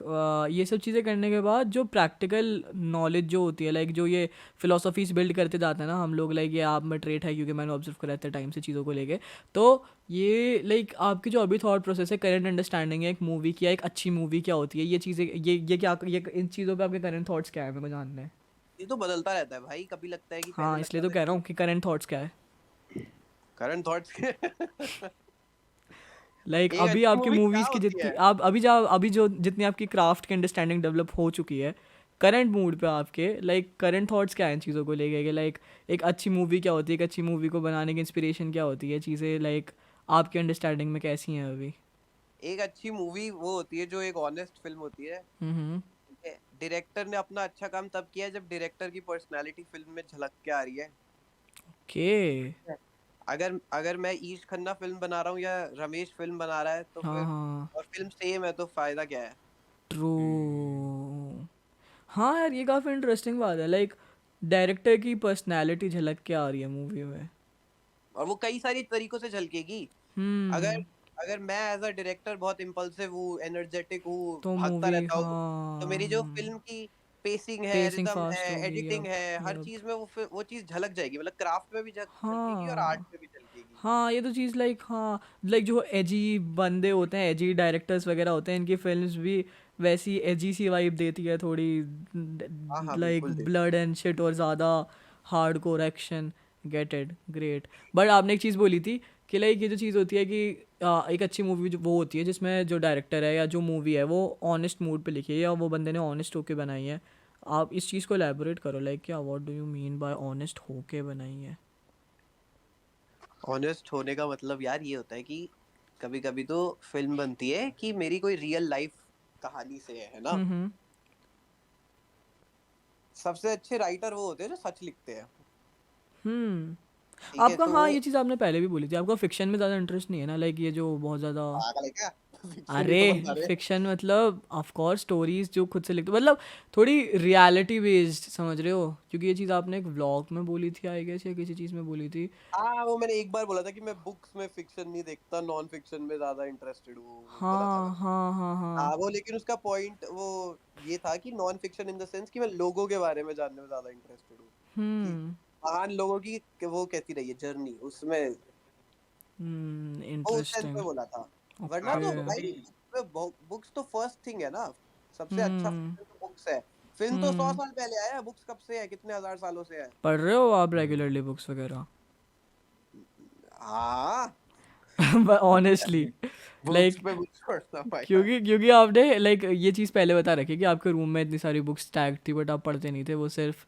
ये सब चीज़ें करने के बाद जो प्रैक्टिकल नॉलेज जो होती है लाइक जो ये फिलोसफीज बिल्ड करते जाते हैं ना हम लोग, लाइक ये आप में ट्रेट है क्योंकि मैंने ऑब्जर्व करा इतने टाइम से चीज़ों को लेके, तो ये लाइक आपकी जो अभी थॉट प्रोसेस है, करंट अंडरस्टैंडिंग है एक मूवी की या एक अच्छी मूवी क्या होती है, ये चीज़ें ये क्या ये इन चीज़ों पे आपके करंट थॉट्स क्या है मेरे को जानना है। ये तो बदलता रहता है भाई, कभी लगता है कि पहले हाँ इसलिए लगता तो था कह रहा कि हूँ कि करंट थॉट्स क्या है। करंट थॉट्स लाइक एक अभी अच्छी आपकी मूवी क्या मूवीज़ की होती जितनी है? आप अभी जो जितनी आपकी क्राफ्ट की अंडरस्टैंडिंग डेवलप हो चुकी है करंट मूड पे आपके, लाइक करंट थॉट्स क्या हैं इन चीज़ों को लेके कि लाइक एक अच्छी मूवी क्या होती है, एक अच्छी मूवी को बनाने की इंस्पिरेशन क्या होती है, चीज़ें लाइक आपकी अंडरस्टैंडिंग में कैसी हैं अभी? एक अच्छी मूवी वो होती है जो एक ऑनेस्ट फिल्म होती है, हम्म ठीक है, डायरेक्टर ने अपना अच्छा काम तब किया है जब डायरेक्टर की पर्सनालिटी फिल्म में झलक के आ रही है। ओके। अगर अगर मैं ईश खन्ना फिल्म बना रहा हूँ या रमेश फिल्म बना रहा है तो हाँ फिर, हाँ और फिल्म सेम है तो फायदा क्या है? ट्रू। हाँ यार ये काफ़ी इंटरेस्टिंग बात है लाइक डायरेक्टर की पर्सनैलिटी झलक के आ रही है मूवी में। और वो कई सारी तरीकों से झलकेगी। अगर हम्म अगर मैं एज अ डायरेक्टर बहुत इम्पल्सिव हूँ, एनर्जेटिक हूँ, तो भागता मूवी रहता हूँ, तो हाँ मेरी जो फिल्म की पेसिंग है, पेसिंग रिदम है, फास्ट होगी। एडिटिंग यप है, हर यप चीज में वो चीज झलक जाएगी, मतलब क्राफ्ट में भी झलकेगी और हाँ आर्ट में भी झलकेगी। हाँ ये तो चीज़ लाइक हाँ लाइक जो एजी बंदे होते हैं एजी डायरेक्टर्स वगैरह होते हैं इनकी फिल्म्स भी वैसी एजी सी वाइब देती है थोड़ी हाँ हाँ लाइक बिल्कुल देख। ब्लड एंड शिट और ज़्यादा hardcore action get it great but आपने एक चीज़ बोली थी कि लाइक ये जो चीज़ होती है कि एक अच्छी मूवी जो वो होती है जिसमें जो डायरेक्टर है या जो मूवी है वो ऑनेस्ट मूड पे लिखी है या वो बंदे ने ऑनेस्ट होके बनाई है आप इस चीज़ को एलैबोरेट करो लाइक क्या what do you mean by honest होके बनाई है ऑनेस्ट होने का मतलब यार ये होता है कि कभी कभी तो फिल्म बनती है कि मेरी कोई रियल लाइफ कहानी से है ना। हम्म सबसे अच्छे राइटर वो होते हैं जो सच लिखते हैं। हम्म ठीक है आपका तो हाँ ये चीज़ आपने पहले भी बोली थी आपका फिक्शन में ज़्यादा इंटरेस्ट नहीं है ना लाइक ये जो बहुत ज़्यादा पागल है क्या? फिक्शन ही अरे तो बता रहे हैं। फिक्शन मतलब ऑफ कोर्स स्टोरीज जो खुद से लिखते मतलब थोड़ी रियलिटी बेस्ड समझ रहे हो क्योंकि ये चीज़ आपने एक व्लॉग में बोली थी आई गेस या किसी चीज़ में बोली थी हाँ वो मैंने एक बार बोला था कि मैं बुक्स में फिक्शन नहीं देखता, नॉन फिक्शन में ज्यादा इंटरेस्टेड हूँ, वो बोला था हाँ मैंने। हाँ हाँ हाँ हाँ वो लेकिन उसका पॉइंट वो ये था कि non fiction in the sense कि मैं लोगों के बारे में जानने में ज्यादा इंटरेस्टेड हूँ कि महान लोगों की कि वो कैसी रही है जर्नी उसमें, वो उस सेंस में इंटरेस्टिंग बोला था। वरना तो ओके आपने भाई बुक्स तो फर्स्ट थिंग है ना, सबसे अच्छा हम्म fiction तो बुक्स है। फिल्म तो 100 हम्म साल पहले आया है, बुक्स कब से है, कितने हजार सालों से है। पढ़ रहे हो आप रेगुलरली बुक्स वगैरह हाँ ऑनेस्टली बुक्स लाइक पे बुक्स पढ़ता हूँ भाई। हाँ। क्योंकि आपने लाइक ये चीज़ पहले बता रखी कि आपके रूम में इतनी सारी बुक्स टैग थी बट आप पढ़ते नहीं थे वो सिर्फ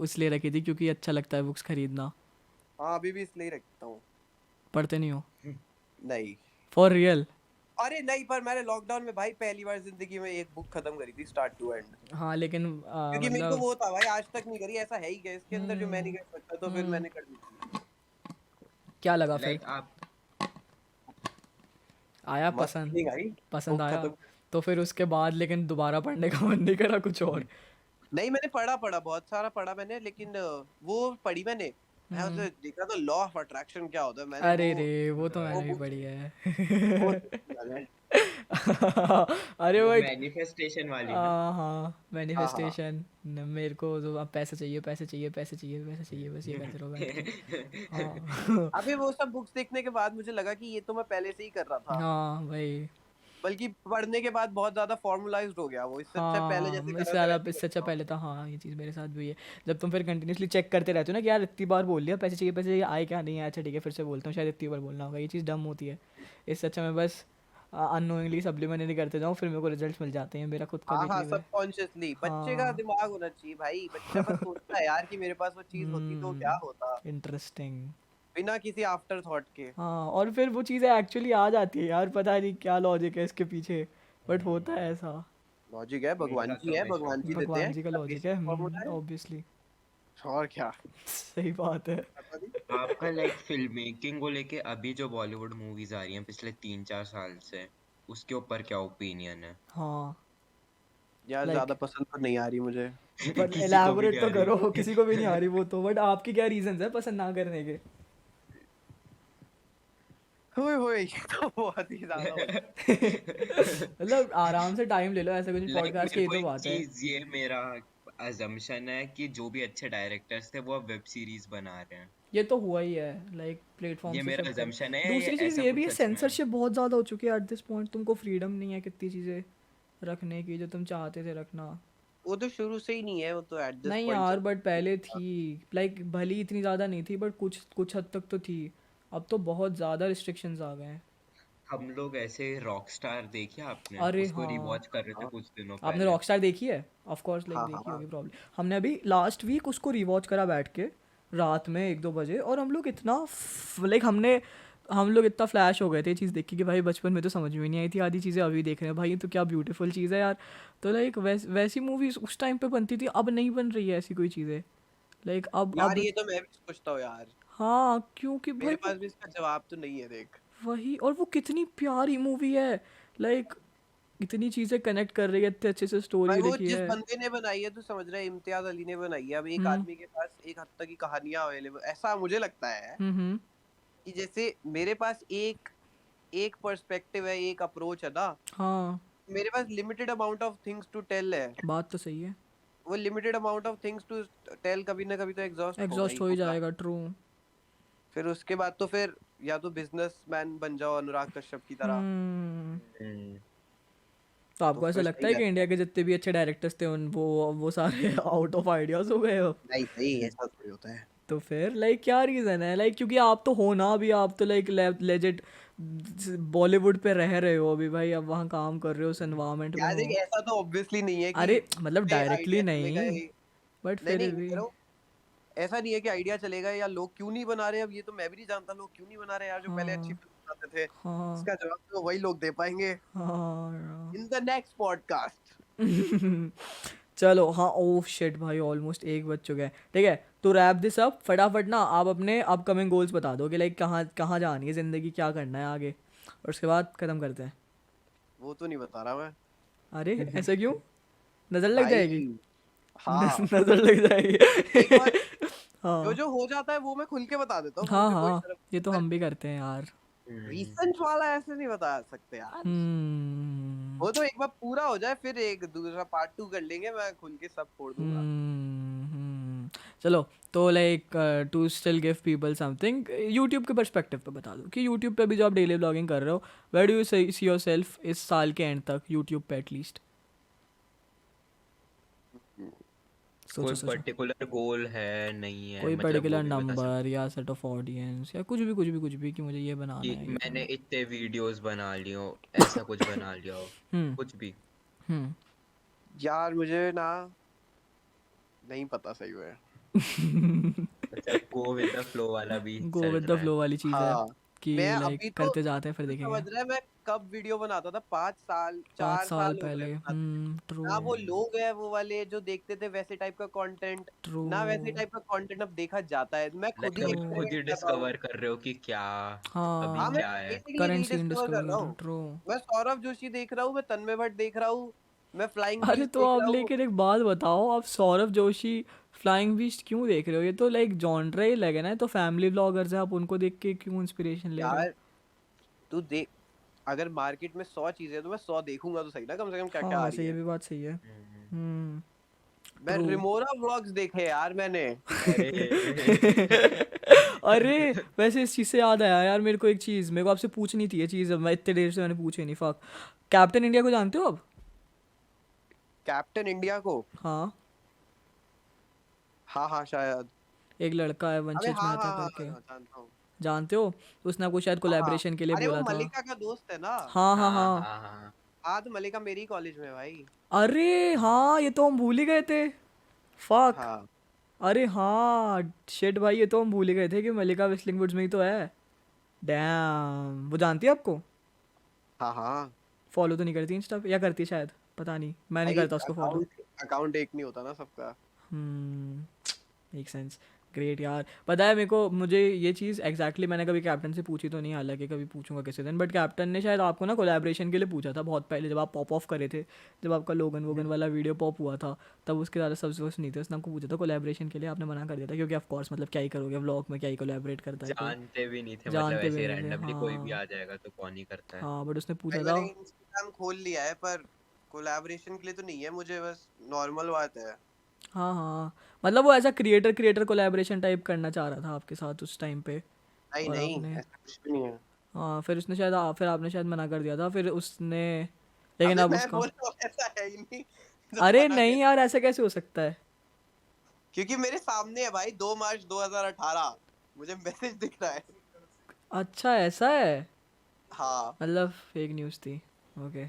इसलिए रखी थी क्योंकि अच्छा लगता है बुक्स खरीदना हाँ अभी भी इसलिए रखता हूँ। पढ़ते नहीं हो नहीं फॉर रियल अरे नहीं, पर मैंने लॉकडाउन में भाई पहली बार जिंदगी में एक बुक खत्म करी थी स्टार्ट टू एंड। हाँ लेकिन क्योंकि मेरे को मतलब वो था भाई आज तक नहीं करी, ऐसा है ही क्या इसके अंदर जो मैं नहीं हम्म कर सकता, तो फिर हम्म मैंने कर दी थी। क्या लगा फिर लाइक आप आया मस्त पसंद फीलिंग आई पसंद बुक आया खत्म। तो फिर उसके बाद लेकिन दोबारा पढ़ने का मन नहीं करा कुछ और नहीं मैंने पढ़ा पढ़ा बहुत सारा पढ़ा मैंने, लेकिन वो पढ़ी मैंने। मैं हम्म उसे देखा तो लॉ ऑफ अट्रैक्शन क्या होता है, मैंने अरे रे वो तो वो मैंने भी बुक पढ़ी है वो मैंने। अरे वो बट मैनिफेस्टेशन वाली ना हाँ हाँ हाँ मैनिफेस्टेशन मेरे को तो अब पैसे चाहिए पैसे चाहिए पैसे चाहिए पैसे चाहिए बस ये करते रहो बैठ के हाँ अबे वो सब बुक्स देखने के बाद मुझे लगा कि ये तो मैं पहले से ही कर रहा था, हाँ भाई बल्कि पढ़ने के बाद बहुत ज्यादा फॉर्मलाइज्ड हो गया वो, इससे अच्छा पहले जैसे हाँ कर इससे रहा था ज़्यादा वैसे ही इससे अच्छा करता हूँ। पहले था हाँ ये चीज़ मेरे साथ भी हुई है जब तुम फिर कंटिन्यूसली चेक करते रहते हो ना कि यार इतनी बार बोल लिया पैसे चाहिए आए क्या नहीं आया अच्छा ठीक है फिर से बोलता हूँ शायद इतनी बार बोलना होगा ये चीज़ डम होती है इससे अच्छा मैं बस अननोइंगली सप्लीमेंटरी करते जाऊँ फिर मेरे को रिजल्ट्स मिल जाते हैं मेरा खुद का हाँ भी हाँ चीज़ है सबकॉन्शियसली बच्चे का हाँ दिमाग होना चाहिए भाई, बच्चा बस सोचता है यार कि मेरे पास वो चीज होती तो क्या होता, इंटरेस्टिंग बिना किसी आफ्टर थॉट के। हाँ और फिर वो चीज़ें एक्चुअली आ जाती है यार पता नहीं क्या लॉजिक है इसके पीछे बट होता है ऐसा लॉजिक है, मेरा भगवान तो जी है, हमेशा भगवान जी होता देते भगवान हैं, जी का इतना लॉजिक बेसिक है फॉर्मूला है। ऑब्वियसली और क्या सही बात है पता नहीं। है आपका लाइक फिल्म मेकिंग को लेके अभी जो बॉलीवुड मूवीज आ रही हैं पिछले 3-4 साल से उसके ऊपर क्या ओपिनियन है हाँ यार लाइक ज्यादा पसंद तो नहीं आ रही मुझे। पर किसी को भी एलाबोरेट नहीं तो आ करो रही किसी को भी नहीं आ रही वो तो बट आपके क्या रीजंस है पसंद ना करने के होए होए ये तो बहुत ही ज्यादा हो गया। मतलब आराम से टाइम ले लो ऐसा कुछ लाइक पॉडकास्ट की मेरे ही को तो एक बात है चीज ये मेरा अजम्पशन है कि जो भी अच्छे डायरेक्टर्स थे वो अब वेब सीरीज बना रहे हैं ये तो हुआ ही है लाइक प्लेटफॉर्म ये से मेरा शिफ्ट हो अजम्पशन है ये दूसरी चीज़ ऐसा ये भी कुछ है सच में है सेंसरशिप बहुत ज़्यादा हो चुकी है एट दिस पॉइंट तुमको फ्रीडम नहीं है कितनी चीज़ें रखने की जो तुम चाहते थे रखना वो तो शुरू से ही नहीं है, वो तो एट दिस नहीं पॉइंट यार सब। बट पहले थी लाइक भली इतनी ज़्यादा नहीं थी बट कुछ कुछ हद तक तो थी अब तो बहुत ज़्यादा रिस्ट्रिक्शंस आ गए हैं हम लोग ऐसे रॉकस्टार देखिए आपने अरे उसको हाँ रिवॉच कर रहे थे हाँ कुछ दिनों आपने पहले रॉकस्टार देखी है ऑफ कोर्स लाइक हाँ देखी हाँ होगी प्रॉब्लम हमने अभी लास्ट वीक उसको रिवॉच करा बैठ के रात में 1-2 बजे और हम लोग इतना लाइक हम लोग इतना फ्लैश हो गए थे ये चीज़ देख के कि भाई बचपन में तो समझ में नहीं आई थी आधी चीज़ें अभी देख रहे हैं भाई ये तो क्या ब्यूटीफुल चीज़ है यार तो लाइक वैसी मूवीज उस टाइम पे बनती थी अब नहीं बन रही है ऐसी कोई चीज़ें लाइक यार अब ये तो मैं भी सोचता हूँ यार, हाँ क्योंकि भाई मेरे पास भी इसका जवाब तो नहीं है देख। वही और वो कितनी प्यारी मूवी है लाइक इतनी चीज़ें कनेक्ट कर रही है इतने अच्छे से भाई स्टोरी वो लिखी जिस है बंदे ने बनाई है तू समझ रहा है, इम्तियाज अली ने बनाई है। अब एक हम्म आदमी के पास एक हद तक की कहानियां अवेलेबल, ऐसा मुझे लगता है हम्म कि जैसे मेरे पास एक एक पर्सपेक्टिव है, एक अप्रोच है ना, हाँ मेरे पास limited amount of things to tell है। बात तो सही है वो limited amount of things to tell कभी ना कभी तो एग्जॉस्ट होगा एग्जॉस्ट ही हो ही होगा। जाएगा ट्रू फिर उसके बाद तो फिर या तो बिजनेसमैन बन जाओ अनुराग कश्यप की तरह। हम्म, तो आपको तो ऐसा फिर लगता सही है कि है। इंडिया के जितने भी अच्छे डायरेक्टर्स थे उन वो सारे आउट ऑफ आइडियाज हो गए हो? नहीं नहीं, ऐसा थोड़ी होता है। तो फिर लाइक क्या रीज़न है? लाइक क्योंकि आप तो हो ना अभी, आप तो लाइक लेजिट बॉलीवुड पे रह रहे हो अभी भाई, अब वहाँ काम कर रहे हो, उस एनवायरनमेंट में यार हो। देख, ऐसा तो ऑब्वियसली नहीं है कि अरे मतलब पे डायरेक्टली आइडिया चलेगा नहीं, ही। बट नहीं फिर नहीं, मैं भी। कह रहा हूँ ऐसा नहीं है कि आइडिया चलेगा या लोग क्यों नहीं बना रहे। अब ये तो मैं भी नहीं जानता लोग क्यों नहीं बना रहे यार, जो पहले अच्छी हाँ फिल्म बनाते थे। हाँ इसका जवाब तो वही लोग दे पाएंगे हाँ। In the next podcast. चलो हाँ, ओह शिट भाई, ऑलमोस्ट 1 बज चुका है। ठीक है, तो रैप दिस अप फटाफट ना, आप अपने अपकमिंग गोल्स बता दो कि लाइक कहाँ कहाँ जानी है ज़िंदगी, क्या करना है आगे, और उसके बाद ख़त्म करते हैं। वो तो नहीं बता रहा मैं अरे ऐसे क्यों? नज़र लग भाई। जाएगी। हाँ, नज़र लग एक बार जाएगी। जो हाँ जो हो जाता है वो मैं खुल के बता देता हूँ, हाँ मुझे कोई हाँ, शर्म ये तो नहीं। हम भी करते हैं यार। रीसेंट वाला ऐसे नहीं बता सकते यार। हम्म वो तो एक बार पूरा हो जाए फिर एक दूसरा पार्ट 2 कर लेंगे, मैं खुल के सब फोड़ दूंगा। चलो, तो like to still give people something, YouTube के पर्सपेक्टिव पे बता दो कि यूट्यूब पे भी जो आप डेली ब्लॉगिंग कर रहे हो, where do you see yourself इस साल के एंड तक यूट्यूब पे एटलीस्ट? सोचो कोई सोचो, पर्टिकुलर गोल है नहीं है, कोई मतलब वो पर्टिकुलर भी बता सकते नंबर या सेट ऑफ ऑडियंस या कुछ भी कि मुझे ये बनाना कि है यूट्यूब मैंने में। इतने वीडियोस बना लियो, ऐसा कुछ बना लिया हो, हम्म कुछ भी। हम्म यार मुझे ना नहीं पता सही में। मतलब गो विद द फ्लो वाला भी गो चल विद द रहा है। फ्लो वाली चीज़ है हाँ, कि मैं लाइक अभी तो करते जाते हैं फिर तो देखेंगे। समझ रहा है मैं कब वीडियो बनाता था। 5 साल 5 4 साल साल हो गए पहले, बनाते। ट्रू ना वो लोग हैं वो वाले जो देखते थे वैसे टाइप का कंटेंट, ट्रू ना वैसे टाइप का कंटेंट अब देखा जाता है। मैं खुद लाइक ही अभी खुद ट्रू। ही एक्सपेरिमेंट कर रहा हूँ। डिस्कवर कर रहे हो कि क्या अभी हाँ, मैं हाँ, क्या है। Basically current scene rediscover discover कर रहा कर रहे हो, हूँ। ट्रू। मैं सौरभ जोशी देख रहा हूँ, मैं तन्मय भट्ट देख रहा हूँ, मैं फ्लाइंग अरे बीस्ट तो देख आप रहा हूँ। लेकिन एक बात बताओ, आप सौरभ जोशी फ्लाइंग बीस्ट क्यों देख रहे हो? ये तो लाइक जॉनरा ही लगे ना, ये तो फैमिली व्लॉगर्स है, आप उनको देख के क्यों इंस्पिरेशन ले रहे हो? यार तू देख, अगर मार्केट में 100 चीजें हैं तो मैं 100 देखूंगा तो सही ना, कम से कम क्या हाँ क्या आ रही वैसे ये है। भी बात सही है। हम्म, हम्म मैं ट्रू। रिमोरा व्लॉग्स देखे यार मैंने। अरे अरे वैसे इस चीज़ से याद आया यार, मेरे को एक चीज़ मेरे को आपसे पूछनी थी, ये चीज़ मैं इतने देर से मैंने पूछी नहीं, फक। कैप्टन इंडिया को जानते हो आप? कैप्टन इंडिया को? हाँ, हाँ हाँ शायद। एक लड़का है अबे वंशित हाँ मेहता हाँ हाँ करके, हाँ, जानता हूँ। जानते हो? तो उसने आपको शायद हाँ हाँ, कोलैबोरेशन के लिए अरे वो बोला था। मलिका का दोस्त है ना। हाँ हाँ हाँ हाँ। हाँ हाँ। हाँ तो मलिका मेरी कॉलेज में है भाई। अरे हाँ, ये तो हम भूल ही गए थे, फक। हाँ अरे हाँ शिट भाई, ये तो हम भूल ही गए थे कि मलिका विस्लिंग वुड्स में ही तो है। डैम, वो जानती है आपको? हाँ हाँ फॉलो तो नहीं करती इंस्टा पे, या करती है शायद, पता नहीं, मैं नहीं भाई, करता उसको फॉलो। अकाउंट अकाउंट एक नहीं होता ना सबका। हम्म मेक सेंस। ग्रेट यार, पता है मेरे को, मुझे ये चीज़ एग्जैक्टली मैंने कभी कैप्टन से पूछी तो नहीं, हालांकि कभी पूछूंगा किसी दिन, बट कैप्टन ने शायद आपको ना कोलैबोरेशन के लिए पूछा था बहुत पहले, जब आप पॉप ऑफ करे थे, जब आपका लोगन वोगन वाला वीडियो पॉप हुआ था, तब उसके ज़्यादा सब्सक्राइबर्स नहीं थे, उसने आपको पूछा था कोलैबोरेशन के लिए, आपने मना कर दिया था क्योंकि ऑफ कोर्स मतलब क्या ही करोगे व्लॉग में, क्या ही कोलैबोरेट करता है कोई, जानते भी नहीं थे, मतलब जानते भी ऐसे नहीं थे। रैंडमली कोई भी हाँ आ जाएगा तो कौन ही करता है। हाँ, बट उसने भाई पूछा था। मैंने इंस्टाग्राम खोल लिया है पर कोलैबोरेशन के लिए तो नहीं है मुझे, बस नॉर्मल बात है। हाँ हाँ, मतलब वो ऐसा क्रिएटर क्रिएटर कोलैबोरेशन टाइप करना चाह रहा था आपके साथ उस टाइम पे, नहीं और नहीं, आपने, ऐसा कुछ भी नहीं है। हाँ फिर उसने शायद फिर आपने शायद मना कर दिया था, फिर उसने, लेकिन अबे अब मैं उसका, बोल रहा हूँ ऐसा है ही नहीं जो अरे मना नहीं कर। यार, ऐसे कैसे हो सकता है? क्योंकि मेरे सामने है भाई 2 मार्च 2018, मुझे मैसेज दिख रहा है। अच्छा ऐसा है, हाँ मतलब फेक न्यूज़ थी। ओके,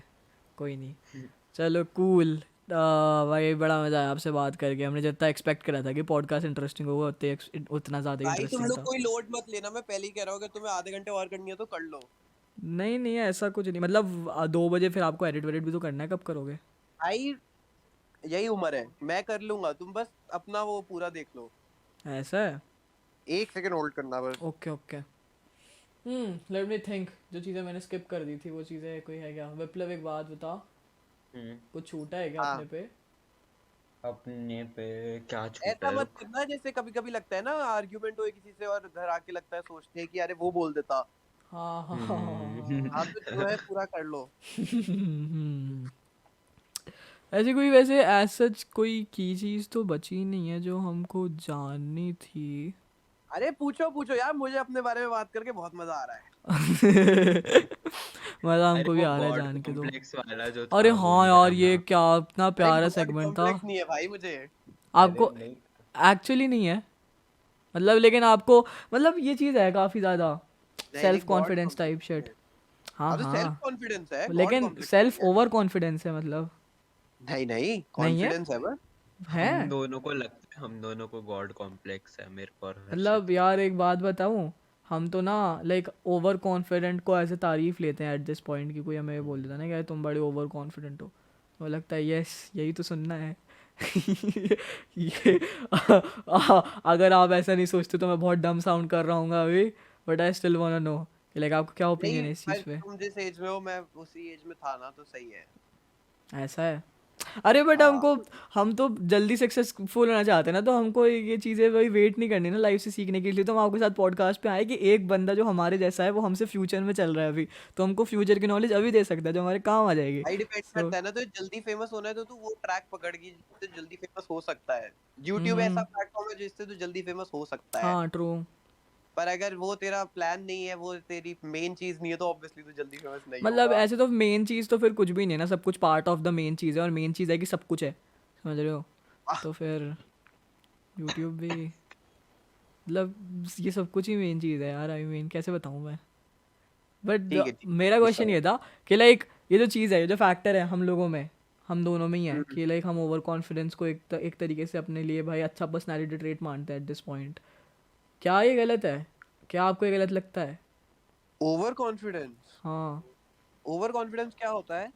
कोई नहीं, चलो कूल। भाई बड़ा मज़ा आया आपसे बात करके, हमने जितना एक्सपेक्ट करा था कि पॉडकास्ट इंटरेस्टिंग होगा उतना ज़्यादा भाई, तुम इंटरेस्टिंग लोग था। कोई लोड मत लेना, मैं पहले ही कह रहा हूँ, अगर तुम्हें आधे घंटे और करनी है तो कर लो। नहीं नहीं, ऐसा कुछ नहीं, मतलब 2 बजे फिर आपको एडिट वेडिट भी तो करना है, कब करोगे? भाई यही उम्र है, मैं कर लूंगा, तुम बस अपना वो पूरा देख लो। ऐसा है, 1 सेकंड होल्ड करना बस। Okay okay. Let me think, जो चीज़ें मैंने स्किप कर दी थी वो चीज़ें कोई है क्या? विप्लव एक बात बता, हम्म, कुछ छूटा है क्या हाँ, अपने पे? अपने पे क्या छूटा ऐसा है, मत रुक। करना जैसे कभी कभी लगता है ना, आर्ग्यूमेंट हो किसी से और घर आके लगता है, सोचते हैं कि अरे वो बोल देता। हाँ हाँ हाँ तो जो है पूरा कर लो। हम्म, ऐसी कोई वैसे एज सच कोई की चीज़ तो बची नहीं है जो हमको जाननी थी। अरे पूछो यार, मुझे अपने बारे में बात करके बहुत मजा आ रहा है। मजा अरे हमको भी वो आ रहा है गॉड जान के तो। कॉम्प्लेक्स वाला जो अरे था वो हाँ नहीं यार, ये करना। क्या इतना अरे प्यारा गॉड सेगमेंट था। कॉम्प्लेक्स नहीं है भाई मुझे। आपको अरे नहीं, एक्चुअली नहीं है, मतलब लेकिन आपको, मतलब ये चीज़ है काफ़ी ज़्यादा नहीं सेल्फ नहीं, God confidence type complex shit. है। हाँ हाँ तो सेल्फ हाँ, कॉन्फिडेंस है, गॉड लेकिन कॉम्प्लेक्स सेल्फ नहीं है। ओवर कॉन्फिडेंस है मतलब। नहीं नहीं, नहीं है? कॉन्फिडेंस है बस। है हम दोनों को लगता है, हम दोनों को गॉड कॉम्प्लेक्स है, मेरे को और हर्षित मतलब को। यार एक बात बताऊँ, हम तो ना लाइक ओवर कॉन्फिडेंट को ऐसे तारीफ लेते हैं एट दिस पॉइंट, कि कोई हमें ये बोल देता है ना कि यार तुम बड़े ओवर कॉन्फिडेंट हो, तो लगता है यस यही तो सुनना है। ये अगर आप ऐसा नहीं सोचते तो मैं बहुत डम साउंड कर रहा हूँ अभी, but I still want to know कि लाइक आपका क्या ओपिनियन नहीं है इस भाई, चीज़ पे। तुम जिस एज में हो मैं उसी एज में था ना, तो सही है। ऐसा है? अरे बट हाँ हम तो जल्दी सक्सेसफुल होना चाहते हैं ना, तो हमको ये चीज़ें वही वेट नहीं करनी ना लाइफ से सीखने के लिए। तो हम आपके साथ पॉडकास्ट पे आए कि एक बंदा जो हमारे जैसा है वो हमसे फ्यूचर में चल रहा है अभी, तो हमको फ्यूचर की नॉलेज अभी दे सकता है जो हमारे काम आ जाएगी। भाई, डिपेंड सो करता है ना, तो जल्दी फेमस होना है तो तू वो ट्रैक पकड़ के जिससे जल्दी फेमस हो सकता है। यूट्यूब ऐसा हम्म, प्लेटफॉर्म है जिससे तू जल्दी फेमस हो सकता है। हाँ ट्रू। पर अगर वो तेरा प्लान नहीं है, वो तेरी मेन चीज नहीं है, तो ऑब्वियसली तू जल्दी फेमस नहीं मतलब होगा। ऐसे तो मेन चीज़ तो फिर कुछ भी नहीं है ना, सब कुछ पार्ट ऑफ द मेन चीज़ है, और मेन चीज़ है कि सब कुछ है, समझ रहे हो? आह, तो फिर यूट्यूब भी, मतलब ये सब कुछ ही मेन चीज़ है यार। आई मीन कैसे बताऊँ मैं, बट ठीक है, मेरा गुस्सा क्वेश्चन मत। ये था कि लाइक ये जो चीज़ है, ये जो फैक्टर है हम लोगों में, हम दोनों में ही है हम्म। कि लाइक हम ओवर कॉन्फिडेंस को एक तरीके से अपने लिए भाई अच्छा पर्सनैलिटी ट्रेट मानते हैं एट दिस पॉइंट। क्या ये गलत है? क्या आपको ये गलत लगता है? ओवर कॉन्फिडेंस, हाँ, ओवर कॉन्फिडेंस क्या होता है?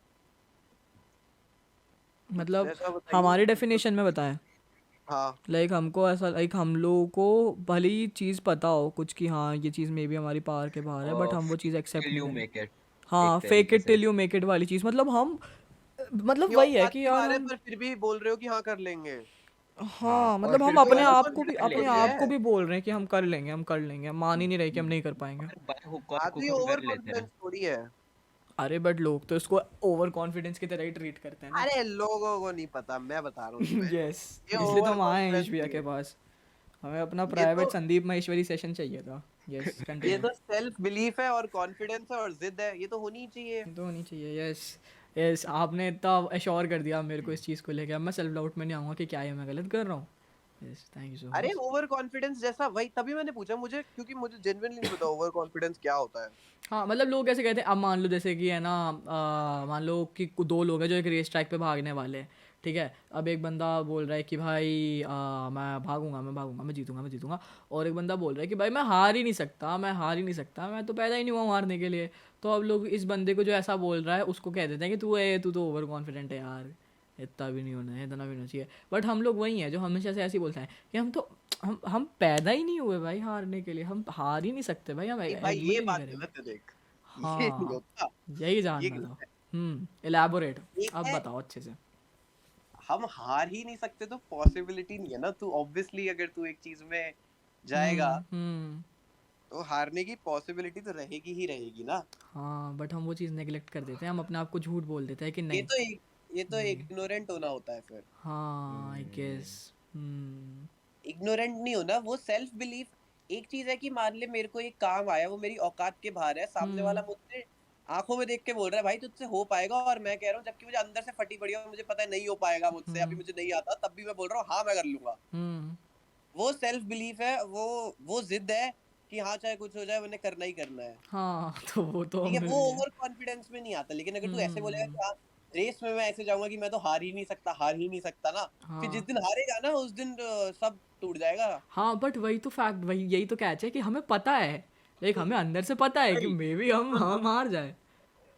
कुछ मतलब ऐसा बताइए हमारी जिसको। डेफिनेशन में बताएं। हाँ लाइक हमको ऐसा, लाइक हम लोगों को भले ही चीज़ पता हो कुछ कि हाँ ये चीज़ मे बी हमारी पावर के बाहर है, बट हम वो चीज़ एक्सेप्ट टिल नहीं यू करें। मेक इट, हाँ, एक फेक तरीके इट से। टिल यू मेक इट वाली चीज़, मतलब हम, ये मतलब वही है औकात कि के यार बारे हम, पर फिर भी बोल रहे हो कि हाँ कर लेंगे। हाँ, हाँ और मतलब फिर हम ये तो अपने फॉलो ओवर आप को भी भी, कर कॉन्फिडेंस अपने थोड़ी लेते आप हैं। को है। भी बोल रहे हैं कि हम कर लेंगे, हम कर लेंगे, हम मान ही नहीं रहे कि हम नहीं कर पाएंगे। और बाय हुक और हाँ तो ये क्रुक ओवर कर लेते हैं। कॉन्फिडेंस थोड़ी है। अरे बट लोग तो इसको ओवर कॉन्फिडेंस की तरह ही ट्रीट करते हैं ना। अरे लोगों को नहीं पता, मैं बता रहा हूँ तुम्हें। यस, ये इसलिए तो ओवर हम आए हैं कॉन्फिडेंस ईश भैया नहीं के है। पास। हमें अपना ये प्राइवेट तो संदीप महेश्वरी सेशन चाहिए था। यस ये कंटिन्यू। तो सेल्फ बिलीफ है और कॉन्फिडेंस है और जिद है, ये तो होनी ही चाहिए। तो होनी चाहिए। यस यस, आपने इतना एश्योर कर दिया मेरे को इस चीज़ को लेकर, अब मैं सेल्फ डाउट में नहीं आऊँगा कि क्या ये मैं गलत कर रहा हूँ। यस, थैंक यू सो अरे मच। ओवर कॉन्फिडेंस जैसा, वही तभी मैंने पूछा, मुझे क्योंकि मुझे जेन्युइनली नहीं पता ओवर कॉन्फिडेंस क्या होता है। हाँ मतलब लोग ऐसे कहते हैं, अब मान लो जैसे कि है ना, मान लो कि दो लोग हैं जो एक रेस ट्रैक पे भागने वाले हैं, ठीक है। अब एक बंदा बोल रहा है कि भाई मैं भागूंगा, मैं भागूंगा, मैं जीतूंगा, मैं जीतूंगा। और एक बंदा बोल रहा है कि भाई मैं हार ही नहीं सकता, मैं हार ही नहीं सकता, मैं तो पैदा ही नहीं हुआ हूँ हारने के लिए। तो अब लोग इस बंदे को जो ऐसा बोल रहा है उसको कह देते हैं कि तू तो ओवर कॉन्फिडेंट है यार, इतना भी नहीं होना है, इतना भी नहीं होना चाहिए। बट हम लोग वही हैं जो हमेशा से ऐसे ही बोलते हैं कि हम पैदा ही नहीं हुए भाई हारने के लिए, हम हार ही नहीं सकते भाई, हम नहीं भाई, एडमिट ये ही नहीं बात करेंगे। गलत है, देख। ये नहीं हाँ, होता। यही ये जानना था। गलत है। एलैबोरेट, एक अब है, बताओ अच्छे से। हम हार ही नहीं सकते तो पॉसिबिलिटी नहीं है ना। तू ऑब्वियसली अगर तू एक चीज में जाएगा हम्म। तो हारने की पॉसिबिलिटी तो रहेगी ही रहेगी ना। हाँ बट हम वो चीज़ नेगलेक्ट कर देते हैं, हम अपने आप को झूठ बोल देते हैं कि ये नहीं। तो एक ये तो नहीं, इग्नोरेंट होना होता है फिर। हाँ आई गेस। हम्म। इग्नोरेंट नहीं होना, वो सेल्फ बिलीफ। एक चीज है कि मान ले मेरे को एक काम आया, वो मेरी औकात के बाहर है, सामने वाला हम्म। मुझसे आंखों में देख के बोल रहा है भाई तुझसे हो पाएगा, और मैं कह रहा हूँ जबकि मुझे अंदर से फटी पड़ी है और मुझे पता है नहीं हो पाएगा मुझसे, अभी हम्म। मुझे नहीं आता, तब भी मैं बोल रहा हूँ हाँ मैं कर लूंगा। हम्म। वो सेल्फ बिलीफ है, वो जिद है कि हाँ चाहे कुछ हो जाए मैंने करना ही करना है। हाँ तो वो तो ठीक हम है, में वो भी है। ओवर कॉन्फिडेंस में नहीं आता। लेकिन अगर तू ऐसे बोलेगा हम्म। कि हाँ रेस में मैं ऐसे जाऊंगा कि मैं तो हार ही नहीं सकता, हार ही नहीं सकता ना, फिर जिस हाँ दिन हारेगा ना उस दिन सब टूट जाएगा। हाँ, बट वही तो फैक्ट, वही यही तो कैच है कि हमें पता है, लाइक हमें अंदर से पता है कि भाई मे बी हम हार जाए,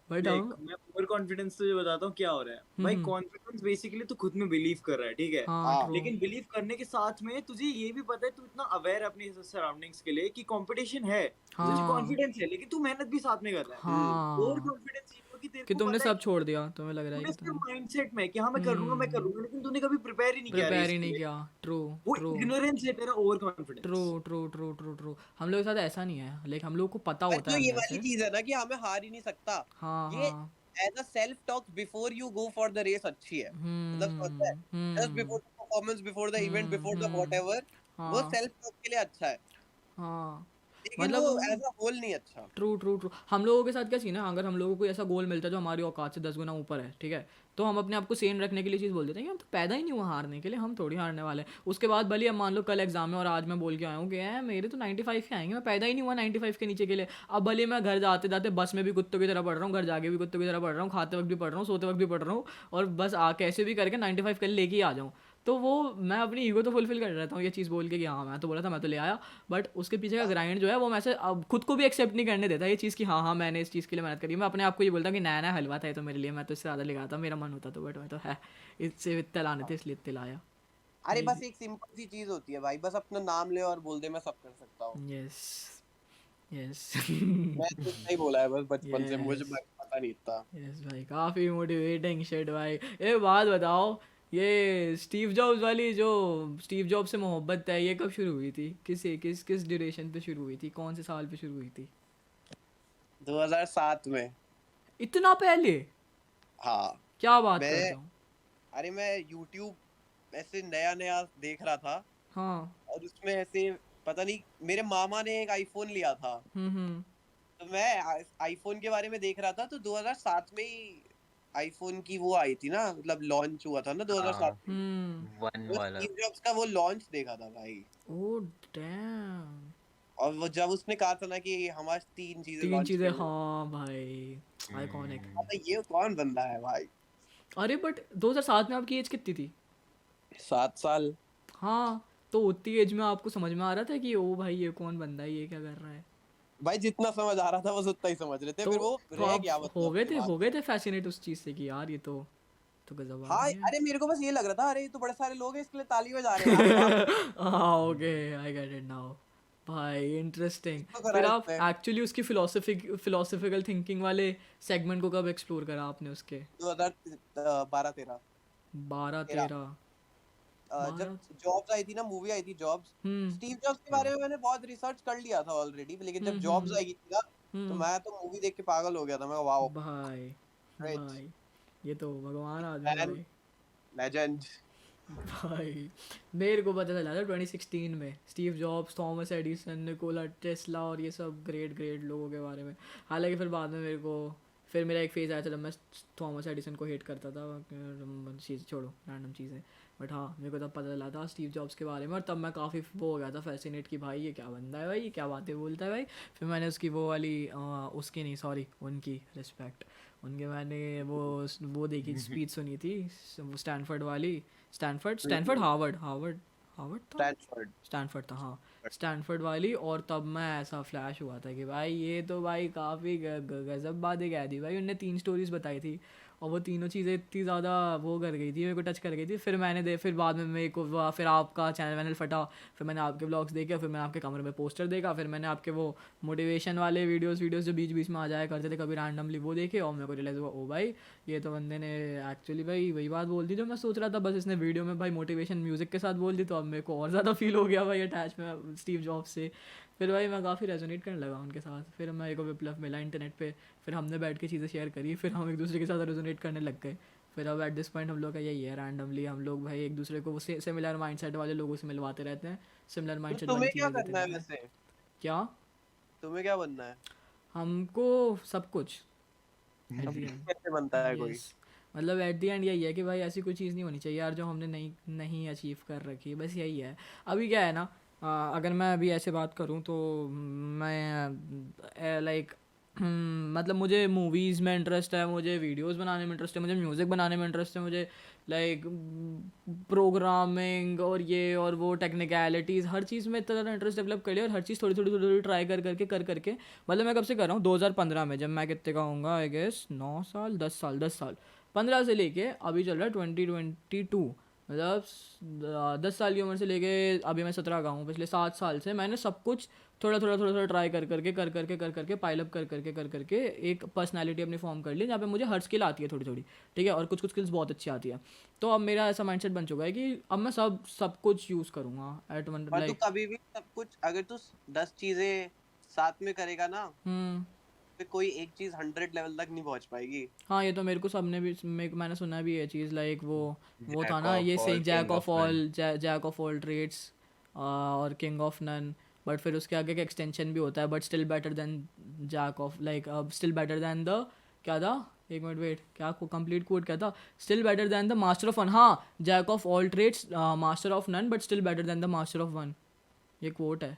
बट देख, हम। मैं ओवर कॉन्फिडेंस तुझे बताता हूँ क्या हो रहा है भाई। हम्म। कॉन्फिडेंस बेसिकली तू खुद में बिलीव कर रहा है, ठीक है। हाँ हाँ ट्रू। लेकिन बिलीव करने के साथ में तुझे ये भी पता है, तू इतना अवेयर है अपनी सराउंडिंग्स के लिए कि कंपटीशन है, तुझे हाँ कॉन्फिडेंस है, लेकिन तू मेहनत भी साथ में कर रहा है। ओवर हाँ, कॉन्फिडेंस ये हो कि तेरे कि को तुमने पता है सब कि छोड़ दिया, तुम्हें लग रहा है तूने कि सिर्फ तुम। माइंडसेट में कि हाँ मैं कर लूंगा, लेकिन तूने कभी प्रिपेयर ही नहीं किया प्रिपेयर रेस ही के नहीं लिए। किया। ट्रू वो ट्रू इग्नोरेंस है तेरा over true confidence. True true true true हम लोग के साथ ऐसा नहीं है, लाइक हम लोग को पता पर होता जो है ये अंदर वाली से। चीज है ना कि हाँ मैं हार ही नहीं सकता, हाँ ये हाँ। As a self talk before you go for the race अच्छी है। मतलब समझता है, just before the performance, before the event, before the whatever, वो हाँ सेल्फ टॉक के लिए अच्छा है। हाँ लेकिन मतलब वो एज अ होल नहीं अच्छा। True true true. हम लोगों के साथ क्या सीन है, अगर हम लोगों को कोई ऐसा गोल मिलता है जो हमारी औकात से 10 गुना ऊपर है, ठीक है, तो हम अपने आप को सेन रखने के लिए चीज़ बोल देते हैं कि हम तो पैदा ही नहीं हुआ हारने के लिए, हम थोड़ी हारने वाले हैं। उसके बाद भले अब मान लो कल एग्जाम है और आज मैं बोल के आया हूँ कि मेरे तो 95 के आएंगे, मैं पैदा ही नहीं हुआ 95 के नीचे के लिए। अब भले मैं घर जाते जाते बस में भी कुत्तों की तरह पढ़ रहा हूँ, घर जाके भी कुत्तों की तरह पढ़ रहा हूँ, खाते वक्त भी पढ़ रहा हूँ, सोते वक्त भी पढ़ रहा हूँ, और बस कैसे भी करके 95 के लिए लेके ही आ जाऊँ। तो वो मैं अपनी ईगो तो फुलफिल कर रहता हूँ ये चीज़ बोल के कि हाँ मैं तो बोला था, मैं तो ले आया। बट उसके पीछे का ग्राइंड जो है वो मैं से अब खुद को भी एक्सेप्ट नहीं करने देता ये चीज़ कि हाँ हाँ मैंने इस चीज़ के लिए मेहनत करी। मैं अपने आप को ये बोलता हूँ कि नया नया हलवा था ये तो मेरे लिए, मैं तो इससे ज़्यादा ले था, मेरा मन होता तो, बट मैं तो है इससे इतने लाने थे इसलिए इतने लाया। अरे बस एक सिंपल सी चीज होती है भाई, बस अपना नाम ले और बोल दे मैं सब कर सकता हूँ। यस यस मैं तो इतना ही बोला है बस बचपन से, मुझे यस पता नहीं था। यस भाई, काफ़ी मोटिवेटिंग शिट भाई। एक बात बताओ, ये स्टीव जॉब्स वाली जो स्टीव जॉब से मोहब्बत है ये कब शुरू हुई थी, किस किस ड्यूरेशन पे शुरू हुई थी, कौन से साल पे शुरू हुई थी? 2007 में। इतना पहले? हाँ क्या बात मैं करता हूँ। अरे मैं YouTube ऐसे नया नया देख रहा था, हाँ और उसमें ऐसे पता नहीं मेरे मामा ने एक आईफोन लिया था, हम्म। तो मैं आईफोन के बारे में देख रहा था। तो 2007 में ही आईफोन की वो आई थी ना, मतलब लॉन्च हुआ था ना 2007 हाँ में। 1 तो वाला। स्टीव जॉब्स का वो लॉन्च देखा था भाई। Oh damn. और वो जब उसने कहा था ना कि हम आज 3 चीजें तीन लॉन्च चीज़ें, करेंगे, हाँ भाई, आइकॉनिक। हम्म, ये कौन बंदा है भाई। अरे बट 2007 में आपकी एज कितनी थी? 7 साल। हाँ, तो उतनी एज में आपको समझ में आ रहा था कि ओ भाई ये कौन बंदा है, ये क्या कर रहा है? भाई जितना समझ आ रहा था बस उतना ही समझ रहे थे, तो फिर वो तो रह आप गया मतलब दिमाग हो में। गए थे फैसिनेट उस चीज़ से कि यार ये तो गजब हाँ आदमी है। अरे मेरे को बस ये लग रहा था, अरे ये तो बड़े सारे लोग हैं इसके लिए ताली बजा रहे हैं यार, वाह हाँ okay, I get it now. भाई इंटरेस्टिंग। तो करा फिर है आप इसने। एक्चुअली उसकी फिलोसफिकल थिंकिंग वाले सेगमेंट को कब एक्सप्लोर करा आपने उसके? 2012-13 12 13 13 जब 12। जॉब्स आई थी ना, मूवी आई थी जॉब्स। हम्म स्टीव जॉब्स के बारे में मैंने बहुत रिसर्च कर लिया था ऑलरेडी, लेकिन जब जॉब्स हम्म आई थी ना, तो हम्म। मैं तो मूवी देख के पागल हो गया था। मैं वाओ भाई ग्रेट भाई, ये तो भगवान आदमी है मैन, भाई। लेजेंड। भाई मेरे को पता चला था 2016 में Steve jobs, Thomas Edison, Nikola Tesla और ये सब ग्रेट ग्रेट लोगों के बारे में। हालांकि फिर बाद में फिर मेरा एक फेज़ आया था जब मैं थॉमस एडिसन को हेट करता था, चीज़ छोड़ो रैंडम चीज़ें। बट हाँ मेरे को तब पता चला था स्टीव जॉब्स के बारे में, और तब मैं काफ़ी वो हो गया था फैसिनेट कि भाई ये क्या बंदा है भाई, ये क्या बातें बोलता है भाई। फिर मैंने उसकी वो वाली उसकी नहीं सॉरी उनकी रिस्पेक्ट, उनके मैंने वो देखी स्पीच सुनी थी, स्टैनफोर्ड वाली। स्टैनफोर्ड हार्वर्ड हार्वर्ड हार्वर्ड था, स्टैनफोर्ड। स्टैनफोर्ड था हाँ, स्टैनफोर्ड वाली। और तब मैं ऐसा फ्लैश हुआ था कि भाई ये तो भाई काफ़ी गजब बातें कह दी भाई। उनने 3 स्टोरीज बताई थी, और वो तीनों चीज़ें इतनी ज़्यादा वो कर गई थी, मेरे को टच कर गई थी। फिर बाद में मेरे को फिर आपका चैनल वैनल फटा, फिर मैंने आपके ब्लॉग्स देखे, फिर मैंने आपके कमरे में पोस्टर देखा, फिर मैंने आपके वो मोटिवेशन वाले वीडियोस जो बीच बीच में आ जाया करते थे कभी रैंडमली वो देखे, और मेरे को रियलाइज़ हुआ ओ भाई ये तो बंदे ने एक्चुअली भाई वही बात बोल दी जो मैं सोच रहा था, बस इसने वीडियो में भाई मोटिवेशन म्यूज़िक के साथ बोल दी। तो अब मेरे को और ज़्यादा फील हो गया भाई अटैच में स्टीव जॉब्स से। फिर भाई मैं काफ़ी रेजोनेट करने लगा उनके साथ, फिर मेरे को विप्लव मिला इंटरनेट पे, फिर हमने बैठ के चीज़ें शेयर करी, फिर हम एक दूसरे के साथ रेजोनेट करने लग गए। फिर अब एट दिस पॉइंट हम लोग का यही है, रैंडमली हम लोग भाई एक दूसरे को सिमिलर माइंडसेट वाले लोगों से मिलवाते रहते हैं, सिमिलर तो माइंडसेट वाली तुम्हें क्या चीज़ें देते करना है रहते हैं। वैसे, क्या? तुम्हें क्या बनना है, हमको सब कुछ एट दी एंड। कैसे बनता है कोई। यस, मतलब एट दी एंड यही है कि भाई ऐसी कोई चीज़ नहीं होनी चाहिए यार जो हमने नहीं नहीं अचीव कर रखी, बस यही है। अभी क्या है ना, अगर मैं अभी ऐसे बात करूँ तो मैं लाइक मतलब मुझे मूवीज़ में इंटरेस्ट है, मुझे वीडियोस बनाने में इंटरेस्ट है, मुझे म्यूज़िक बनाने में इंटरेस्ट है, मुझे लाइक प्रोग्रामिंग और ये और वो टेक्निकलिटीज़ हर चीज़ में इतना ज़्यादा इंटरेस्ट डेवलप कर लिया, और हर चीज़ थोड़ी थोड़ी थोड़ी थोड़ी ट्राई करके मतलब मैं कब से कर रहा हूँ 2015 में, जब मैं कितने का होऊंगा आई गेस 9 साल 10 साल 15 से लेके अभी चल रहा है 2022, मतलब 10 साल की उम्र से लेके अभी मैं 17 का हूँ। पिछले 7 साल से मैंने सब कुछ थोड़ा ट्राई कर करके पाइलअप कर करके एक पर्सनालिटी अपनी फॉर्म कर ली जहाँ पे मुझे हर स्किल आती है थोड़ी थोड़ी, ठीक है, और कुछ कुछ स्किल्स बहुत अच्छी आती है। तो अब मेरा ऐसा माइंडसेट बन चुका है कि अब मैं सब कुछ यूज़ करूँगा एट वन पर तू लाइक। कभी भी सब कुछ, अगर तू 10 चीजें साथ में करेगा ना, फिर कोई एक चीज 100 लेवल तक नहीं पहुंच पाएगी। हाँ ये तो मेरे को सबने भी मैंने सुना भी है चीज़, लाइक वो था जैक ना ये ऑफ से all jack king of of none. All jack of all trades और किंग ऑफ नन। बट फिर उसके आगे का एक्सटेंशन भी होता है, but still better than jack of like still better than the क्या था, एक मिनट वेट, क्या कंप्लीट कोड क्या था, still better than the master of one, हाँ jack of all trades master of none but still better than the master of one, ये coat है,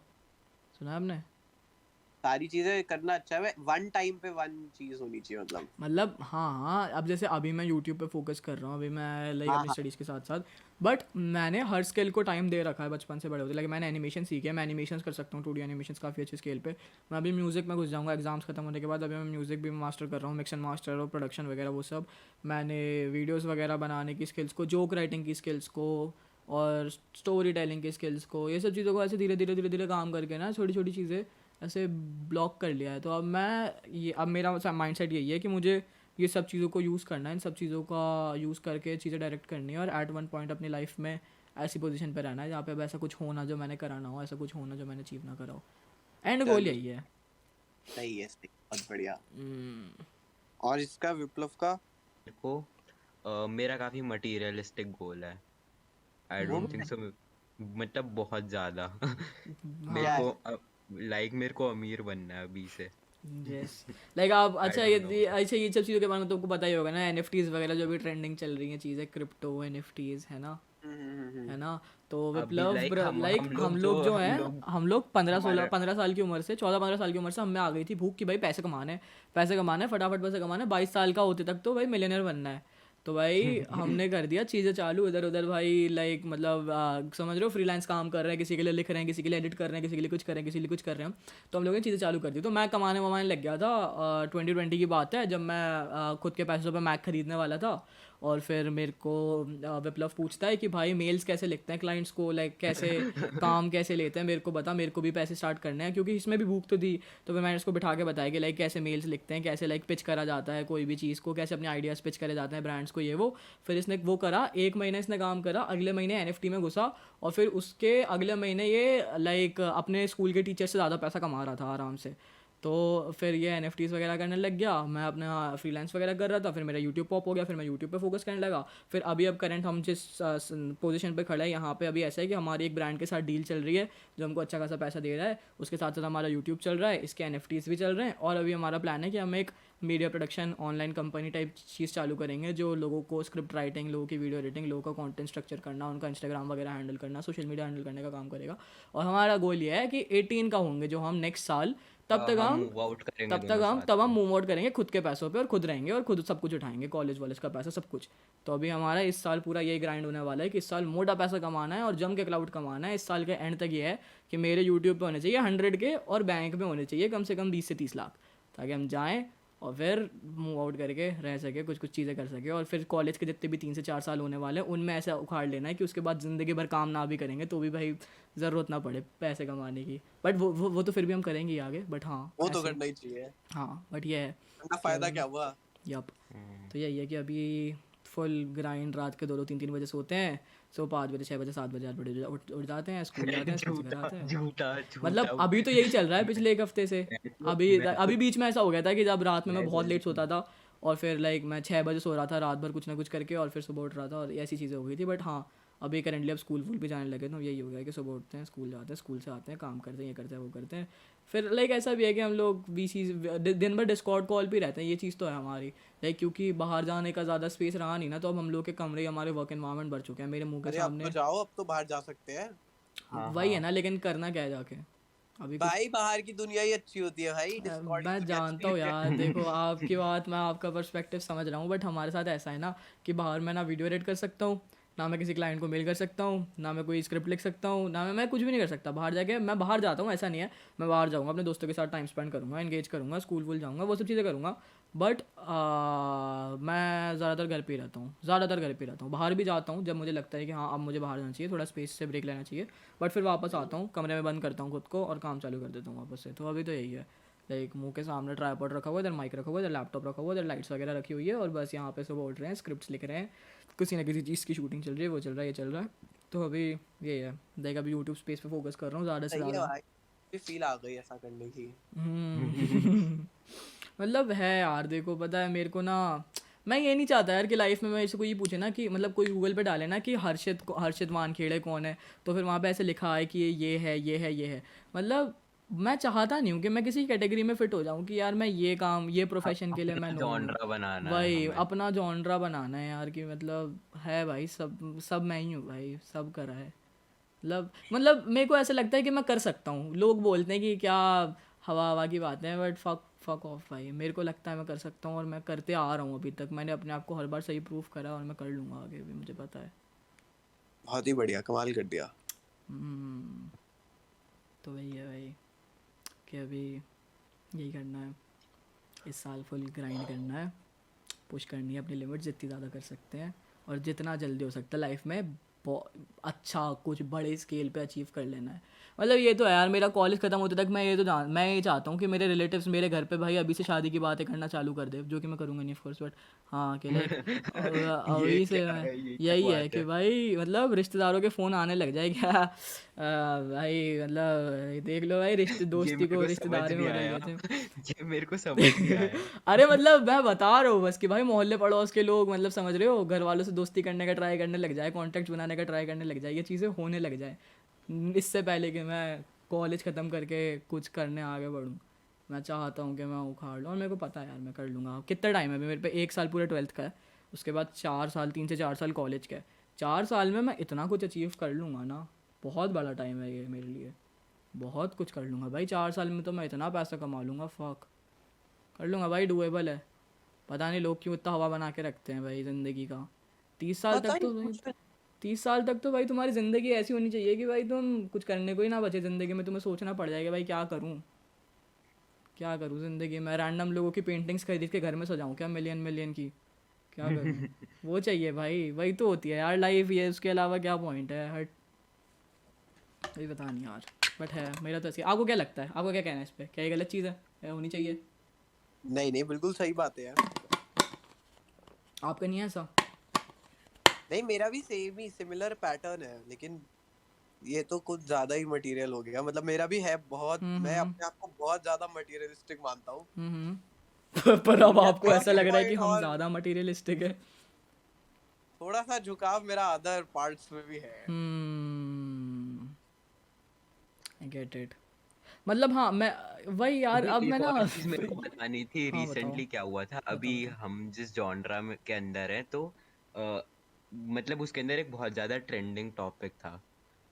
सुना है आपने? सारी चीजें करना अच्छा है, वन टाइम पे वन चीज होनी चाहिए मतलब हाँ, अब जैसे अभी मैं यूट्यूब पे फोकस कर रहा हूँ, अभी मैं लाइक हाँ, अपनी हाँ। स्टडीज़ के साथ साथ, बट मैंने हर स्किल को टाइम दे रखा है बचपन से बड़े होते, लाइक मैंने एनिमेशन सीखी है, मैं एनिमेशंस कर सकता हूँ 2D एनिमेशंस काफ़ी अच्छे स्केल पे। मैं अभी म्यूज़िक में घुस जाऊँगा एग्जाम्स खत्म होने के बाद, अभी मैं म्यूज़िक भी मास्टर कर रहा हूँ, मिक्स एंड मास्टर और प्रोडक्शन वगैरह वो सब। मैंने वीडियोज़ वगैरह बनाने की स्किल्स को, जोक राइटिंग की स्किल्स को और स्टोरी टेलिंग की स्किल्स को, ये सब चीज़ों को ऐसे धीरे धीरे धीरे धीरे काम करके ना छोटी छोटी चीज़ें ऐसे ब्लॉक कर लिया है। तो अब मैं ये, अब मेरा माइंडसेट यही है कि मुझे ये सब चीज़ों को यूज़ करना है, इन सब चीज़ों का यूज़ करके चीज़ें डायरेक्ट करनी है, और एट वन पॉइंट अपनी लाइफ में ऐसी पोजीशन पे रहना है जहाँ पे अब ऐसा कुछ होना जो मैंने करा ना हो, ऐसा कुछ होना जो मैंने अचीव ना करा हो। एंड गोल यही है। सही है, सही, बहुत बढ़िया। और इसका विप्लव का मेरे को मेरा काफी मटेरियलिस्टिक गोल है। आई वो डोंट थिंक सो, मतलब बहुत ज्यादा। मेरे क्या है? को लाइक मेरे को अमीर बनना है अभी से। यस लाइक आप I अच्छा don't know. ये सब चीज़ों के बारे में तुमको पता ही होगा ना, NFTs वगैरह जो भी ट्रेंडिंग चल रही हैं चीज़ें, क्रिप्टो NFTs है ना, है ना। तो अभी विप्लव like लाइक हम लोग जो हैं, हम लोग 15 हमारे- 15 साल की उम्र से 14-15 साल की उम्र से हमें आ गई थी भूख कि भाई पैसे कमाने हैं फटाफट पैसे कमाने हैं, 22 साल का होते तक तो भाई मिलियनर बनना है। तो भाई हमने कर दिया चीज़ें चालू इधर उधर भाई, लाइक मतलब समझ रहे हो, फ्रीलांस काम कर रहे हैं, किसी के लिए लिख रहे हैं, किसी के लिए एडिट कर रहे हैं, किसी के लिए कुछ कर रहे हैं, किसी के लिए कुछ कर रहे हैं। तो हम लोगों ने चीज़ें चालू कर दी। तो मैं कमाने वमाने लग गया था। 2020 की बात है, जब मैं खुद के पैसों पर मैक खरीदने वाला था, और फिर मेरे को विप्लव पूछता है कि भाई मेल्स कैसे लिखते हैं क्लाइंट्स को, लाइक कैसे काम कैसे लेते हैं, मेरे को बता, मेरे को भी पैसे स्टार्ट करने हैं, क्योंकि इसमें भी भूख तो थी। तो फिर मैंने उसको बिठा के बताया कि लाइक कैसे मेल्स लिखते हैं, कैसे लाइक पिच करा जाता है कोई भी चीज़ को, कैसे अपने आइडियाज़ पिच करे जाते हैं ब्रांड्स को, ये वो। फिर इसने वो करा, 1 महीना इसने काम करा, अगले महीने NFT में घुसा, और फिर उसके अगले महीने ये लाइक अपने स्कूल के टीचर से ज़्यादा पैसा कमा रहा था आराम से। तो फिर ये NFTs वगैरह करने लग गया, मैं अपना फ्रीलांस वगैरह कर रहा था, फिर मेरा यूट्यूब पॉप हो गया, फिर मैं यूट्यूब पे फोकस करने लगा। फिर अभी अब करंट हम जिस पोजीशन पे खड़े हैं यहाँ पे अभी ऐसा है कि हमारी एक ब्रांड के साथ डील चल रही है जो हमको अच्छा खासा पैसा दे रहा है, उसके साथ साथ हमारा यूट्यूब चल रहा है, इसके NFTs भी चल रहे हैं, और अभी हमारा प्लान है कि हम एक media production online company type चीज़ चालू करेंगे, जो लोगों को स्क्रिप्ट राइटिंग, लोगों की वीडियो एडिटिंग, लोगों का कंटेंट स्ट्रक्चर करना, उनका इंस्टाग्राम वगैरह हैंडल करना, सोशल मीडिया हैंडल करने का काम करेगा। और हमारा गोल ये है कि 18 का होंगे जो हम नेक्स्ट साल, तब तक हम मूव आउट करेंगे तब तक दोनों हम साथ तब हम में। मूव आउट करेंगे खुद के पैसों पे, और खुद रहेंगे और खुद सब कुछ उठाएंगे, कॉलेज वॉलेज का पैसा सब कुछ। तो अभी हमारा इस साल पूरा यही ग्राइंड होने वाला है कि इस साल मोटा पैसा कमाना है और जम के क्लाउड कमाना है। इस साल के एंड तक ये है कि मेरे यूट्यूब पे होने चाहिए 100 के, और बैंक में होने चाहिए कम से कम 20 से 30 लाख, ताकि हम जाएँ और फिर मूव आउट करके रह सके, कुछ कुछ चीज़ें कर सके। और फिर कॉलेज के जितने भी 3 से 4 साल होने वाले हैं उनमें ऐसा उखाड़ लेना है कि उसके बाद ज़िंदगी भर काम ना भी करेंगे तो भी भाई ज़रूरत ना पड़े पैसे कमाने की। बट वो तो फिर भी हम करेंगे ही आगे, बट हाँ वो तो ऐसे- करना ही चाहिए, हाँ बट ये है, वरना फायदा क्या हुआ। यप। तो यही है कि अभी फुल ग्राइंड, रात के 2-2 3-3 बजे सोते हैं, सो 5 बजे 6 बजे 7 बजे 8 बजे उठ जाते हैं, स्कूल जाते हैं, स्कूल से घर आते हैं। झूठा मतलब अभी तो यही चल रहा है पिछले 1 हफ्ते से। अभी बीच में ऐसा हो गया था कि जब रात में मैं बहुत लेट सोता था, और फिर लाइक मैं 6 बजे सो रहा था रात भर कुछ ना कुछ करके, और फिर सुबह उठ रहा था, और ऐसी चीज़ें हो गई थी। बट हाँ अभी करेंटली अब स्कूल भी जाने लगे, तो यही हो गया कि सुबह उठते हैं, स्कूल जाते हैं, स्कूल से आते हैं, काम करते हैं, ये करते हैं, वो करते हैं। फिर लाइक ऐसा भी है कि हम लोग दिन भर डिस्कॉर्ड कॉल पे रहते हैं, ये चीज़ तो है हमारी, लाइक क्योंकि बाहर जाने का ज़्यादा स्पेस रहा नहीं ना, तो अब हम लोग के कमरे हमारे वर्क एनवायरनमेंट बढ़ चुके हैं मेरे मुंह के अरे अब सामने। तो जाओ, अब तो बाहर जा सकते हैं वही है ना, लेकिन करना क्या है जाके अभी कुछ- भाई, बाहर की दुनिया ही अच्छी होती है भाई। डिस्कॉर्ड मैं जानता हूँ यार, देखो आपकी बात, मैं आपका पर्सपेक्टिव समझ रहा हूँ, बट हमारे साथ ऐसा है ना कि बाहर मैं ना वीडियो एडिट कर सकता हूँ, ना मैं किसी क्लाइंट को मेल कर सकता हूँ, ना मैं कोई स्क्रिप्ट लिख सकता हूँ, ना मैं कुछ भी नहीं कर सकता बाहर जाके। मैं बाहर जाता हूँ, ऐसा नहीं है, मैं बाहर जाऊँगा अपने दोस्तों के साथ टाइम स्पेंड करूँगा, एंगेज करूँगा, स्कूल वूल जाऊँगा, वो सब चीज़ें करूँगा, बट मैं ज़्यादातर घर पे ही रहता हूँ। बाहर भी जाता हूँ जब मुझे लगता है कि हाँ अब मुझे बाहर जाना चाहिए, थोड़ा स्पेस से ब्रेक लेना चाहिए, बट फिर वापस आता हूँ, कमरे में बंद करता हूँ खुद को और काम चालू कर देता हूँ वापस से। तो अभी तो यही है, लाइक मुंह के सामने ट्राइपॉड रखा हुआ है, इधर माइक रखा हुआ है, इधर लैपटॉप रखा हुआ है, इधर लाइट्स वगैरह रखी हुई है, और बस यहाँ पे सुबह उठ रहे हैं, स्क्रिप्ट्स लिख रहे हैं, किसी ना किसी चीज़ की शूटिंग चल रही है, वो चल रहा है, ये चल रहा है। तो अभी ये है, देख अभी यूट्यूब स्पेस पे फोकस कर रहा हूँ ज़्यादा से सही है ज़्यादा। भाई, फील आ गई ऐसा करने की। मतलब है यार, देखो पता है मेरे को ना, मैं ये नहीं चाहता यार कि लाइफ में मेरे से कोई ये पूछे ना कि मतलब कोई गूगल पे डाले ना कि हर्षित वानखेड़े कौन है, तो फिर वहाँ पे ऐसे लिखा है कि ये है ये है ये है। मतलब मैं चाहता नहीं हूँ कि मैं किसी कैटेगरी में फिट हो जाऊँ कि यार मैं ये काम ये प्रोफेशन के लिए मैं अपना नोन हूँ। जॉनरा बनाना है वही हमें। अपना जॉनरा बनाना है यार कि मतलब है भाई, सब सब मैं ही हूँ भाई, सब करा है। मतलब मेरे को ऐसा लगता है कि मैं कर सकता हूँ। लोग बोलते हैं कि क्या हवा हवा की बातें हैं, बट फक ऑफ भाई, मेरे को लगता है मैं कर सकता हूँ और मैं करते आ रहा हूँ अभी तक। मैंने अपने आप को हर बार सही प्रूफ करा और मैं कर लूँगा आगे भी, मुझे पता है। बहुत ही बढ़िया, कमाल कर दिया। हम्म, तो वही है भाई कि अभी यही करना है, इस साल फुल ग्राइंड करना है, पुश करनी है अपनी लिमिट जितनी ज़्यादा कर सकते हैं और जितना जल्दी हो सकता है लाइफ में अच्छा कुछ बड़े स्केल पे अचीव कर लेना है। मतलब ये तो है यार, मेरा कॉलेज ख़त्म होते तक मैं ये चाहता हूँ कि मेरे रिलेटिव्स मेरे घर पे भाई अभी से शादी की बातें करना चालू कर दे, जो कि मैं करूँगा नहीं ऑफ कोर्स, बट हाँ कि लाइक ये अभी से क्या है, ये क्या यही है बात कि है? भाई मतलब रिश्तेदारों के फ़ोन आने लग जाए क्या भाई मतलब देख लो भाई, ये दोस्ती मेरे को को समझ रिश्तेदारी में नहीं बदल आया। देते हैं। ये मेरे को समझ नहीं आया। अरे मतलब मैं बता रहा हूँ बस कि भाई मोहल्ले पड़ोस के लोग, मतलब समझ रहे हो, घर वालों से दोस्ती करने का ट्राई करने लग जाए, कॉन्टेक्ट बनाने का ट्राई करने लग जाए, ये चीज़ें होने लग जाए इससे पहले कि मैं कॉलेज ख़त्म करके कुछ करने आगे बढ़ूँ। मैं चाहता हूँ कि मैं उखाड़ लूँ और मेरे को पता है यार मैं कर लूँगा। कितना टाइम है अभी मेरे पे? 1 साल पूरे 12th का है, उसके बाद 4 साल, 3 से 4 साल कॉलेज का है। 4 साल में मैं इतना कुछ अचीव कर लूँगा ना, बहुत बड़ा टाइम है ये मेरे लिए, बहुत कुछ कर लूँगा भाई 4 साल में। तो मैं इतना पैसा कमा लूँगा, फक कर लूँगा भाई, डुएबल है। पता नहीं लोग क्यों इतना हवा बना के रखते हैं भाई ज़िंदगी का। 30 साल पता तक नहीं तो भाई, कुछ 30 साल तक तो भाई तुम्हारी ज़िंदगी ऐसी होनी चाहिए कि भाई तुम कुछ करने को ही ना बचे ज़िंदगी में, तुम्हें सोचना पड़ जाएगा भाई क्या करूँ, क्या करूँ ज़िंदगी में। रैंडम लोगों की पेंटिंग्स खरीद के घर में सजाऊँ क्या, मिलियन मिलियन की, क्या करूँ? वो चाहिए भाई, वही तो होती है यार लाइफ, ये उसके अलावा क्या पॉइंट है हट। ये पता नहीं यार, बट है मेरा तो ऐसे। आपको क्या लगता है, आपको क्या कहना है इस पर? क्या ये गलत चीज़ है या होनी चाहिए? नहीं नहीं, बिल्कुल सही बात है यार। आपका नहीं है ऐसा? नहीं, मेरा भी सेम ही सिमिलर पैटर्न है, लेकिन ये तो कुछ ज्यादा ही मटेरियल हो गया। मतलब मेरा भी है बहुत, मैं हम्म अपने आप को बहुत ज्यादा मटेरियलिस्टिक मानता हूँ। पर अब या आपको थोड़ा ऐसा सा लग रहा है कि पॉइंट हम और, ज़्यादा मटेरियलिस्टिक है। थोड़ा सा झुकाव मेरा अदर पार्ट्स में भी है। I get it. मतलब हाँ मैं वही यार, अभी अब मैं एक ना और चीज मेरे को बतानी थी। हाँ बताओ रिसेंटली क्या हुआ था, अभी बताओ बताओ। हम जिस जॉनरा में के अंदर है तो अ, मतलब उसके अंदर एक बहुत ज्यादा ट्रेंडिंग टॉपिक था।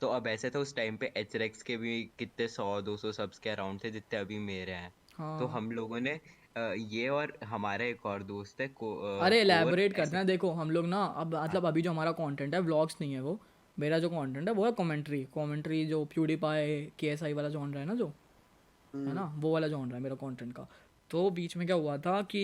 तो अब ऐसे था, उस टाइम पे एचरेक्स के भी कितने 100-200 सब्स के अराउंड थे जितने अभी मेरे हैं। तो हाँ हम लोगों ने ये और हमारा एक और दोस्त है अरे कोर एलैबोरेट करते ऐसे। हैं। देखो हम लोग ना अब हाँ मतलब अभी जो हमारा कंटेंट है व्लॉग्स नहीं है वो, मेरा जो कंटेंट है वो है कमेंट्री। कमेंट्री जो प्यूडीपाई KSI वाला जॉनर है ना, जो है ना वो वाला जॉनर है मेरा कंटेंट का। तो बीच में क्या हुआ था कि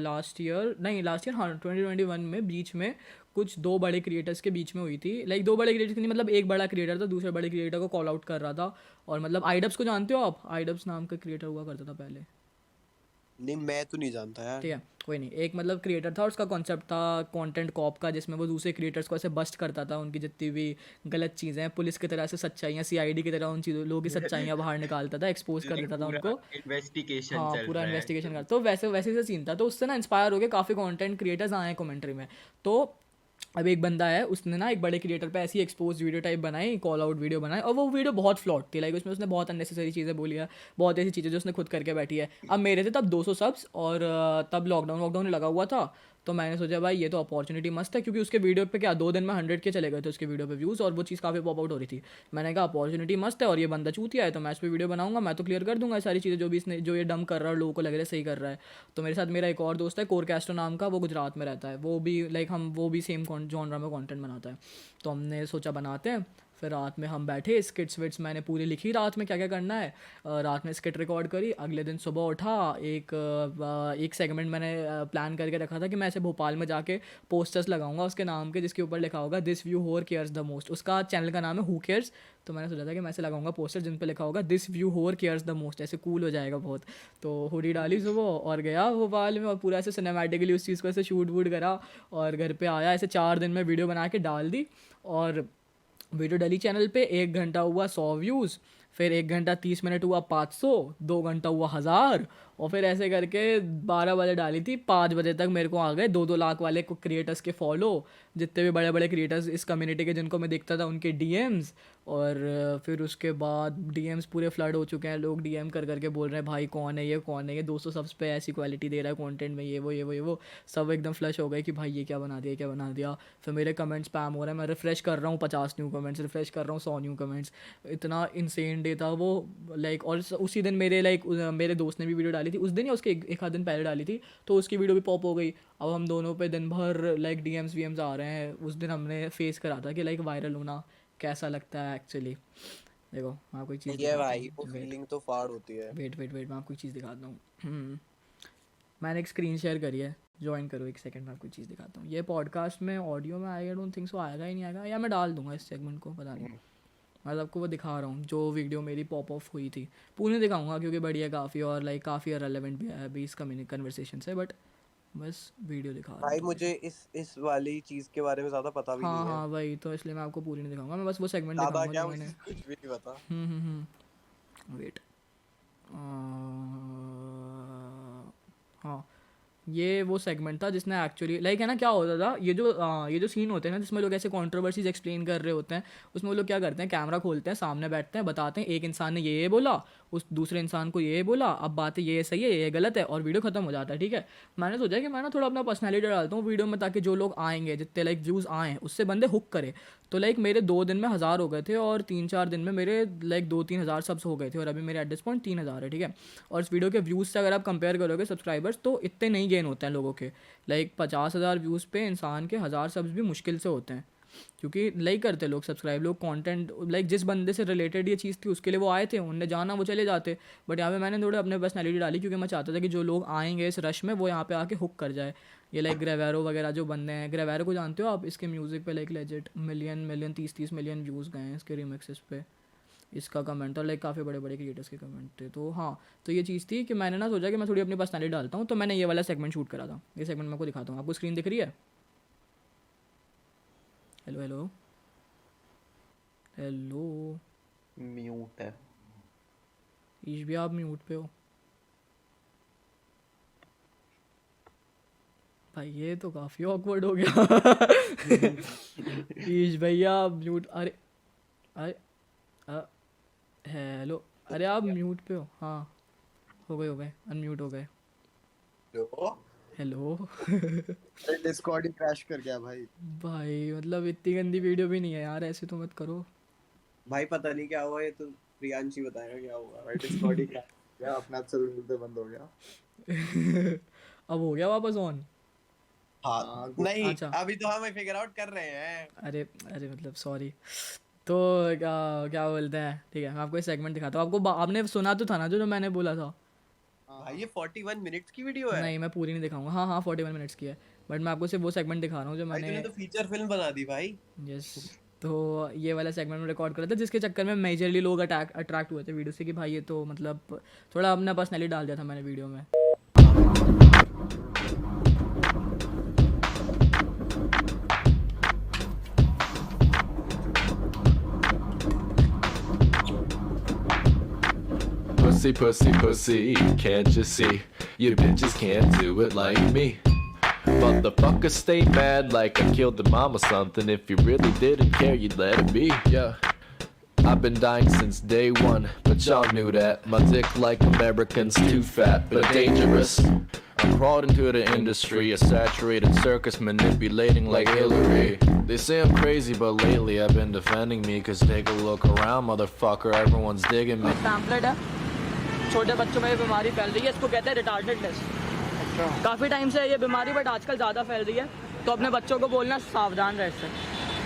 लास्ट ईयर हाँ 2021 में बीच में कुछ दो बड़े क्रिएटर्स के बीच में हुई थी। लाइक दो बड़े क्रिएटर्स नहीं, मतलब एक बड़ा क्रिएटर था दूसरे बड़े क्रिएटर को कॉल आउट कर रहा था। और मतलब आईडब्स को जानते हो आप? आईडब्स नाम का क्रिएटर हुआ करता था पहले, नहीं, मैं तो नहीं जानता यार। ठीक है कोई नहीं। एक मतलब क्रिएटर था, उसका कॉन्सेप्ट था कंटेंट कॉप का, जिसमें वो दूसरे क्रिएटर्स को ऐसे बस्ट करता था, उनकी जितनी भी गलत चीज़ें हैं पुलिस की तरह से सच्चाइयाँ, CID की तरह उन चीज़ों लोगों की सच्चाइयाँ बाहर निकालता था, एक्सपोज कर लाइक देता था पूरा उनको। इन्वेस्टिगेशन हाँ चल पूरा रहा है इन्वेस्टिगेशन कर, तो। तो वैसे वैसे से सीन था। तो उससे ना इंस्पायर हो गए काफ़ी कंटेंट क्रिएटर्स आए हैं कमेंट्री में। तो अब एक बंदा है, उसने ना एक बड़े क्रिएटर पे ऐसी एक्सपोज वीडियो टाइप बनाई, कॉल आउट वीडियो बनाई, और वो वीडियो बहुत फ्लॉट थी। लाइक उसमें उसने बहुत अननेसेसरी चीज़ें बोली है, बहुत ऐसी चीज़ें जो उसने खुद करके बैठी है। अब मेरे थे तब 200 सब्स और तब लॉकडाउन लगा हुआ था। तो मैंने सोचा भाई ये तो अपॉर्चुनिटी मस्त है, क्योंकि उसके वीडियो पे क्या 2 दिन में 100 के चले गए थे उसके वीडियो पे व्यूज़, और वो चीज़ काफ़ी पॉप आउट हो रही थी। मैंने कहा अपॉर्चुनिटी मस्त है और ये बंदा चूतिया है, तो मैं इस पर वीडियो बनाऊंगा, मैं तो क्लियर कर दूंगा ये सारी चीज़ें जो भी इसने जो ये डम कर रहा है लोगों को लग रहा है सही कर रहा है। तो मेरे साथ मेरा एक और दोस्त है कोरकेस्ट्रो नाम का, वो गुजरात में रहता है, वो भी लाइक वो भी सेम जॉनरा में कंटेंट बनाता है। तो हमने सोचा बनाते हैं। फिर रात में हम बैठे, स्किट्स विट्स मैंने पूरी लिखी रात में क्या क्या करना है। रात में स्किट रिकॉर्ड करी, अगले दिन सुबह उठा, एक सेगमेंट मैंने प्लान करके रखा था कि मैं ऐसे भोपाल में जाके पोस्टर्स लगाऊंगा उसके नाम के, जिसके ऊपर लिखा होगा दिस व्यू होर केयर्स द मोस्ट। उसका चैनल का नाम है हु केयर्स। तो मैंने सोचा था कि मैं ऐसे लगाऊंगा पोस्टर जिन पे लिखा होगा दिस व्यू होर केयर्स द मोस्ट, ऐसे कूल हो जाएगा बहुत। तो हुडी डाली सुबह और गया भोपाल में, और पूरा ऐसे सिनेमैटिकली उस चीज़ को ऐसे शूट वूट करा, और घर पे आया, ऐसे 4 दिन में वीडियो बना के डाल दी। और वीडियो डली चैनल पे, 1 घंटा हुआ 100 व्यूज़, फिर 1 घंटा 30 मिनट हुआ 500, 2 घंटा हुआ 1000, और फिर ऐसे करके 12 बजे डाली थी, 5 बजे तक मेरे को आ गए 2-2 लाख वाले क्रिएटर्स के फॉलो, जितने भी बड़े बड़े क्रिएटर्स इस कम्युनिटी के जिनको मैं देखता था उनके डीएम्स। और फिर उसके बाद डीएम्स पूरे फ्लड हो चुके हैं, लोग डीएम कर करके बोल रहे हैं भाई कौन है ये, कौन है ये, 200 सब्स पे ऐसी क्वालिटी दे रहा है कंटेंट में, ये वो सब एकदम फ्लश हो गए कि भाई ये क्या बना दिया, क्या बना दिया। फिर मेरे कमेंट्स स्पैम हो रहे हैं, मैं रिफ्रेश कर रहा हूँ 50 न्यू कमेंट्स, रिफ्रेश कर रहा हूँ 100 न्यू कमेंट्स। इतना इंसेन डे था वो लाइक। और उसी दिन मेरे मेरे दोस्त ने भी वीडियो डाली थी उस दिन, या उसके एक आध दिन पहले डाली थी, तो उसकी वीडियो भी पॉप हो गई। अब हम दोनों पे दिन भर लाइक डीएम्स वीएम्स आ रहे हैं। उस दिन हमने फेस करा था कि लाइक वायरल होना कैसा लगता है एक्चुअली। देखो मैं आपको एक चीज़ ये भाई वो फीलिंग तो फाड़ होती है। वेट मैं आपको एक चीज़ दिखाता हूँ। मैंने एक स्क्रीन शेयर करी है, ज्वाइन करो एक सेकंड, मैं आपको एक चीज़ दिखाता हूँ। ये पॉडकास्ट में ऑडियो में आएगा, डोंट थिंक सो आएगा ही नहीं आएगा, या मैं डाल दूंगा इस सेगमेंट को, पता नहीं। मैं आपको वो दिखा रहा हूँ जो वीडियो मेरी पॉप ऑफ हुई थी, पूरी दिखाऊंगा क्योंकि बढ़िया काफ़ी, और लाइक काफ़ी रेलेवेंट भी है अभी इस कन्वर्सेशन से, बट बस वीडियो दिखा रहा हूँ। भाई मुझे इस वाली चीज़ के बारे में ज़्यादा पता भी नहीं है। हाँ वही तो, इसलिए मैं आपको पूरी नहीं दिखाऊंगा, मैं बस वो सेगमेंट ज़्यादा दिखाऊंगा क्या, जो मुझे मैंने। कुछ भी नहीं पता। वेट, हाँ ये वो सेगमेंट था जिसने एक्चुअली लाइक है ना, क्या होता था, ये जो सीन होते हैं ना जिसमें लोग ऐसे कंट्रोवर्सीज एक्सप्लेन कर रहे होते हैं, उसमें वो लोग क्या करते हैं, कैमरा खोलते हैं, सामने बैठते हैं, बताते हैं एक इंसान ने ये बोला, उस दूसरे इंसान को ये बोला, अब बातें ये सही है ये गलत है, और वीडियो खत्म हो जाता है। ठीक है, मैंने सोचा कि मैं ना थोड़ा अपना पर्सनैलिटी डालता हूँ वीडियो में, ताकि जो लोग आएंगे, जितने लाइक व्यूज़ आएँ उससे बंदे हुक करे। तो लाइक मेरे 2 दिन में 1000 हो गए थे, और 3-4 दिन में मेरे लाइक 2-3 हज़ार सब्स हो गए थे, और अभी मेरे एट दिस पॉइंट 3000 है। ठीक है, और इस वीडियो के व्यूज़ से अगर आप कंपेयर करोगे सब्सक्राइबर्स, तो इतने नहीं गेन होते हैं लोगों के। लाइक 50,000 व्यूज़ पे इंसान के 1000 सब्स भी मुश्किल से होते हैं, क्योंकि लाइक करते लोग सब्सक्राइब, लोग कंटेंट लाइक जिस बंदे से रिलेटेड ये चीज़ थी उसके लिए वो आए थे, उनने जाना वो चले जाते। बट यहाँ पे मैंने थोड़े अपने पर्सनैलिटी डाली, क्योंकि मैं चाहता था कि जो लोग आएंगे इस रश में वो यहाँ पे आके हुक कर जाए। ये लाइक ग्रेवेरो वगैरह जो बंदे हैं, ग्रेवेरो को जानते हो आप, इसके म्यूज़िक पे like legit million 30 million views गए हैं इसके रिमिक्सेस पे। इसका कमेंट और लाइक काफ़ी बड़े बड़े क्रिएटर्स के कमेंट थे। तो हाँ, तो ये चीज़ थी कि मैंने ना सोचा कि मैं थोड़ी अपनी पर्सनैलिटी डालता हूँ, तो मैंने ये वाला सेगमेंट शूट करा था। ये सेगमेंट मैं आपको दिखाता हूँ, आपको स्क्रीन दिख रही है? हेलो म्यूट है। ईश भी आप म्यूट पे हो भाई, ये तो काफ़ी ऑकवर्ड हो गया। ईश भैया आप म्यूट, अरे हेलो, अरे आप म्यूट पे हो? हाँ हो गए अनम्यूट हो गए। हेलो। डिस्कॉर्ड ही क्रैश कर गया भाई मतलब इतनी गंदी वीडियो भी नहीं है यार, ऐसे तो मत करो भाई। पता नहीं क्या हुआ, ये तो प्रियांशी बताएगा क्या हुआ। भाई डिस्कॉर्ड ही क्रैश गया, अपना सर्वर बंद हो गया। अब हो गया वापस ऑन? हाँ नहीं, अच्छा। अभी तो हम फिगर आउट कर रहे हैं। अरे मतलब सॉरी। तो क्या बोलते हैं, ठीक है मैं आपको एक सेगमेंट दिखाता हूँ। आपको आपने सुना तो था ना जो मैंने बोला था? भाई ये 41 मिनट्स की वीडियो है। नहीं मैं पूरी नहीं दिखाऊंगा। हाँ 41 मिनट्स की है, बट मैं आपको सिर्फ वो सेगमेंट दिखा रहा हूँ जो भाई मैंने। तूने तो फीचर फिल्म बना दी भाई। यस, तो ये वाला सेगमेंट में रिकॉर्ड करा था, जिसके चक्कर में मेजरली लोग अट्रैक्ट हुए थे वीडियो से कि भाई ये तो मतलब थोड़ा अपना पर्सनैलिटी डाल दिया था मैंने वीडियो में। Pussy, can't you see? You bitches can't do it like me. Motherfuckers stay mad like I killed the mom or something. If you really didn't care, you'd let it be, yeah. I've been dying since day one, but y'all knew that. My dick like Americans, too fat, but dangerous. I crawled into the industry, a saturated circus manipulating like Hillary. They say I'm crazy, but lately I've been defending me. Cause take a look around, motherfucker, everyone's digging me. Pamphlet है, छोटे बच्चों में ये बीमारी फैल रही है, इसको कहते हैं रिटार्डेडनेस। काफ़ी टाइम से ये बीमारी, बट आजकल ज़्यादा फैल रही है, तो अपने बच्चों को बोलना सावधान रहे इससे।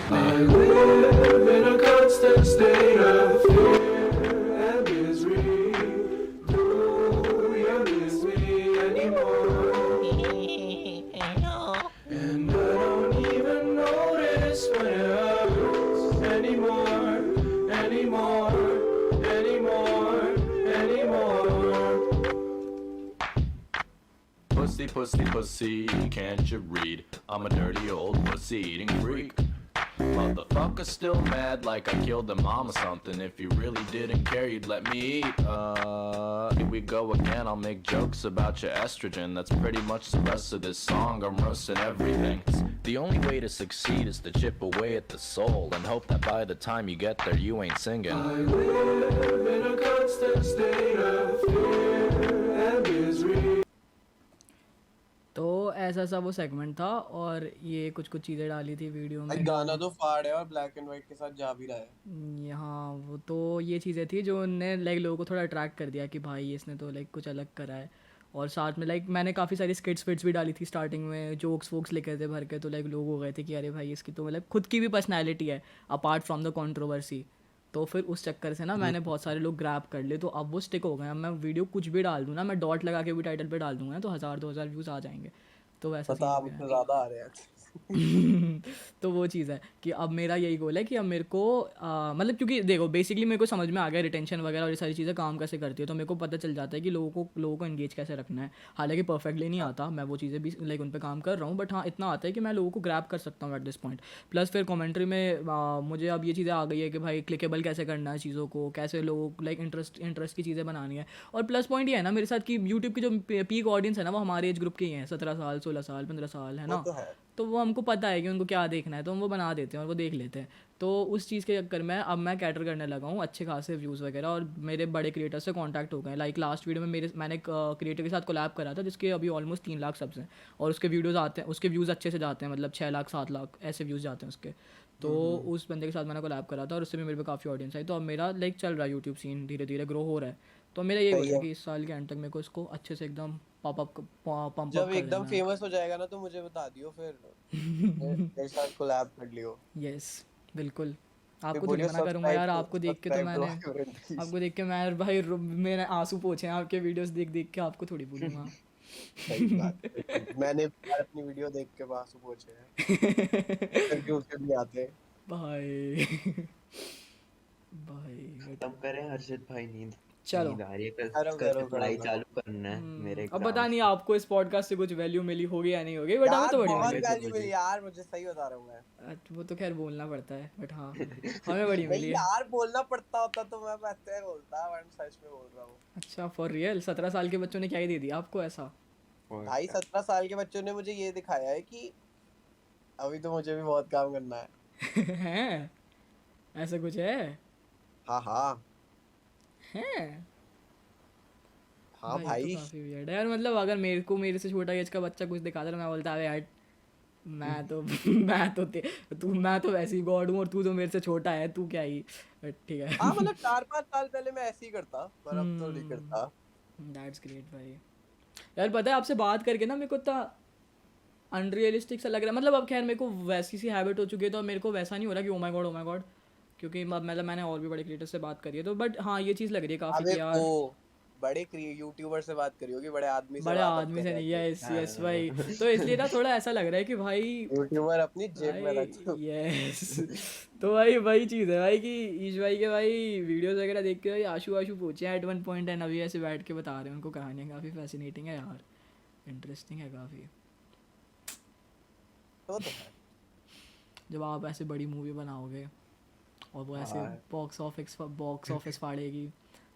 I live in a constant state of fear and misery. Do you miss me anymore? And I don't even notice when it hurts anymore. Pussy, can't you read? I'm a dirty old pussy eating freak. Motherfucker still mad like I killed the mom or something. If you really didn't care, you'd let me eat. Here we go again. I'll make jokes about your estrogen. That's pretty much the rest of this song. I'm roasting everything. The only way to succeed is to chip away at the soul and hope that by the time you get there, you ain't singing. I live in a constant state of fear and misery. तो ऐसा सा वो segment था और ये कुछ कुछ चीज़ें डाली थी वीडियो भाई में। गाना तो फाड़ है और ब्लैक एंड व्हाइट के साथ जा भी रहा है। यहाँ वो तो ये चीज़ें थी जो उनने लाइक लोगों को थोड़ा अट्रैक्ट कर दिया कि भाई इसने तो लाइक कुछ अलग करा है। और साथ में लाइक मैंने काफ़ी सारी स्किट्स विट्स भी डाली थी स्टार्टिंग में, जोक्स वोक्स लिखे थे भर के, तो लाइक लोग हो गए थे कि अरे भाई इसकी तो मतलब खुद की भी पर्सनैलिटी है अपार्ट फ्रॉम द कंट्रोवर्सी। तो फिर उस चक्कर से ना मैंने बहुत सारे लोग ग्रैब कर लिए, तो अब वो स्टिक हो गए। अब मैं वीडियो कुछ भी डाल दूँ ना, मैं डॉट लगा के भी टाइटल पे डाल दूँगा तो 1000-2000 व्यूज़ आ जाएंगे। तो वैसा पता सीन आप हो गया उससे ज्यादा आ रहे हैं। तो वो चीज़ है कि अब मेरा यही गोल है कि अब मेरे को मतलब क्योंकि देखो बेसिकली मेरे को समझ में आ गया रिटेंशन वगैरह और ये सारी चीज़ें काम कैसे करती है, तो मेरे को पता चल जाता है कि लोगों को एंगेज कैसे रखना है। हालांकि परफेक्टली नहीं आता, मैं वो चीज़ें भी लाइक उन पर काम कर रहा हूँ, बट हाँ इतना आता है कि मैं लोगों को ग्रैब कर सकता हूँ एट दिस पॉइंट। प्लस फिर कमेंट्री में मुझे अब ये चीज़ें आ गई है कि भाई क्लिकेबल कैसे करना है चीज़ों को, कैसे लोगों को लाइक इंटरेस्ट की चीज़ें बनानी है। और प्लस पॉइंट ये है ना मेरे साथ कि यूट्यूब की जो पीक ऑडियंस है ना वो हमारे एज ग्रुप के ही हैं, 17 साल 16 साल 15 साल है ना। तो वो हमको पता है कि उनको क्या देखना है, तो हम वो बना देते हैं और वो देख लेते हैं। तो उस चीज़ के चक्कर में अब मैं कैटर करने लगा हूँ अच्छे खासे व्यूज़ वगैरह, और मेरे बड़े क्रिएटर से कांटेक्ट हो गए। लाइक लास्ट वीडियो में मैंने एक क्रिएटर के साथ कोलैब करा था जिसके अभी ऑलमोस्ट 3 लाख सब्स हैं, और उसके वीडियोज़ आते हैं, उसके व्यूज़ अच्छे से जाते हैं, मतलब 6 लाख 7 लाख ऐसे व्यूज़ जाते हैं उसके। तो उस बंदे के साथ मैंने कोलैब करा था और उससे भी मेरे पे काफ़ी ऑडियंस आई। तो अब मेरा लाइक चल रहा है यूट्यूब सीन, धीरे धीरे ग्रो हो रहा है। तो मेरा ये गोल है कि इस साल के एंड तक मेरे को इसको अच्छे से एकदम पंप जब एकदम फेमस हो जाएगा ना तो मुझे बता दियो, फिर मेरे साथ कोलैब कर लियो। यस बिल्कुल, आपको थोड़ी मना करूंगा यार। आपको देख के मैं भाई मेरे आंसू पोंछे हैं आपके वीडियोस देख देख के, आपको थोड़ी बोलूंगा। सही बात है। मैंने अपनी वीडियो देख के आंसू पोंछे हैं क्यों उसके भी आते हैं भाई। भाई खत्म करें हर्षित भाई, नींद चलो नींद आ रही है, कल से पढ़ाई चालू करना है मेरे अब पता नहीं आपको इस पॉडकास्ट से कुछ वैल्यू मिली होगी या नहीं होगी, बट हमें तो बड़ी बहुत मिली। वैल्यू मिली यार, मुझे सही बता रहा हूँ मैं। वो तो खैर बोलना पड़ता है, बट हाँ हमें बड़ी मिली है। यार बोलना पड़ता होता तो मैं ऐसे बोलता, मैं सच में बोल रहा हूँ। अच्छा फॉर रियल? 17 साल के बच्चों ने क्या ही दे दिया आपको ऐसा? भाई 17 साल के बच्चों ने मुझे ये दिखाया है कि अभी तो मुझे भी बहुत काम करना है। हैं ऐसा कुछ है? हाँ हाँ हैं हाँ भाई तो काफी weird है यार। मतलब अगर मेरे से छोटा एज का बच्चा कुछ दिखाता है मैं बोलता है यार मैं तो वैसे ही गॉड हूँ और तू तो मेरे से छोटा है, तू क्या ही। ठीक है हाँ मतलब 4-5 साल पहले मैं ऐसे ही करता, पर अब तो नहीं करता। दैट्स ग्रेट भाई। यार पता है आपसे बात करके ना मेरे को इतना अनरियलिस्टिक सा लग रहा है। मतलब अब खैर मेरे को वैसी सी हैबिट हो चुकी है तो अब मेरे को वैसा नहीं हो रहा कि ओ माय गॉड, क्योंकि मतलब मैंने और भी बड़े क्रिएटर से बात करी है तो, बट हाँ ये चीज़ लग रही है काफ़ी कि यार बड़े यूट्यूबर से बात करी होगी, बड़े आदमी से नहीं। यस भाई, तो इसलिए ना थोड़ा ऐसा लग रहा है कि भाई यूट्यूबर अपनी जेब में रखो। यस तो भाई वही चीज़ है भाई कि ईश भाई के भाई वीडियोस वगैरह देख के भाई आशू पूछे एट वन पॉइंट एंड अभी ऐसे बैठ के बता रहे हैं उनको कहानियाँ। काफ़ी फैसिनेटिंग है यार, इंटरेस्टिंग है काफ़ी। तो है जब आप ऐसे बड़ी मूवी बनाओगे और वो ऐसे बॉक्स ऑफिस फाड़ेगी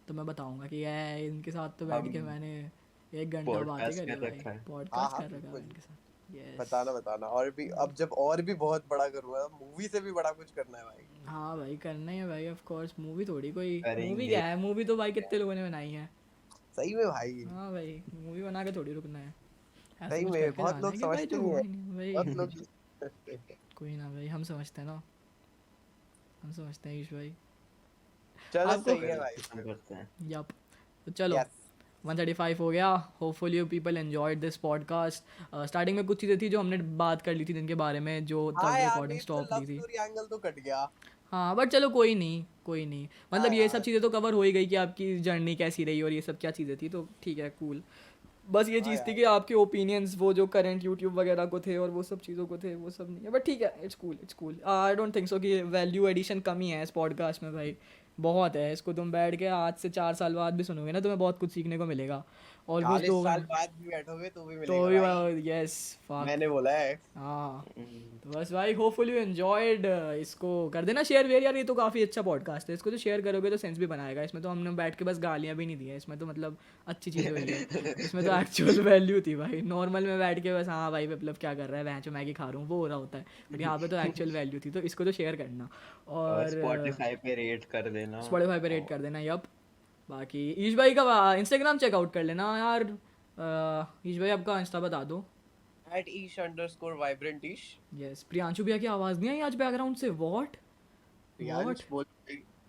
तो मैं बताऊंगा कि यार इनके साथ तो बैठ के मैंने 1 घंटा बातें करी भाई, पॉडकास्ट कर रखा है इनके साथ। यस बताना और भी अब जब और भी बहुत बड़ा करूंगा, मूवी से भी बड़ा कुछ करना है भाई। हाँ भाई करना ही है भाई, ऑफ कोर्स। मूवी थोड़ी कोई मूवी क्या है, मूवी तो भाई कितने लोगों ने बनाई है। सही में भाई। हाँ भाई मूवी बना के थोड़ी रुकना है। सही में बहुत लोग समझते नहीं है, बहुत लोग। कोई ना भाई, हम समझते हैं ना, हम समझते हैं ईश भाई। चलो सही है भाई। यप तो चलो 135 हो गया। Hopefully you people enjoyed this podcast. Starting में कुछ चीज़ें थी जो हमने बात कर ली थी जिनके बारे में, जो तब रिकॉर्डिंग स्टॉप की थी। एंगल तो कट गया। हाँ बट चलो कोई नहीं मतलब ये सब चीज़ें तो कवर हो ही गई कि आपकी जर्नी कैसी रही और ये सब क्या चीज़ें थी, तो ठीक है कूल। बस ये चीज़ थी कि आपके ओपिनियंस वो जो करंट यूट्यूब वगैरह को थे और वो सब चीज़ों को थे, वो सब नहीं है, बट ठीक है, it's cool. I don't think so कि वैल्यू एडिशन कमी है इस पॉडकास्ट में भाई, बहुत है। इसको तुम बैठ के आज से 4 साल बाद भी सुनोगे ना तुम्हें बहुत कुछ सीखने को मिलेगा। ऑलमोस्ट 40 2 साल घंटे बाद भी बैठोगे तो भी तो मिलेगा भी भाई, यस फक मैंने बोला है। हाँ तो बस भाई होपफुली यू एंजॉयड इसको कर देना शेयर वेयर यार, ये तो काफ़ी अच्छा पॉडकास्ट है, इसको तो शेयर करोगे तो सेंस भी बनाएगा, इसमें तो हमने बैठ के बस गालियाँ भी नहीं दी हैं, इसमें तो मतलब अच्छी चीज़ हुई है, इसमें तो एक्चुअल वैल्यू थी भाई, नॉर्मल में बैठ के बस हाँ भाई विप्लव क्या कर रहा है वहाँ मैगी खा रहा हूँ वो हो रहा होता है, बट यहाँ पे तो एक्चुअल वैल्यू थी, तो इसको तो शेयर करना और और स्पॉटिफाई पे रेट कर देना। स्पॉटिफाई पे रेट कर देना। यप बाकी ईश भाई का इंस्टाग्राम चेकआउट कर लेना यार, ईश भाई आपका इंस्टा बता दो। @ish_vibrant_ish। यस प्रियांशु भैया की आवाज़ नहीं आई आज बैकग्राउंड से, व्हाट प्रियांश बोल,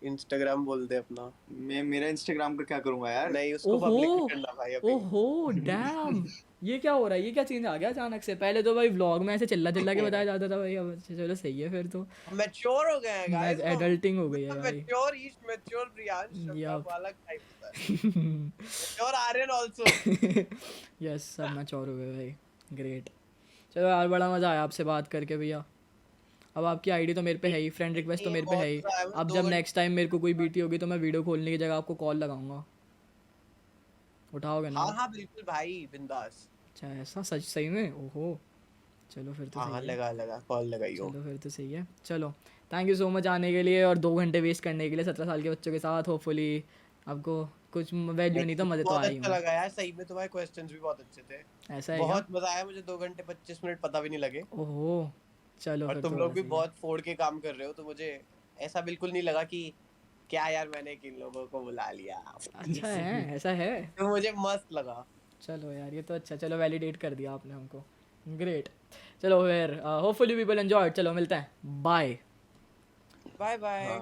इंस्टाग्राम बोल दे अपना। मैं मेरा इंस्टाग्राम का क्या करूंगा यार? नहीं उसको पब्लिक ओहो नहीं करना भाई अभी। ओहो डैम ये क्या हो रहा है, ये क्या चेंज आ गया अचानक से, पहले तो भाई व्लॉग में ऐसे चिल्ला चिल्ला के बताया जाता था भाई, अब चलो सही है फिर तो मैच्योर हो गए हैं गाइस, एडल्टिंग हो गई है भाई। मैच्योर ईश, मैच्योर प्रियांश, सबका Yup. अलग टाइप होता है। Mature Aryan also. यस सब मैच्योर हो गए भाई, ग्रेट। चलो यार बड़ा मज़ा आया आपसे बात करके भैया, अब आपकी आईडी तो मेरे पे है ही, फ्रेंड रिक्वेस्ट तो मेरे पे है ही, अब जब नेक्स्ट टाइम मेरे को कोई बीटी होगी तो मैं वीडियो खोलने की जगह आपको कॉल लगाऊंगा, उठाओगे ना? हाँ हाँ बिल्कुल भाई, बिंदास। अच्छा ऐसा सच सही में, ओहो चलो फिर तो हाँ सही है, लगा लगा कॉल लगाइयो। चलो फिर तो सही है। चलो थैंक यू सो मच आने के लिए और 2 घंटे वेस्ट करने के लिए 17 साल के बच्चों के साथ, होपफुली आपको कुछ वैल्यू नहीं तो मज़े तो बहुत आए ही अच्छा होंगे। लगा यार, सही में तुम्हारे क्वेश्चंस भी बहुत अच्छे थे, ऐसा है क्या? बहुत मजा आया मुझे, 2 घंटे 25 मिनट पता भी नहीं लगे। ओहो चलो और फिर तुम तो लोग भी सही है। बहुत फोड़ के काम कर रहे हो, तो मुझे ऐसा बिल्कुल नहीं लगा कि क्या यार मैंने किन लोगों को बुला लिया। अच्छा है ऐसा है, तो मुझे मस्त लगा। चलो यार ये तो अच्छा, चलो वैलिडेट कर दिया आपने हमको, ग्रेट। चलो फिर होपफुली पीपल एंजॉय, चलो मिलते हैं, बाय बाय बाय।